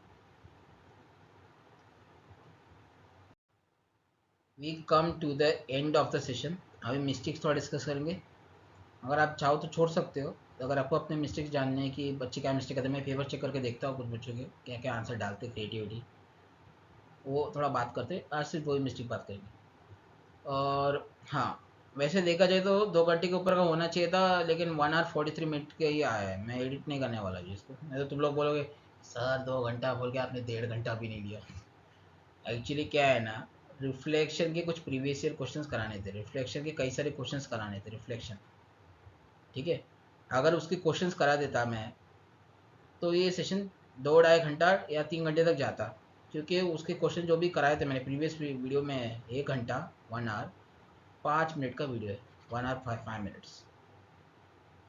We come to the end of the session. अभी मिस्टेक्स थोड़ा डिस्कस करेंगे। अगर आप चाहो तो छोड़ सकते हो, तो अगर आपको अपने मिस्टेक्स जानने हैं कि बच्चे क्या मिस्टेक करते हैं, मैं पेपर चेक करके देखता हूँ कुछ बच्चों के क्या क्या आंसर डालते, क्रिएटिविटी, वो थोड़ा बात करते। आज सिर्फ वही मिस्टेक बात करेंगे। और हाँ, वैसे देखा जाए तो 2 घंटे के ऊपर का होना चाहिए था, लेकिन 1 hour 43 minute के ही आया है। मैं एडिट नहीं करने वाला जी इसको, नहीं तो तुम लोग बोलोगे सर 2 घंटा बोल के आपने 1.5 घंटा भी नहीं दिया। एक्चुअली क्या है ना, रिफ्लेक्शन के कुछ प्रीवियस ईयर क्वेश्चंस कराने थे, रिफ्लेक्शन के कई सारे क्वेश्चंस कराने थे, रिफ्लेक्शन, ठीक है। अगर उसके क्वेश्चंस करा देता मैं, तो ये सेशन 2-2.5 घंटा या 3 घंटे तक जाता, क्योंकि उसके क्वेश्चन जो भी कराए थे मैंने प्रीवियस वीडियो में, 1 घंटा 1 hour 5 मिनट का वीडियो है, 1 hour 5 minutes।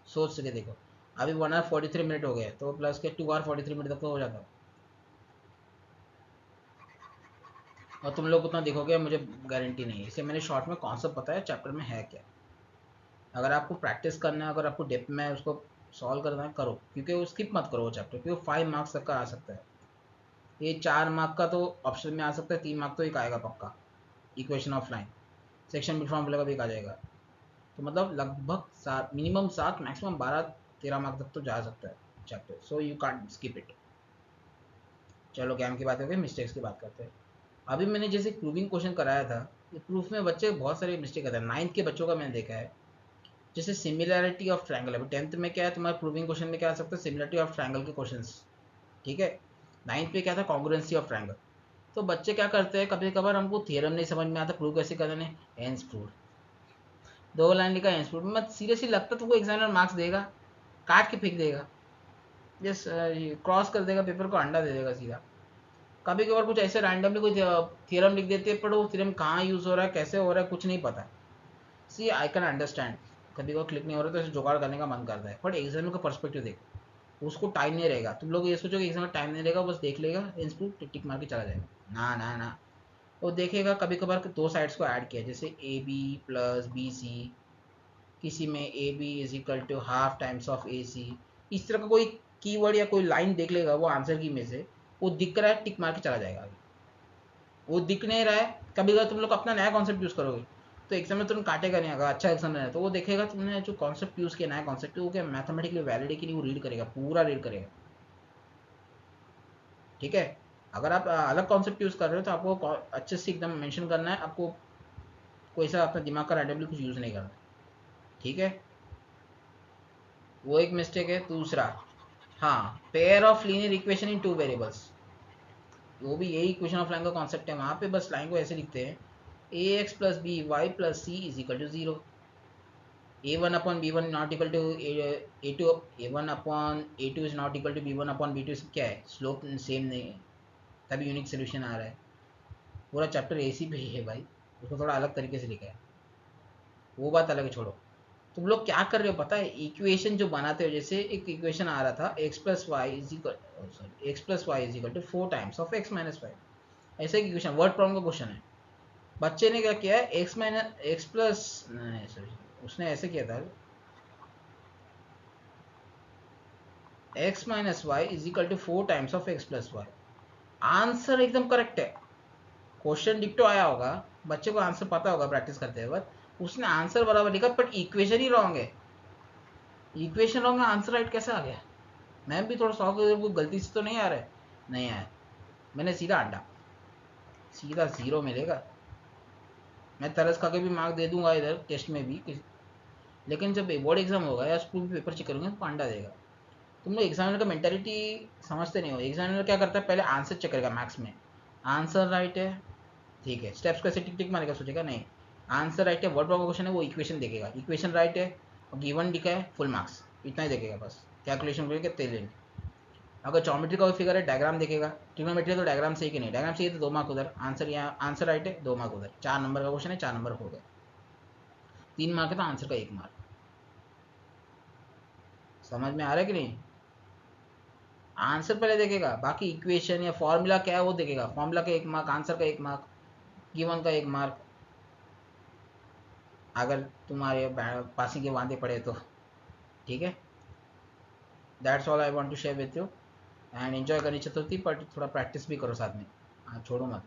सोच सके देखो, अभी 1 hour 43 minute हो गए, तो प्लस के 2 hour 43 minute तक तो हो जाता। और तुम लोग उतना देखोगे मुझे गारंटी नहीं है, इसलिए मैंने शॉर्ट में कॉन्सेप्ट बताया चैप्टर में है क्या। अगर आपको प्रैक्टिस करना है, अगर आपको डेप्थ में उसको सॉल्व करना है, करो, क्योंकि वो स्किप मत करो वो चैप्टर, क्योंकि वो 5 मार्क्स तक का आ सकता है। ये 4 मार्क का तो ऑप्शन में आ सकता है, 3 मार्क तो एक आएगा पक्का। Equation of line, section bit formula का भी एक आ जाएगा। तो मतलब लगभग 7, मिनिमम 7, मैक्सिमम 12-13 मार्क तक तो जा सकता है chapter, so you can't skip it. चलो गेम की बात हो गई, मिस्टेक्स की बात करते हैं। अभी मैंने जैसे प्रूविंग क्वेश्चन कराया था, ये प्रूफ में बच्चे बहुत सारे मिस्टेक करते हैं। 9th के बच्चों का मैंने देखा है, जैसे सिमिलैरिटी ऑफ ट्रायंगल है, 10th में क्या है तुम्हारे प्रूविंग क्वेश्चन में क्या आ सकता है, सिमिलरिटी ऑफ ट्रायंगल के क्वेश्चंस, ठीक है। 9th में क्या था, कॉन्ग्रुएंसी ऑफ ट्रायंगल। तो बच्चे क्या करते हैं, कभी कभार हमको थियरम नहीं समझ में आता, प्रूव कैसे करने, हेंस प्रूव्ड, 2 लाइन लिखा हेंस प्रूव्ड, मत सीरियसली लगता तो वो एग्जामिनर मार्क्स देगा, काट के फेंक देगा, जस्ट क्रॉस कर देगा पेपर को, अंडा दे देगा सीधा। कभी कभार कुछ ऐसे रैंडमली कोई थियरम लिख देते हैं, पर वो थियरम कहाँ यूज़ हो रहा है, कैसे हो रहा है, कुछ नहीं पता। सी आई कैन अंडरस्टैंड, कभी कभार क्लिक नहीं हो रहा तो ऐसे जुगाड़ करने का मन करता है, बट एग्जाम का पर्सपेक्टिव देखो, उसको टाइम नहीं रहेगा। तुम लोग ये सोचो कि एग्जाम में टाइम नहीं रहेगा, बस देख लेगा इंस्टीट्यूट टिक टिक मार के चला जाएगा, ना ना ना, वो देखेगा कभी कभार दो साइड्स को ऐड किया, जैसे A B plus B C, किसी में A B is equal to half times of A C, इस तरह का कोई कीवर्ड या कोई लाइन देख लेगा वो आंसर की में से, वो दिख रहा है टिक मार के चला जाएगा। वो दिख नहीं रहा है, कभी कभी तुम लोग अपना नया कॉन्सेप्ट यूज़ करोगे तो एग्जाम में तुम काटेगा नहीं, अगर अच्छा एग्जाम है तो वो देखेगा तुमने जो कॉन्सेप्ट यूज़ किया, नया कॉन्सेप्ट, वो क्या मैथमेटिकली वैलिड है कि नहीं, वो रीड करेगा, पूरा रीड करेगा, ठीक है। अगर आप अलग कॉन्सेप्ट यूज़ कर रहे हो तो आपको अच्छे से एकदम मेंशन करना है, आपको कोई सा अपना दिमाग का रैंडमली कुछ यूज़ नहीं करना, ठीक है। वो एक मिस्टेक है। दूसरा, हाँ, pair of linear equation in 2 variables, वो भी यही इक्वेशन ऑफ लाइन का कॉन्सेप्ट है, वहाँ पे बस लाइन को ऐसे लिखते हैं, a x plus b y plus c is equal to 0, a1 upon b1 not equal to a2, a1 upon a2 is not equal to b1 upon b2, क्या है, स्लोप सेम नहीं है, तभी यूनिक सोल्यूशन आ रहा है। पूरा chapter AC पे ही है भाई, उसको थोड़ा अलग तरीके से लिखा है, वो बात अलग है, छोड़ो। तुम लोग क्या कर रहे हो पता है, इक्वेशन जो बनाते हो, जैसे एक इक्वेशन आ रहा था x plus y is equal, sorry, x plus y is equal to 4 times of x minus y, ऐसे एक इक्वेशन वर्ड प्रॉब्लम का क्वेश्चन है। बच्चे ने क्या किया है, x माइनस एक्स प्लस, नहीं सॉरी, उसने ऐसे किया था, x minus Y is equal to 4 times of x plus y. Answer एकदम करेक्ट है, क्वेश्चन डिक्टो आया होगा, बच्चे को आंसर पता होगा प्रैक्टिस करते हुए, उसने आंसर बराबर लिखा, बट इक्वेशन ही रॉन्ग है। इक्वेशन रॉन्ग है, आंसर राइट कैसे आ गया। मैं भी थोड़ा शौक, वो गलती से तो नहीं आ रहा है, नहीं आया, मैंने सीधा अंडा, सीधा 0 मिलेगा। मैं तरस खा के भी मार्क दे दूंगा इधर टेस्ट में भी, लेकिन जब बोर्ड एग्जाम होगा या स्कूल में पेपर चेक करूँगा तो अंडा देगा। तुम लोग एग्जामिनर का मेंटालिटी समझते नहीं हो। एग्जामिनर क्या करता है, पहले आंसर चेक करेगा, मैथ्स में आंसर राइट है, ठीक है, स्टेप्स को ऐसे टिक टिक मारेगा, सोचेगा नहीं आंसर राइट है, वर्ड प्रॉब्लम क्वेश्चन है, वो इक्वेशन देखेगा, इक्वेशन राइट है और गिवन लिखा है, फुल मार्क्स, इतना ही देखेगा बस, कैलकुलेशन करके तेल। अगर ज्योमेट्री का फिगर है, डायग्राम देखेगा, ट्रिग्नोमेट्री तो डायग्राम सही कि नहीं, डायग्राम सही है तो 2 मार्क उधर, आंसर यहाँ आंसर राइट है 2 मार्क उधर, 4 नंबर का क्वेश्चन है, 4 नंबर हो गए, 3 मार्क है तो आंसर का 1 मार्क। समझ में आ रहा है कि नहीं। आंसर पहले देखेगा, बाकी इक्वेशन या फॉर्मूला क्या है वो देखेगा, फॉर्मूला का 1 मार्क, आंसर का 1 मार्क, गिवन का 1 मार्क, अगर तुम्हारे पासिंग के वादे पड़े तो, ठीक है। That's all I want to share with you, and enjoy करनी चतुर्थी, पर थोड़ा प्रैक्टिस भी करो साथ में, हाँ छोड़ो मत।